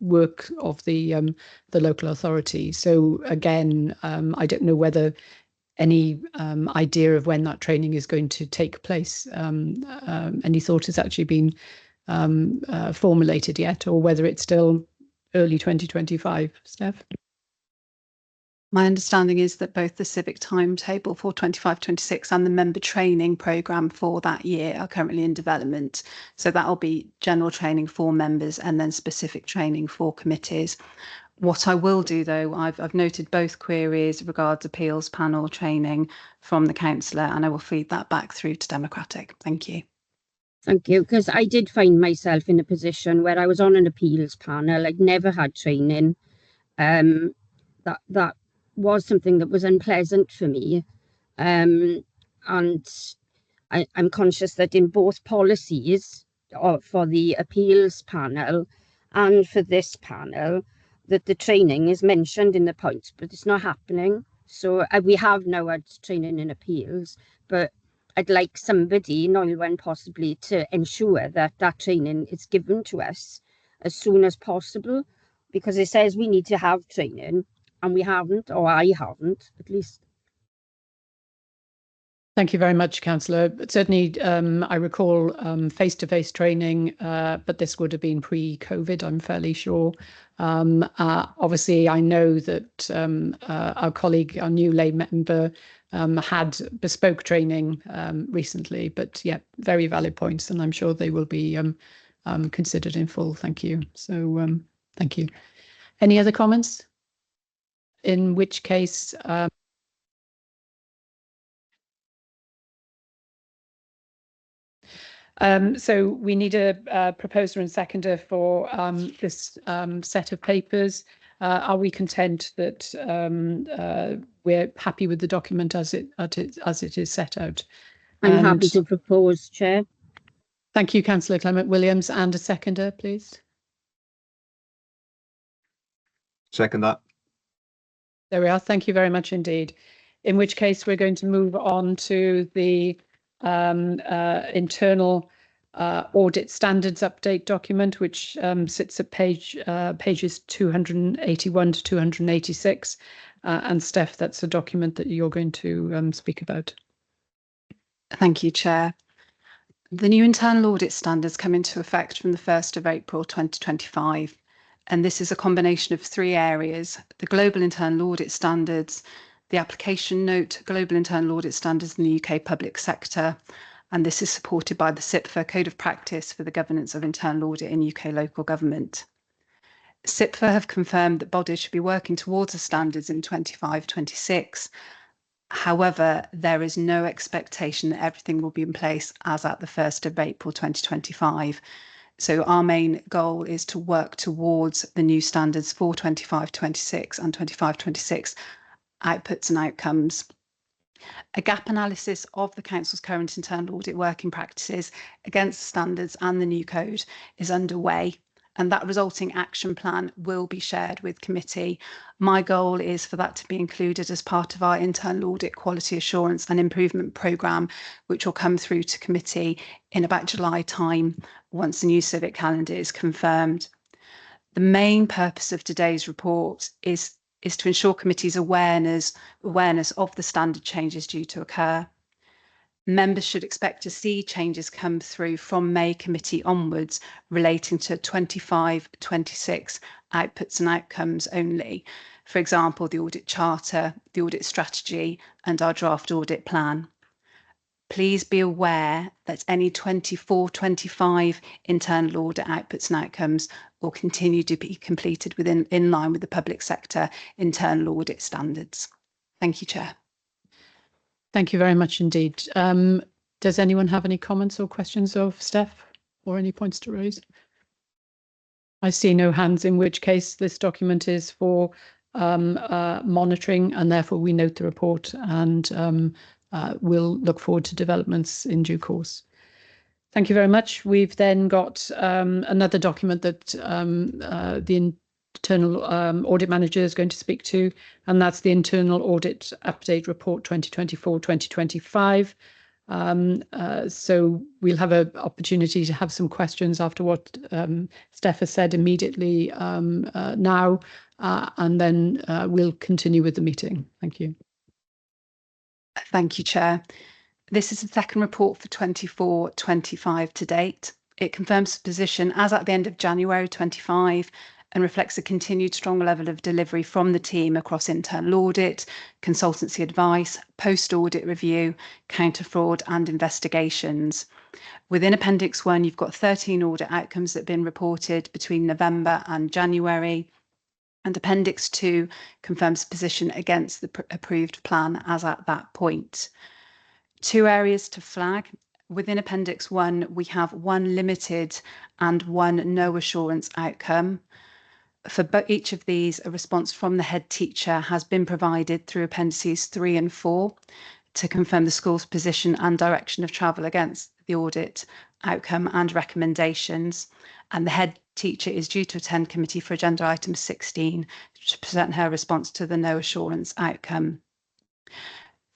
work of the local authority. So again, I don't know whether any idea of when that training is going to take place, any thought has actually been formulated yet, or whether it's still early 2025, Steph? My understanding is that both the civic timetable for 25-26 and the member training programme for that year are currently in development. So that'll be general training for members and then specific training for committees. What I will do, though, I've noted both queries regards appeals panel training from the councillor, and I will feed that back through to Democratic. Thank you. Thank you, because I did find myself in a position where I was on an appeals panel. I'd never had training. That was something that was unpleasant for me. And I'm conscious that in both policies, for the appeals panel and for this panel, that the training is mentioned in the points, but it's not happening. So we have now had training in appeals, but I'd like somebody, Noelwen possibly, to ensure that that training is given to us as soon as possible, because it says we need to have training and we haven't, or I haven't, at least. Thank you very much, Councillor. Certainly, I recall face-to-face training, but this would have been pre-COVID, I'm fairly sure. Obviously, I know that our colleague, our new lay member, had bespoke training recently, but yeah, very valid points, and I'm sure they will be considered in full. Thank you. So thank you. Any other comments? In which case, so we need a proposer and seconder for this set of papers. Are we content that we're happy with the document as it is set out? I'm happy to propose, Chair. Thank you, Councillor Clement-Williams. And a seconder, please. Second that. There we are. Thank you very much indeed. In which case, we're going to move on to the internal audit standards update document, which sits at pages 281 to 286. And Steph, that's a document that you're going to speak about. Thank you, Chair. The new internal audit standards come into effect from the 1st of April 2025. And this is a combination of 3 areas: the global internal audit standards, the application note, global internal audit standards in the UK public sector, and this is supported by the CIPFA Code of Practice for the governance of internal audit in UK local government. CIPFA have confirmed that bodies should be working towards the standards in 25-26. However, there is no expectation that everything will be in place as at the 1st of April 2025. So our main goal is to work towards the new standards for 25-26 and 25-26 outputs and outcomes. A gap analysis of the Council's current internal audit working practices against the standards and the new code is underway, and that resulting action plan will be shared with committee. My goal is for that to be included as part of our internal audit quality assurance and improvement programme, which will come through to committee in about July time once the new civic calendar is confirmed. The main purpose of today's report is to ensure committee's awareness of the standard changes due to occur. Members should expect to see changes come through from May committee onwards relating to 25-26 outputs and outcomes only. For example, the audit charter, the audit strategy, and our draft audit plan. Please be aware that any 24-25 internal audit outputs and outcomes will continue to be completed in line with the public sector internal audit standards. Thank you, Chair. Thank you very much indeed. Does anyone have any comments or questions of Steph or any points to raise? I see no hands, in which case this document is for monitoring, and therefore we note the report and we'll look forward to developments in due course. Thank you very much. We've then got another document that the Internal Audit Manager is going to speak to, and that's the Internal Audit Update Report 2024-2025. So we'll have an opportunity to have some questions after what Steph has said immediately now, and then we'll continue with the meeting. Thank you. Thank you, Chair. This is the second report for 24-25 to date. It confirms the position as at the end of January 25 and reflects a continued strong level of delivery from the team across internal audit, consultancy advice, post-audit review, counter-fraud and investigations. Within Appendix 1, you've got 13 audit outcomes that have been reported between November and January. And Appendix 2 confirms position against the approved plan as at that point. 2 areas to flag. Within Appendix 1, we have 1 limited and 1 no assurance outcome. For each of these, a response from the head teacher has been provided through Appendices 3 and 4 to confirm the school's position and direction of travel against the audit outcome and recommendations. And the head teacher is due to attend committee for agenda item 16 to present her response to the no assurance outcome.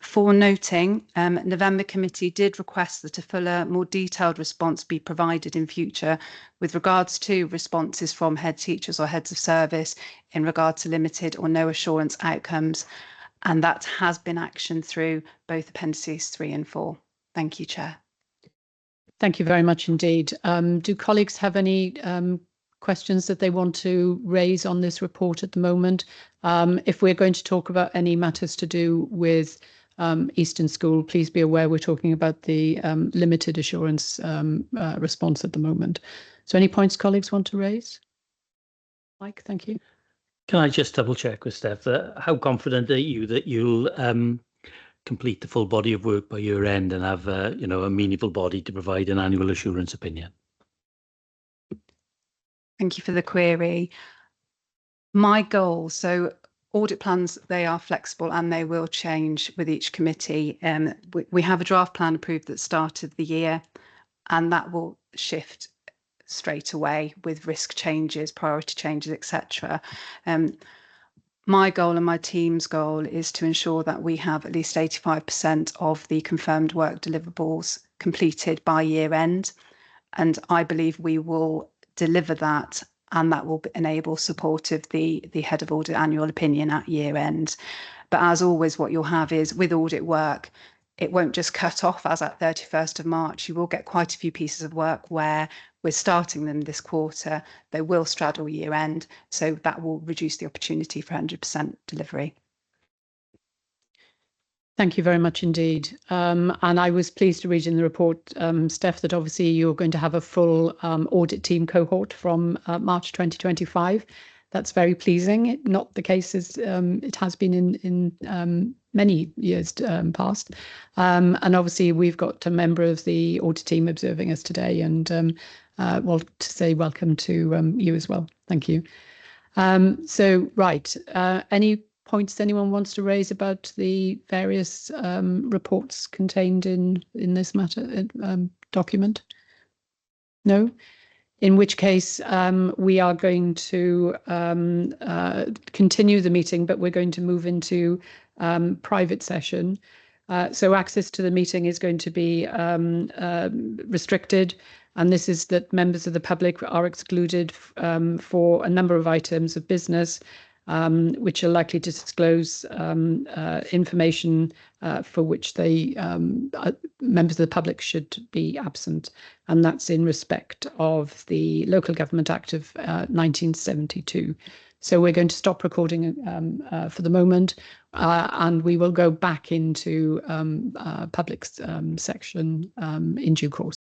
For noting, November committee did request that a fuller, more detailed response be provided in future with regards to responses from head teachers or heads of service in regard to limited or no assurance outcomes, and that has been actioned through both Appendices 3 and 4. Thank you, Chair. Thank you very much indeed. Do colleagues have any questions that they want to raise on this report at the moment? If we're going to talk about any matters to do with Eastern School, please be aware we're talking about the limited assurance response at the moment. So any points colleagues want to raise? Mike, thank you. Can I just double check with Steph, how confident are you that you'll complete the full body of work by year end and have a meaningful body to provide an annual assurance opinion? Thank you for the query. My goal, so audit plans, they are flexible and they will change with each committee. We have a draft plan approved at the start of the year, and that will shift straight away with risk changes, priority changes, etc. My goal and my team's goal is to ensure that we have at least 85% of the confirmed work deliverables completed by year end. and I believe we will deliver that, and that will enable support of the head of audit annual opinion at year end. But as always, what you'll have is with audit work, it won't just cut off as at 31st of March. You will get quite a few pieces of work where we're starting them this quarter. They will straddle year end, so that will reduce the opportunity for 100% delivery. Thank you very much indeed. And I was pleased to read in the report, Steph, that obviously you're going to have a full audit team cohort from March 2025. That's very pleasing. Not the case as it has been in many years past. And obviously we've got a member of the audit team observing us today, and well, to say welcome to you as well. Thank you. So, right, any points anyone wants to raise about the various reports contained in this matter document? No? In which case, we are going to continue the meeting, but we're going to move into private session. So access to the meeting is going to be restricted, and this is that members of the public are excluded for a number of items of business, which are likely to disclose information for which they members of the public should be absent, and that's in respect of the Local Government Act of 1972. So we're going to stop recording for the moment, and we will go back into public section in due course.